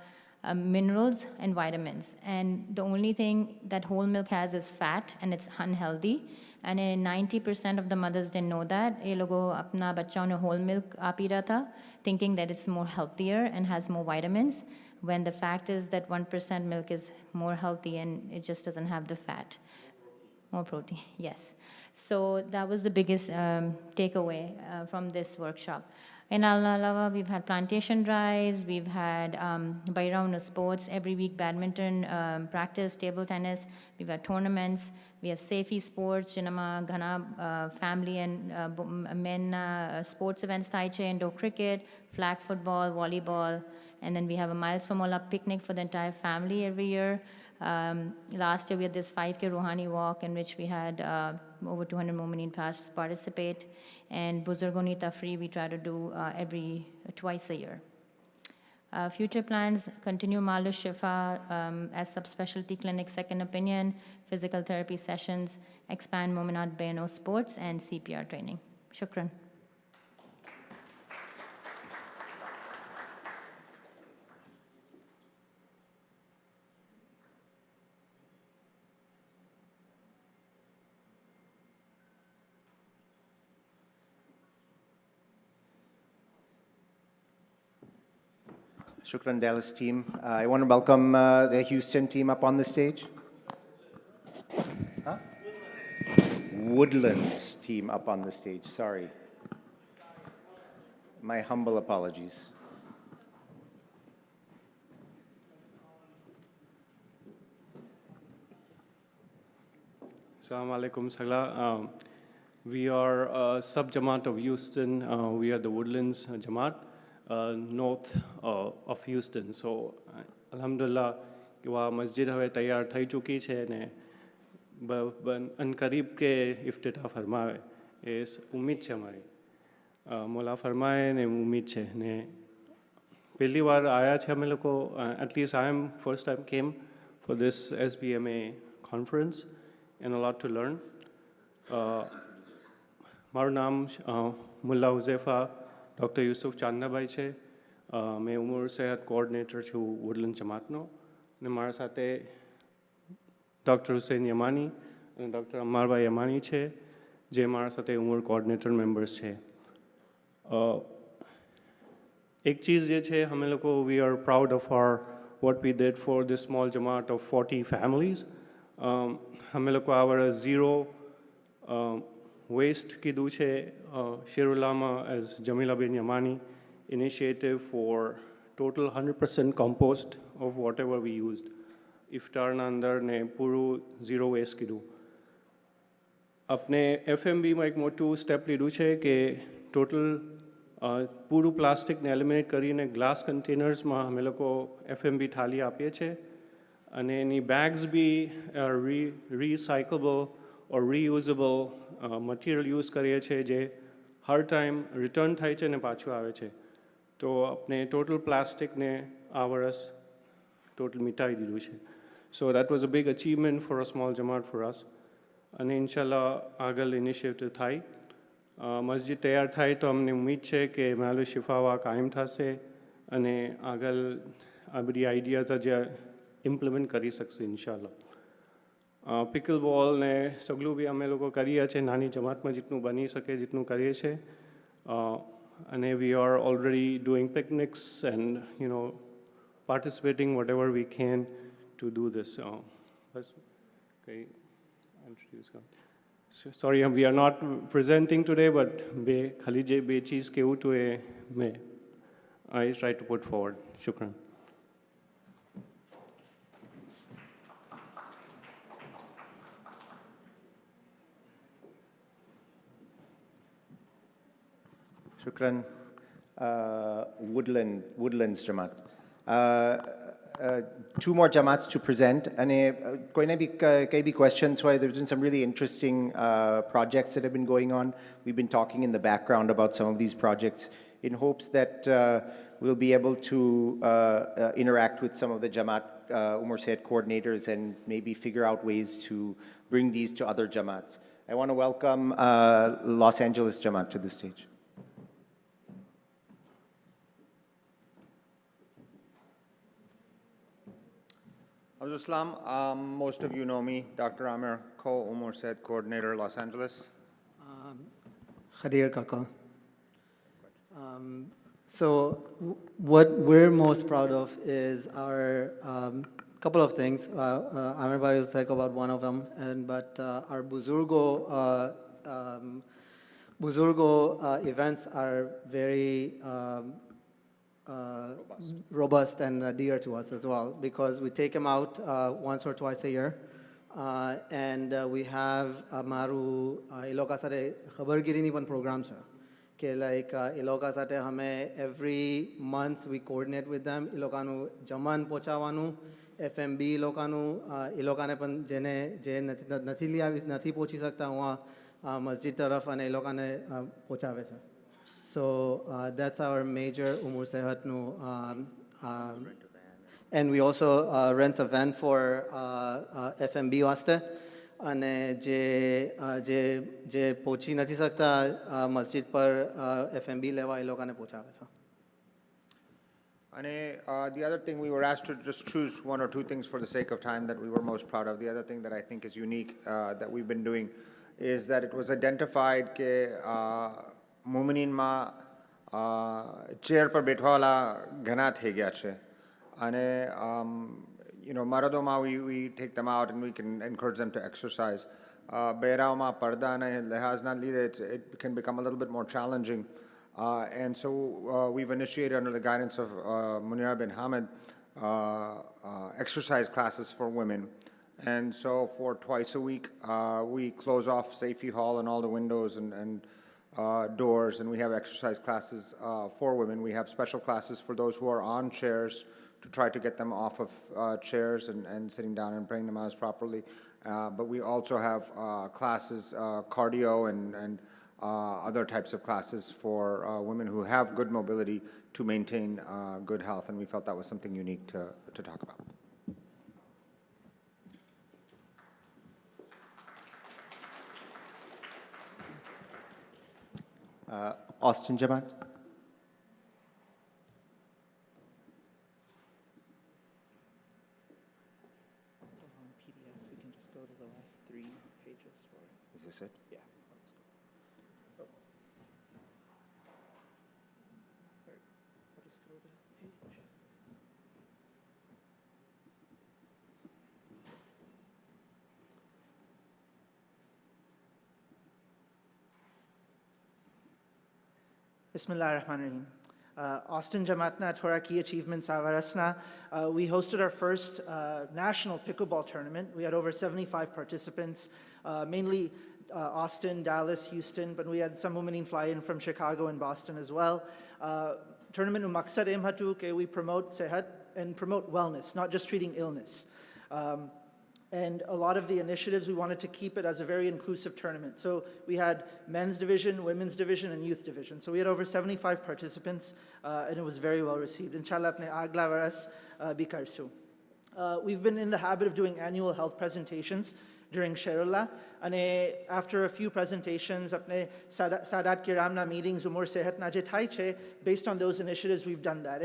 minerals and vitamins, and the only thing that whole milk has is fat, and it's unhealthy. And 90% of the mothers didn't know that. ये लोगों अपना बच्चों ने whole milk P रहा था, thinking that it's more healthier and has more vitamins, when the fact is that 1% milk is more healthy and it just doesn't have the fat. More protein, yes. So that was the biggest takeaway from this workshop. In Al-Alawa, we've had plantation drives, we've had Bayrauna sports, every week badminton practice, table tennis, we've had tournaments, we have Safi sports, Jinama, Ghana family and men sports events, Taiche, indoor cricket, flag football, volleyball, and then we have a Miles for Mola picnic for the entire family every year. Last year we had this 5K Rouhani walk in which we had over 200 Momineen participate, and Buzurgoni Tafri we try to do twice a year. Future plans, continue Mahal Shifa as subspecialty clinic, second opinion, physical therapy sessions, expand Mominat Beno sports and CPR training. Shukran. Shukran, Dallas team. I want to welcome the Houston team up on the stage. Huh? Woodlands team up on the stage, sorry. My humble apologies. Assalamu alaikum Sagla. We are a sub-Jamaat of Houston. We are the Woodlands Jamaat. North of Houston. So, Alhamdulillah, वहाँ मस्जिद हवे तैयार थई चुकी है ने अनकरीब के इफ्तिताह फरमावे इस उम्मीद है हमारी मौला फरमाए ने उम्मीद है ने पहली बार आया है हमें लोग को at least I am first time came for this SBMA conference and a lot to learn. मारू नाम मुल्ला हुज़ैफ़ा Dr. Yusuf Chandabai છે मैं उमर सेहत कोऑर्डिनेटर છું woodland જમાતનો અને મારા સાથે ડૉક્ટર હુસૈન યમાની અને ડૉક્ટર અમ્મારભાઈ યમાની છે જે મારા સાથે ઉમર કોઓર્ડિનેટર મેમ્બર્સ છે એક ચીઝ જે છે અમે લોકો we are proud of our what we did for this small jamaat of 40 families અમે લોકો our zero waste કીધું છે Shirulama as Jamila bin Yamani initiative for total 100% compost of whatever we used. Iftar na andar ne puru zero waste કીધું अपने FMB માં એક મોટું step લીધું છે કે ટોટલ પૂરું પ્લાસ્ટિકને એલિમિનેટ કરીને ગ્લાસ કન્ટેનર્સમાં અમે લોકો FMB થાળી આપીએ છીએ અને એની bags be recyclable or reusable material use કરીએ છીએ જે હર ટાઈમ રિટર્ન થાય છે ને પાછું આવે છે તો આપણે ટોટલ પ્લાસ્ટિકને આ વર્ષ ટોટલ મિટાવી દીધું છે so that was a big achievement for a small જમાત ફોર અસ અને ઇન્શાલ્લાહ આગળ ઇનિશિયેટિવ થાય મસ્જિદ તૈયાર થાય તો અમને ઉમ્મીદ છે કે મહાલ શિફાવા કાયમ થશે અને આગળ આ બધી આઈડિયાઝ જે ઇમ્પ્લિમેન્ટ કરી શકશે ઇન્શાલ્લાહ. પિકલ બોલ ને સગલું બી અમે લોકો કરીએ છીએ નાની જમાતમાં જેટલું બની શકે જેટલું કરીએ છીએ. અને we are already doing picnics and participating whatever we can to do this. Okay, sorry, we are not presenting today, but khali je be cheez kevu to I try to put forward. Shukran. Shukran. Woodlands Jamaat. Two more Jamaats to present. And koi bhi questions why there's been some really interesting projects that have been going on. We've been talking in the background about some of these projects in hopes that we'll be able to interact with some of the Jamaat Umar Said coordinators and maybe figure out ways to bring these to other Jamaats. I want to welcome Los Angeles Jamaat to the stage. Abdul Salam, most of you know me, Dr. Amir, co-Umar Said coordinator, Los Angeles. Khadir Kakal. So what we're most proud of is our couple of things. Amir Bhai will talk about one of them, but our Buzurgo events are very robust and dear to us as well, because we take them out once or twice a year, and we have maru iloka sare khabargiri ni one programs ke like iloka sate hame every month we coordinate with them ilokanu jaman pochawanu FMB ilokanu ilokane pan jene je nathi liya nathi pochi sakta hua masjid taraf ane ilokane pochave chhe. So that's our major Umur Sehat nu, and we also rent a van for FMB waste. અને જે પહોંચી નથી શકતા મસ્જિદ પર FMB લેવા એ લોકોને પહોંચાવે છે. And the other thing, we were asked to just choose one or two things for the sake of time that we were most proud of. The other thing that I think is unique that we've been doing is that it was identified that Muminin ma chair par betwala ghana the gaya che. And marado ma we take them out and we can encourage them to exercise. Behrao ma parda na lehaz na liye, it can become a little bit more challenging. And so we've initiated under the guidance of Munira bin Hamid exercise classes for women. And so for twice a week, we close off Safety Hall and all the windows and doors, and we have exercise classes for women. We have special classes for those who are on chairs to try to get them off of chairs and sitting down and praying namaz properly. But we also have classes, cardio and other types of classes for women who have good mobility to maintain good health, and we felt that was something unique to talk about. Austin Jamaat. Is this it? Yeah. Bismillah ar-Rahman ar-Rahim. Austin Jamaatna Torah key achievements avarasna. We hosted our first national pickleball tournament. We had over 75 participants, mainly Austin, Dallas, Houston, but we had some women fly in from Chicago and Boston as well. Tournament umaksad em hatu ke we promote sehat and promote wellness, not just treating illness. And a lot of the initiatives, we wanted to keep it as a very inclusive tournament. So we had men's division, women's division, and youth division. So we had over 75 participants, and it was very well received. Inshallah, apne agla varas bikarsu. We've been in the habit of doing annual health presentations, during Sherullah. And after a few presentations, apne Sadat Kiramna meetings, Umur Sehat Naje Thaiche, based on those initiatives, we've done that.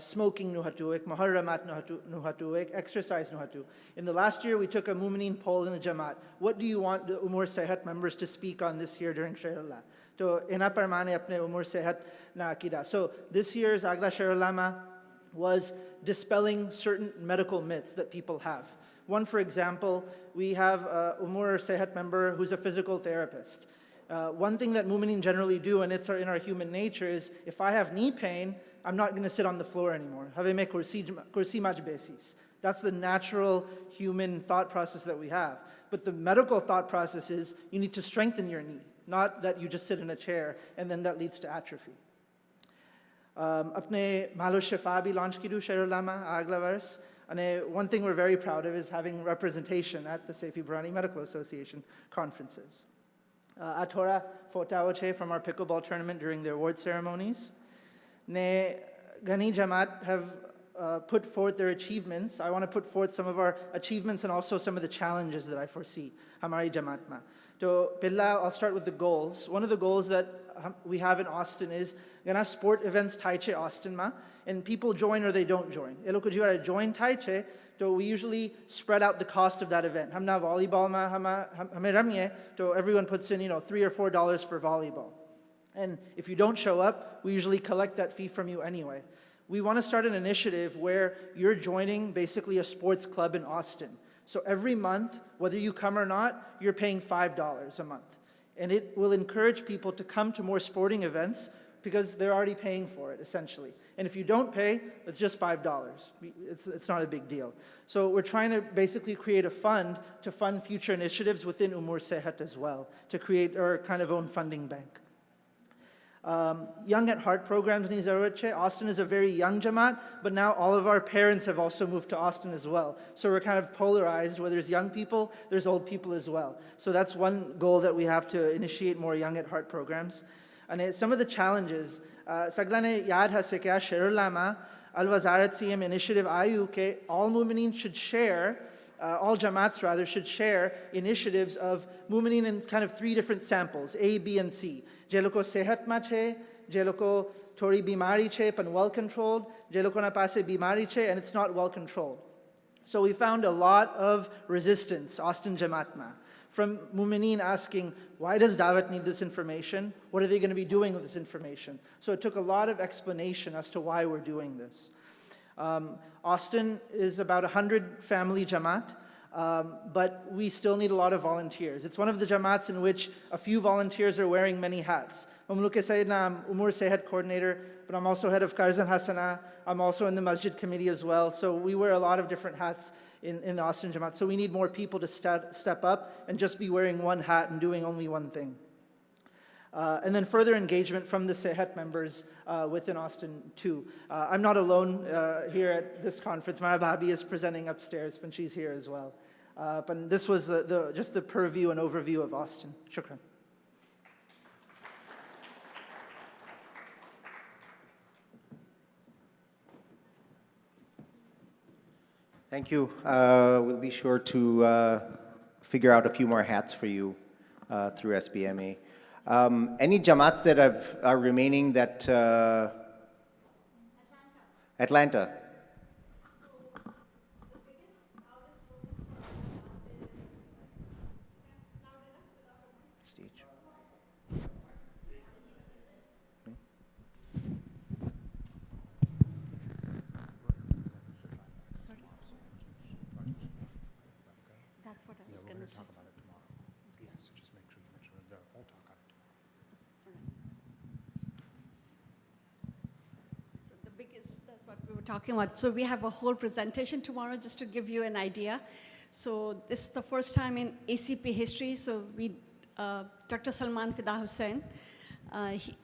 Smoking nuhatu, muharramat nuhatu, exercise nuhatu. In the last year, we took a Mu'mineen poll in the Jamaat. What do you want the Umur Sehat members to speak on this year during Sherullah? To ina parmane apne Umur Sehat na akida. So this year's Agla Sherullah was dispelling certain medical myths that people have. One, for example, we have Umur Sehat member who's a physical therapist. One thing that Mu'mineen generally do, and it's in our human nature, is if I have knee pain, I'm not going to sit on the floor anymore. Kursi maj basis. That's the natural human thought process that we have. But the medical thought process is you need to strengthen your knee, not that you just sit in a chair and then that leads to atrophy. Apne Mahal Shifa bhi launch kidu Sherullah ma agla varas. And one thing we're very proud of is having representation at the Saifi Barani Medical Association conferences. Athora Fotaoche from our pickleball tournament during the award ceremonies. Ne Ghani Jamaat have put forth their achievements. I want to put forth some of our achievements and also some of the challenges that I foresee. Hamari Jamaat ma. So, Pilla, I'll start with the goals. One of the goals that we have in Austin is Gana sport events Taiche Austin ma, and people join or they don't join. Eloko jiwara join Taiche, so we usually spread out the cost of that event. Hamna volleyball ma hame ramye, so everyone puts in, $3 or $4 for volleyball. And if you don't show up, we usually collect that fee from you anyway. We want to start an initiative where you're joining basically a sports club in Austin. So every month, whether you come or not, you're paying $5 a month. And it will encourage people to come to more sporting events because they're already paying for it, essentially. And if you don't pay, it's just $5. It's not a big deal. So we're trying to basically create a fund to fund future initiatives within Umur Sehat as well, to create our kind of own funding bank. Young at Heart programs in Zaruche. Austin is a very young Jamaat, but now all of our parents have also moved to Austin as well. So we're kind of polarized, where there's young people, there's old people as well. So that's one goal that we have to initiate more Young at Heart programs. And some of the challenges, Saglane Yad Hasekya Sherullah ma Al Wazarat CM initiative ayu ke all Mu'mineen should share, all Jamaats rather should share initiatives of Mu'mineen in kind of 3 different samples, A, B, and C. Jeloko sehat ma che, jeloko tori bimari che, pan well controlled, jeloko na pase bimari che, and it's not well controlled. So we found a lot of resistance, Austin Jamaat ma, from Mu'mineen asking, why does Dawat need this information? What are they going to be doing with this information? So it took a lot of explanation as to why we're doing this. Austin is about 100 family Jamaat, but we still need a lot of volunteers. It's one of the Jamaats in which a few volunteers are wearing many hats. Mamluke Sayyidina, I'm Umur Sehat coordinator, but I'm also head of Karzan Hasana. I'm also in the Masjid committee as well. So we wear a lot of different hats in the Austin Jamaat. So we need more people to step up and just be wearing one hat and doing only one thing. And then further engagement from the Sehat members within Austin too. I'm not alone here at this conference. Mara Bhabi is presenting upstairs, and she's here as well. But this was just the purview and overview of Austin. Shukran. Thank you. We'll be sure to figure out a few more hats for you through SBMA. Any Jamaats that are remaining that... Atlanta. Stage. That's what I was going to say. That's what we were talking about. So we have a whole presentation tomorrow just to give you an idea. So this is the first time in ACP history. So we, Dr. Salman Fida Hussain,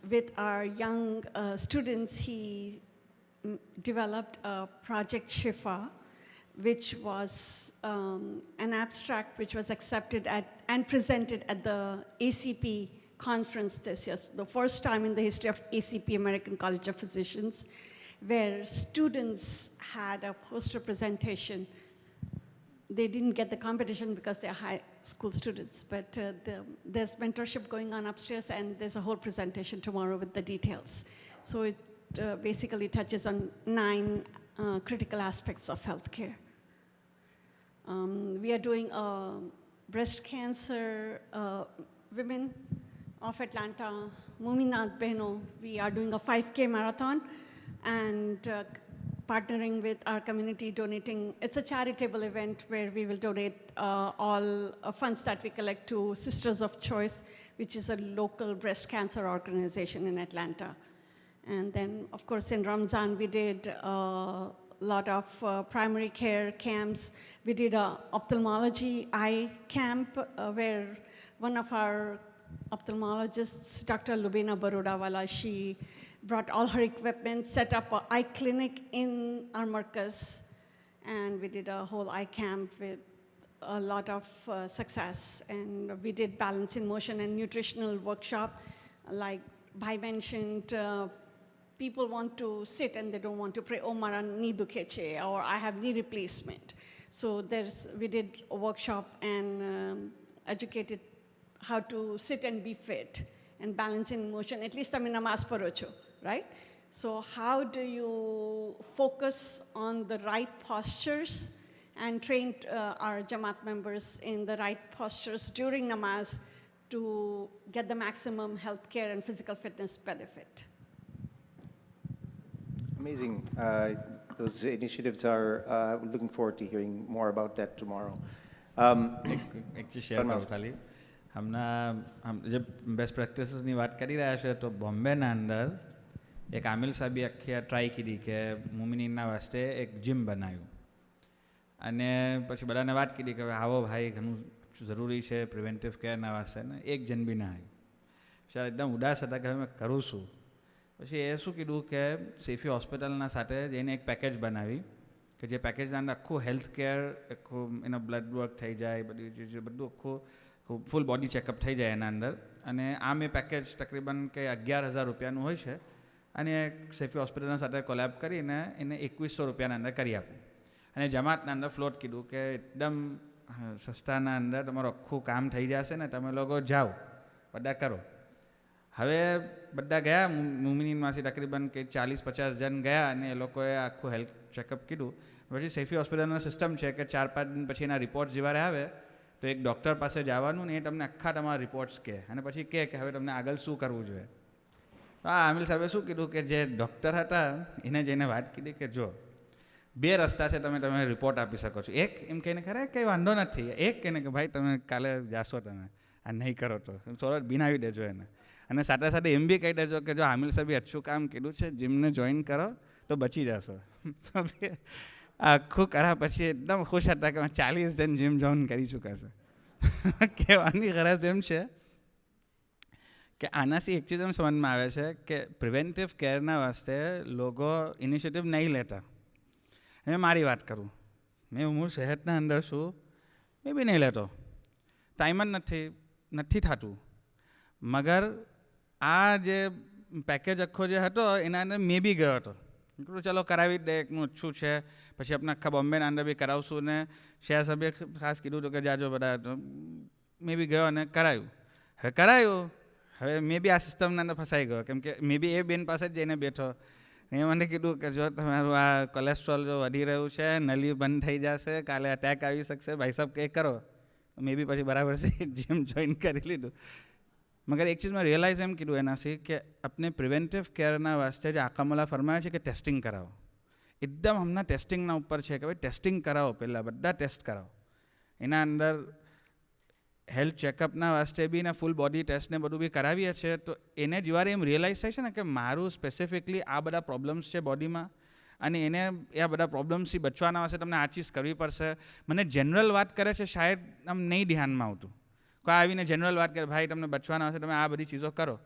with our young students, he developed a project Shifa, which was an abstract which was accepted and presented at the ACP conference this year. So the first time in the history of ACP, American College of Physicians, where students had a poster presentation they didn't get the competition because they're high school students, but there's mentorship going on upstairs, and there's a whole presentation tomorrow with the details. So it basically touches on 9 critical aspects of healthcare. We are doing breast cancer women of Atlanta, Muminath Behno. We are doing a 5K marathon and partnering with our community, donating. It's a charitable event where we will donate all funds that we collect to Sisters of Choice, which is a local breast cancer organization in Atlanta. And then, of course, in Ramzan, we did a lot of primary care camps. We did an ophthalmology eye camp where one of our ophthalmologists, Dr. Lubina Barodawala, she brought all her equipment, set up an eye clinic in our Marcus, and we did a whole eye camp with a lot of success. And we did balance in motion and nutritional workshop. Like Bhai mentioned, people want to sit and they don't want to pray, oh, mara knee dukhe, or I have knee replacement. So we did a workshop and educated how to sit and be fit and balance in motion. At least I'm in namaz parocho, right? So how do you focus on the right postures and train our Jamaat members in the right postures during namaz to get the maximum healthcare and physical fitness benefit? Amazing. Those initiatives are, looking forward to hearing more about that tomorrow. हमने जब best practices ની વાત કરી રહ્યા છે તો બોમ્બેના અંદર એક આમિલ સાહેબે આખી ટ્રાય કરી કે મુમિનીનના વાસ્તે એક જીમ બનાવ્યું અને પછી બધાને વાત કરી કે આવો ભાઈ ઘણું જરૂરી છે પ્રિવેન્ટિવ કેરના વાસ્તે ને એક જણ બી ના આવ્યું ત્યારે એકદમ ઉદાસ હતા કે હવે મેં કરું છું પછી એ શું કીધું કે સેફી હોસ્પિટલના સાથે જઈને એક પેકેજ બનાવી કે જે પેકેજના અંદર આખું હેલ્થ કેર આખું એનો બ્લડ વર્ક થઈ જાય બધું આખું ફૂલ બોડી ચેકઅપ થઈ જાય એના અંદર અને આમ એ પેકેજ તકરીબન કે 11,000 રૂપિયાનું હોય છે અને સેફી હોસ્પિટલના સાથે કોલેબ કરીને એને 2,100 રૂપિયાના અંદર કરી આપું અને જમાતના અંદર ફ્લોટ કીધું કે એકદમ સસ્તાના અંદર તમારું આખું કામ થઈ જશે ને તમે લોકો જાઓ બધા કરો હવે બધા ગયા મુમિનીનમાંથી તકરીબન કે 40-50 જણ ગયા અને એ લોકોએ આખું હેલ્થ ચેકઅપ કીધું પછી સેફી હોસ્પિટલનો સિસ્ટમ છે કે 4-5 દિન પછી એના રિપોર્ટ જ્યારે આવે તો એક ડૉક્ટર પાસે જવાનું ને એ તમને આખા તમારા રિપોર્ટ્સ કહે અને પછી કહે કે હવે તમને આગળ શું કરવું જોઈએ હા આમિલ સાહેબે શું કીધું કે જે ડૉક્ટર હતા એને જઈને વાત કીધી કે જો 2 રસ્તા છે તમે રિપોર્ટ આપી શકો છો એક એમ કહીને ખરે કંઈ વાંધો નથી એક કહીને કે ભાઈ તમે કાલે જાશો તમે આ નહીં કરો તો સોરઠ બનાવી દેજો એને અને સાથે સાથે એમ બી કહી દેજો કે જો આમિલ સાહેબે અચ્છું કામ કીધું છે જીમને જોઈન કરો તો બચી જશો આખું કર્યા પછી એકદમ ખુશ હતા કે 40 જણ જીમ જોઈન કરી ચૂક્યા છે કહેવાની ગરજ એમ છે કે આનાથી એક ચીજ એમ સમજમાં આવે છે કે પ્રિવેન્ટિવ કેરના વાસ્તે લોકો ઇનિશિયેટિવ નહીં લેતા મેં મારી વાત કરું મેં હું શહેરના અંદર છું મેં બી નહીં લેતો ટાઈમ જ નથી થતું મગર આ જે પેકેજ આખો જે હતો એના અંદર મેં બી ગયો હતો ચલો કરાવી જ દે એકનું ઓછું છે પછી આપણે આખા બોમ્બેના અંદર બી કરાવશું ને શહેર સભ્યે ખાસ કીધું હતું કે જાજો બધા તો મેં બી ગયો અને કરાયું હવે કરાયું હવે મેં બી આ સિસ્ટમના અંદર ફસાઈ ગયો કેમ કે મેં બી એ બેન પાસે જ જઈને બેઠો એ મને કીધું કે જો તમારું આ કોલેસ્ટ્રોલ જો વધી રહ્યું છે નલી બંધ થઈ જશે કાલે અટેક આવી શકશે ભાઈ સાહેબ કંઈ કરો મેં બી પછી બરાબર છે જીમ જોઈન કરી લીધું મગર એક ચીજ મેં રિયલાઇઝ એમ કીધું એનાથી કે આપણે પ્રિવેન્ટિવ કેરના વાસ્તે જે આકામલા ફરમાયા છે કે ટેસ્ટિંગ કરાવો એકદમ હમણાં ટેસ્ટિંગના ઉપર છે કે ભાઈ ટેસ્ટિંગ કરાવો પહેલાં બધા ટેસ્ટ કરાવો એના અંદર હેલ્થ ચેકઅપના વાસ્તે બી ને ફૂલ બોડી ટેસ્ટને બધું બી કરાવીએ છીએ તો એને જ્યારે એમ રિયલાઇઝ થાય છે ને કે મારું સ્પેસિફિકલી આ બધા પ્રોબ્લેમ્સ છે બોડીમાં અને એને એ બધા પ્રોબ્લેમ્સથી બચવાના વાસ્તે તમને આ ચીજ કરવી પડશે મને જનરલ વાત કરે છે શાયદ આમ નહીં ધ્યાનમાં આવતું કોઈ આવીને જનરલ વાત કરે ભાઈ તમને બચવાના હશે તમે આ બધી ચીજો કરો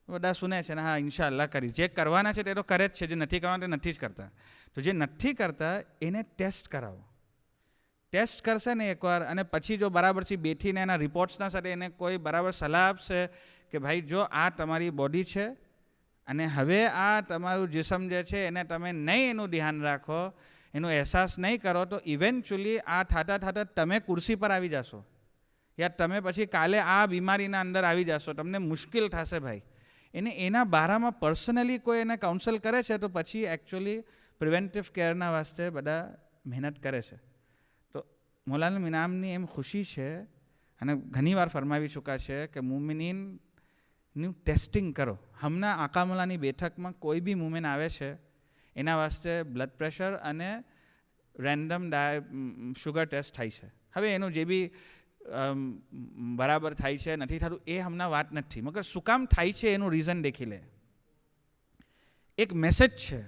બધા સુને છે ને હા ઇન્શાઅલ્લાહ કરીશ જે કરવાના છે તે તો કરે જ છે જે નથી કરવાના તે નથી જ કરતા તો જે નથી કરતા એને ટેસ્ટ કરાવો ટેસ્ટ કરશે ને એકવાર અને પછી જો બરાબરથી બેઠીને એના રિપોર્ટ્સના સાથે એને કોઈ બરાબર સલાહ આપશે કે ભાઈ જો આ તમારી બોડી છે અને હવે આ તમારું જિસ્મ જે છે એને તમે નહીં એનું ધ્યાન રાખો એનો અહેસાસ નહીં કરો તો ઇવેન્ચ્યુઅલી આ થાતા થાતા તમે ખુરશી પર આવી જશો યા તમે પછી કાલે આ બીમારીના અંદર આવી જશો, તમને મુશ્કેલ થશે ભાઈ. એના બારામાં પર્સનલી કોઈ એને કાઉન્સલ કરે છે તો પછી એકચ્યુઅલી પ્રિવેન્ટિવ કેરના વાસ્તે બધા મહેનત કરે છે. તો મૌલાના મિનામની એમ ખુશી છે અને ઘણીવાર ફરમાવી ચૂક્યા છે કે મુમિનીનનું ટેસ્ટિંગ કરો. હમણાં આકામલાની બેઠકમાં કોઈ બી મુમિન આવે છે એના વાસ્તે બ્લડ પ્રેશર અને રેન્ડમ શુગર ટેસ્ટ થાય છે. હવે એનું જે બી બરાબર થાય છે નથી થતું એ હમણાં વાત નથી, મગર શું કામ થાય છે એનું રીઝન દેખી લે. એક મેસેજ છે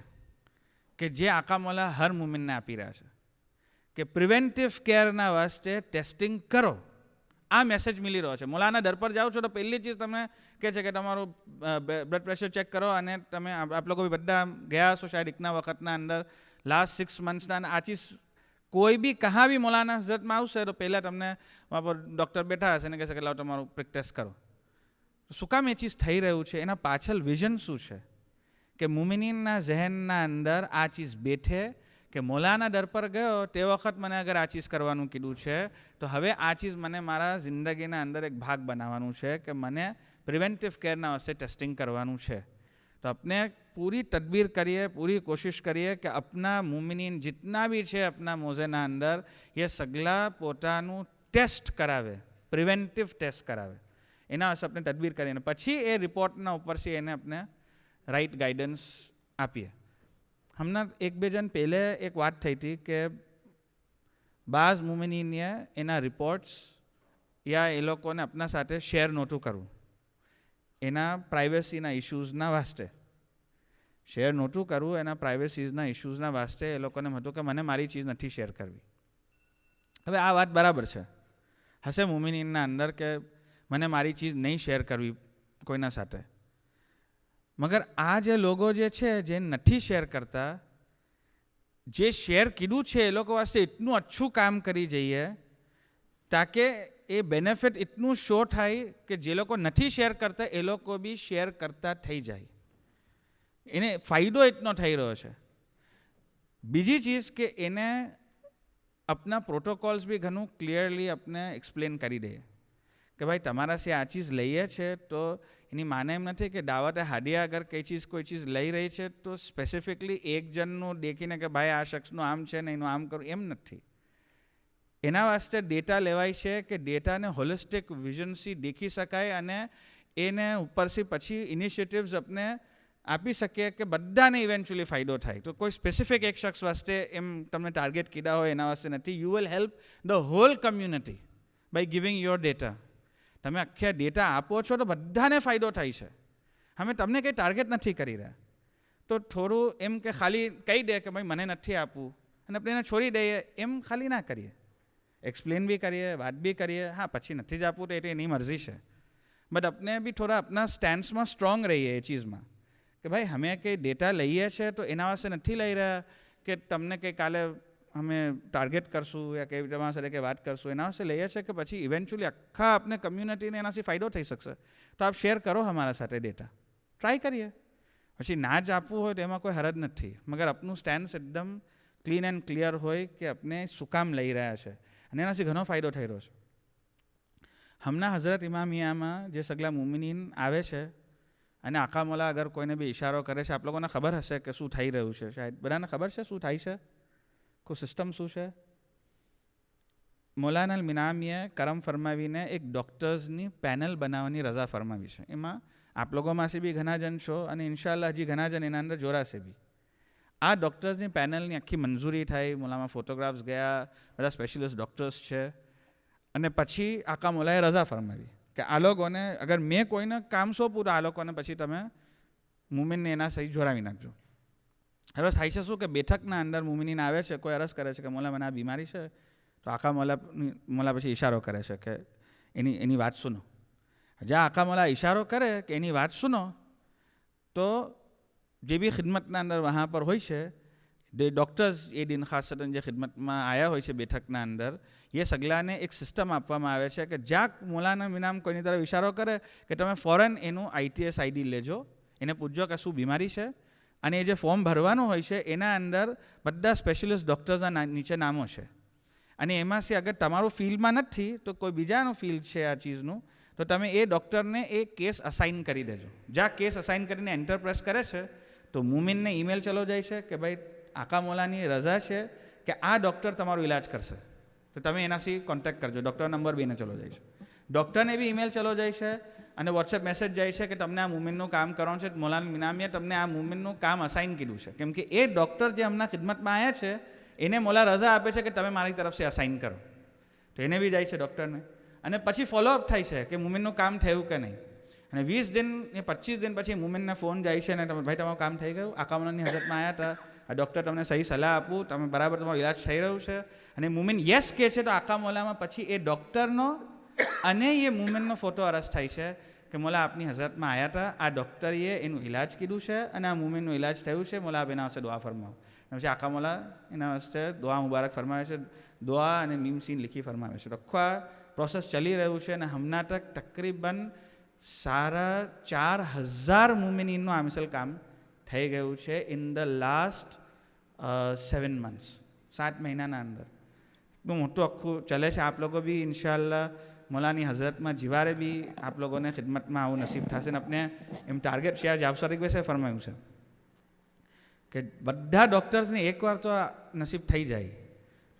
કે જે આકામોલા હર મુમિનને આપી રહ્યા છે કે પ્રિવેન્ટિવ કેરના વાસ્તે ટેસ્ટિંગ કરો. આ મેસેજ મિલી રહ્યો છે. મોલાના દર પર જાઓ છો તો પહેલી ચીજ તમને કહે છે કે તમારું બ્લડ પ્રેશર ચેક કરો અને તમે આપ લોકો બી બધા ગયા છો શાયદ એકના વખતના અંદર લાસ્ટ 6 મંથ્સના આ ચીજ કોઈ બી કહાં બી મોલાના હઝરતમાં આવશે તો પહેલાં તમને વहाँ પર ડૉક્ટર બેઠા હશે ને કહેશે કે લાવો તમારું ટેસ્ટ કરો. શું કામ એ ચીજ થઈ રહ્યું છે? એના પાછળ વિઝન શું છે કે મુમિનીનના ઝહેનના અંદર આ ચીજ બેઠે કે મૌલાના દર પર ગયો તે વખત મને અગર આ ચીજ કરવાનું કીધું છે તો હવે આ ચીજ મને મારા જિંદગીના અંદર એક ભાગ બનાવવાનું છે કે મને પ્રિવેન્ટિવ કેરના વાસ્તે ટેસ્ટિંગ કરવાનું છે. તો આપણે પૂરી તદબીર કરીએ, પૂરી કોશિશ કરીએ કે अपना મુમિનીન जितना भी છે अपना મોઝેના અંદર એ સગલા પોતાનું ટેસ્ટ કરાવે, પ્રિવેન્ટિવ ટેસ્ટ કરાવે. એના વાસ્તે આપણે તદબીર કરીએ પછી એ રિપોર્ટના ઉપરથી એને આપણે રાઇટ ગાઈડન્સ આપીએ. હમણાં એક બે જણ પહેલે એક વાત થઈ હતી કે બાઝ મુમિનીને એના રિપોર્ટ્સ યા એ લોકોને આપણા સાથે શેર નહોતું કરવું એના પ્રાઇવેસીના ઇશ્યુઝના વાસ્તે. શેર નહોતું કરવું એના પ્રાઇવેસીઝના ઇશ્યુઝના વાસ્તે એ લોકોને હતું કે મને મારી ચીજ નથી શેર કરવી. હવે આ વાત બરાબર છે, હશે મુમિનીનના અંદર કે મને મારી ચીજ નહીં શેર કરવી કોઈના સાથે. મગર આ જે લોકો જે છે જે નથી શેર કરતા, જે શેર કીધું છે એ લોકો વાસ્તે એટલું અચ્છું કામ કરી જઈએ તાકે એ બેનિફિટ એટલું શો થાય કે જે લોકો નથી શેર કરતા એ લોકો બી શેર કરતા થઈ જાય. એને ફાયદો એટલો થઈ રહ્યો છે. બીજી ચીજ કે એને આપણા પ્રોટોકોલ્સ બી ઘણું ક્લિયરલી આપણે એક્સપ્લેન કરી દઈએ કે ભાઈ તમારા સે આ ચીજ લઈએ છે તો એની માને એમ નથી કે દાવતે હાડિયા અગર કોઈ ચીજ લઈ રહી છે તો સ્પેસિફિકલી એક જણનું દેખીને કે ભાઈ આ શખ્સનું આમ છે ને એનું આમ કરું એમ નથી. એના વાસ્તે ડેટા લેવાય છે કે ડેટાને હોલિસ્ટિક વિઝનથી દેખી શકાય અને એને ઉપરથી પછી ઇનિશિયેટિવ્સ આપણે આપી શકીએ કે બધાને ઇવેન્ચ્યુઅલી ફાયદો થાય. તો કોઈ સ્પેસિફિક એક શખ્સ વાસ્તે એમ તમને ટાર્ગેટ કીધા હોય એના વાસ્તે નથી. You will help the whole community by giving your data. તમે આખા ડેટા આપો છો તો બધાને ફાયદો થાય છે. અમે તમને કંઈ ટાર્ગેટ નથી કરી રહ્યા. તો થોડું એમ કે ખાલી કહી દે કે ભાઈ મને નથી આપવું અને આપણે એને છોડી દઈએ એમ ખાલી ના કરીએ. એક્સપ્લેન બી કરીએ, વાત બી કરીએ. હા પછી નથી જ આપવું તો એ એની મરજી છે, બટ આપણે બી થોડા આપણા સ્ટેન્ડ્સમાં સ્ટ્રોંગ રહીએ એ ચીઝમાં કે ભાઈ અમે કંઈ ડેટા લઈએ છીએ તો એના વાસ્તે નથી લઈ રહ્યા કે તમને કંઈ કાલે અમે ટાર્ગેટ કરશું યા કઈ તમારા સાથે કંઈ વાત કરશું. એના વાસ્તે લઈએ છીએ કે પછી ઇવેન્ચ્યુઅલી આખા આપણે કમ્યુનિટીને એનાથી ફાયદો થઈ શકશે. તો આપ શેર કરો અમારા સાથે ડેટા, ટ્રાય કરીએ. પછી ના જ આપવું હોય તો એમાં કોઈ હરજ નથી, મગર આપનું સ્ટેન્ડ એકદમ ક્લીન એન્ડ ક્લિયર હોય કે આપણે શું કામ લઈ રહ્યા છે અને એનાથી ઘણો ફાયદો થઈ રહ્યો છે. હમણાં હઝરત ઇમામિયામાં જે સગલા મુમિનીન આવે છે અને આખા મોલા અગર કોઈને બી ઇશારો કરે છે, આપ લોકોને ખબર હશે કે શું થઈ રહ્યું છે, શાયદ બધાને ખબર છે શું થાય છે, કોઈ સિસ્ટમ શું છે. મૌલાના મિનામીએ કરમ ફરમાવીને એક ડૉક્ટર્સની પેનલ બનાવવાની રજા ફરમાવી છે. એમાં આપ લોકોમાંથી બી ઘણા જણ છો અને ઇન્શાલ્લાહ હજી ઘણા જણ એના અંદર જોડાશે બી. આ ડૉક્ટર્સની પેનલની આખી મંજૂરી થઈ, મોલામાં ફોટોગ્રાફ્સ ગયા, બધા સ્પેશિયલિસ્ટ ડૉક્ટર્સ છે અને પછી આકા મોલાએ રજા ફરમાવી કે આ લોકોને અગર મેં કોઈને કામ સોંપું તો આ લોકોને પછી તમે મુમિનને એના સહી જોડાવી નાખજો. હવે થાય છે શું કે બેઠકના અંદર મુમિનીન આવે છે, કોઈ અરજ કરે છે કે મોલા મને આ બીમારી છે, તો આકા મોલા પછી ઇશારો કરે છે કે એની વાત સુનો. જ્યાં આકા મોલા ઇશારો કરે કે એની વાત સુનો તો જે બી ખિદમતના અંદર વહાં પર હોય છે ડૉક્ટર્સ એ દિન ખાસતન જે ખિદમતમાં આવ્યા હોય છે બેઠકના અંદર, એ સગલાને એક સિસ્ટમ આપવામાં આવે છે કે જ્યાં મોલાના મિનામ કોઈની તરફ ઇશારો કરે કે તમે ફોરન એનું ITS ID લેજો, એને પૂછજો કે શું બીમારી છે, અને એ જે ફોર્મ ભરવાનું હોય છે એના અંદર બધા સ્પેશિયલિસ્ટ ડૉક્ટર્સના નીચે નામો છે. અને એમાંથી અગર તમારું ફિલ્ડમાં નથી તો કોઈ બીજાનું ફિલ્ડ છે આ ચીઝનું, તો તમે એ ડૉક્ટરને એ કેસ અસાઇન કરી દેજો. જ્યાં કેસ અસાઇન કરીને એન્ટર પ્રેસ કરે છે તો મુમિનને ઈમેલ ચલો જાય છે કે ભાઈ આકા મોલાની રજા છે કે આ ડૉક્ટર તમારું ઇલાજ કરશે, તો તમે એનાથી કોન્ટેક્ટ કરજો. ડૉક્ટર નંબર બીને ચલો જાય છે, ડૉક્ટરને બી ઈમેલ ચલો જાય છે અને વોટ્સએપ મેસેજ જાય છે કે તમને આ મુમિનનું કામ કરવાનું છે, મોલાના મિનામીએ તમને આ મુમિનનું કામ અસાઇન કીધું છે. કેમ કે એ ડૉક્ટર જે હમણાં ખિદમતમાં આવ્યા છે એને મોલા રજા આપે છે કે તમે મારી તરફથી અસાઇન કરો, તો એને બી જાય છે ડૉક્ટરને. અને પછી ફોલોઅપ થાય છે કે મુમિનનું કામ થયું કે નહીં. અને 20 દિન કે 25 દિન પછી મુમિનને ફોન જાય છે ને ભાઈ તમારું કામ થઈ ગયું, આકા મોલાની હજરતમાં આવ્યા હતા, આ ડૉક્ટર તમને સહી સલાહ આપું, તમે બરાબર તમારું ઇલાજ થઈ રહ્યું છે. અને મુમિન યસ કહે છે તો આકા મોલામાં પછી એ ડૉક્ટરનો અને એ મુમિનનો ફોટો અરજ થાય છે કે મોલા આપની હઝરતમાં આવ્યા હતા, આ ડૉક્ટરે એનું ઇલાજ કીધું છે અને આ મુમિનનું ઇલાજ થયું છે, મોલા આપ એના હસ્તે દુઆ ફરમાવો. પછી આકા મોલા એના હસ્તે દુઆ મુબારક ફરમાવે છે, દુઆ અને મીમ સીન લીખી ફરમાવે છે. આખું આ પ્રોસેસ ચાલી રહ્યું છે અને હમણાં તક તકરીબન 4,500 મુમિનીનનું આ મિસલ કામ થઈ ગયું છે ઇન ધ લાસ્ટ 7 months, 7 મહિનાના અંદર. બહુ મોટું આખું ચલે છે. આપ લોકો બી ઇન્શાઅલ્લાહ મોલાની હઝરતમાં જીવારે બી આપ લોકોને ખિદમતમાં આવું નસીબ થશે. ને આપણે એમ ટાર્ગેટ છે આજ આવસારિક વિશે ફરમાયું છે કે બધા ડૉક્ટર્સને એકવાર તો નસીબ થઈ જાય.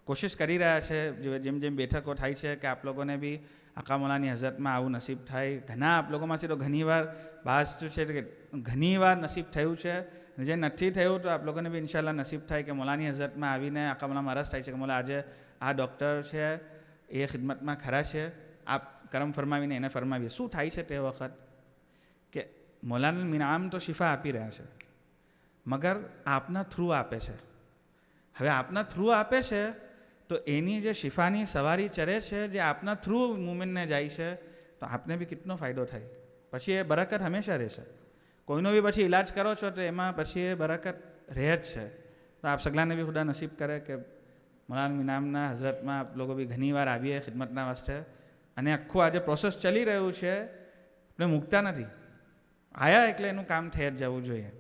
કોશિશ કરી રહ્યા છે જેમ જેમ બેઠકો થાય છે કે આપ લોકોને બી આકા મોલાની હઝરતમાં આવું નસીબ થાય. ઘણા આપ લોકોમાંથી તો ઘણીવાર બાસ છે કે ઘણીવાર નસીબ થયું છે, જે નથી થયું તો આપ લોકોને બી ઇન્શાલ્લાહ નસીબ થાય કે મોલાની હઝરતમાં આવીને આકા મોલામાં અરજ થાય છે કે મોલા આજે આ ડૉક્ટર છે એ ખિદમતમાં ખરા છે, આપ કરમ ફરમાવીને એને ફરમાવીએ. શું થાય છે તે વખત કે મોલાના મિનામ તો શિફા આપી રહ્યા છે, મગર આપના થ્રુ આપે છે. હવે આપના થ્રુ આપે છે તો એની જે શિફાની સવારી ચરે છે જે આપના થ્રુ મુમિનને જાય છે તો આપને બી કેટલો ફાયદો થાય. પછી એ બરકત હંમેશા રહેશે. કોઈનો બી પછી ઇલાજ કરો છો તો એમાં પછી એ બરકત રહે જ છે. તો આપ સગલાને બી ખુદા નસીબ કરે કે મોલાના મિનામના હઝરતમાં આપ લોકો બી ઘણીવાર આવીએ ખિદમતના વાસ્તે. અને આખું આજે પ્રોસેસ ચાલી રહ્યું છે, આપણે મૂકતા નથી, આયા એટલે એનું કામ થઈ જ જવું જોઈએ.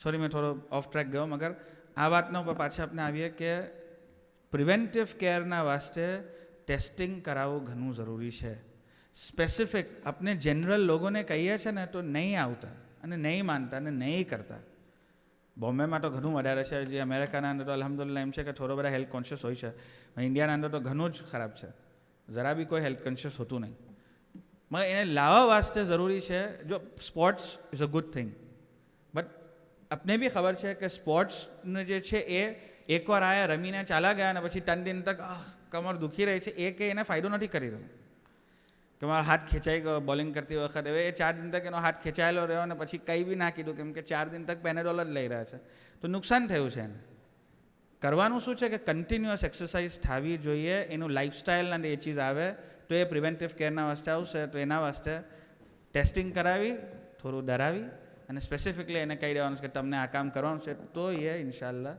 સોરી મેં થોડો ઓફ ટ્રેક ગયો, મગર આ વાતના ઉપર પાછા આપણે આવીએ કે પ્રિવેન્ટિવ કેરના વાસ્તે ટેસ્ટિંગ કરાવવું ઘણું જરૂરી છે. સ્પેસિફિક આપણે જનરલ લોકોને કહીએ છીએ ને તો નહીં આવતા અને નહીં માનતા અને નહીં કરતા. બોમ્બેમાં તો ઘણું વધારે છે, જે અમેરિકાના અંદર તો અલ્હમ્દુલિલ્લાહ એમ છે કે થોડો બધા હેલ્થ કોન્શિયસ હોય છે. ઇન્ડિયાના અંદર તો ઘણું જ ખરાબ છે, જરા બી કોઈ હેલ્થ કોન્શિયસ હોતું નહીં. મગર એને લાવવા વાસ્તે જરૂરી છે. જો sports is a good thing, but આપને બી ખબર છે કે સ્પોર્ટ્સને જે છે એ એકવાર આયા રમીને ચાલા ગયા અને પછી 3 દિન તક કમર દુખી રહી છે, એ કે એને ફાયદો નથી કરી રહ્યો કે મારો હાથ ખેંચાઈ ગયો બોલિંગ કરતી વખતે. હવે એ 4 દિન તક એનો હાથ ખેંચાયેલો રહ્યો અને પછી કંઈ બી ના કીધું કેમ કે 4 દિન તક પેનેડોલ જ લઈ રહ્યા છે, તો નુકસાન થયું છે એને. કરવાનું શું છે કે કન્ટિન્યુઅસ એક્સરસાઇઝ થવી જોઈએ, એનું લાઇફસ્ટાઇલ અને એ ચીજ આવે તો એ પ્રિવેન્ટિવ કેરના વાસ્તે આવશે. તો એના વાસ્તે ટેસ્ટિંગ કરાવી, થોડું ડરાવી અને સ્પેસિફિકલી એને કહી દેવાનું છે કે તમને આ કામ કરવાનું છે, તો એ ઇન્શાઅલ્લાહ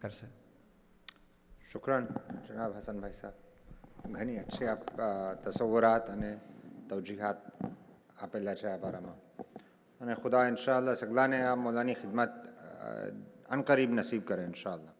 કરશે. શુક્રાન જનાબ હસનભાઈ સાહેબ, ઘણી અચ્છી આપ તસવ્વુરાત અને તવજીહાત આપેલા છે આ બારામાં. અને ખુદા ઇન્શાઅલ્લાહ સગલાને આ મોલાની ખિદમત અનકરીબ નસીબ કરે ઇન્શાઅલ્લાહ.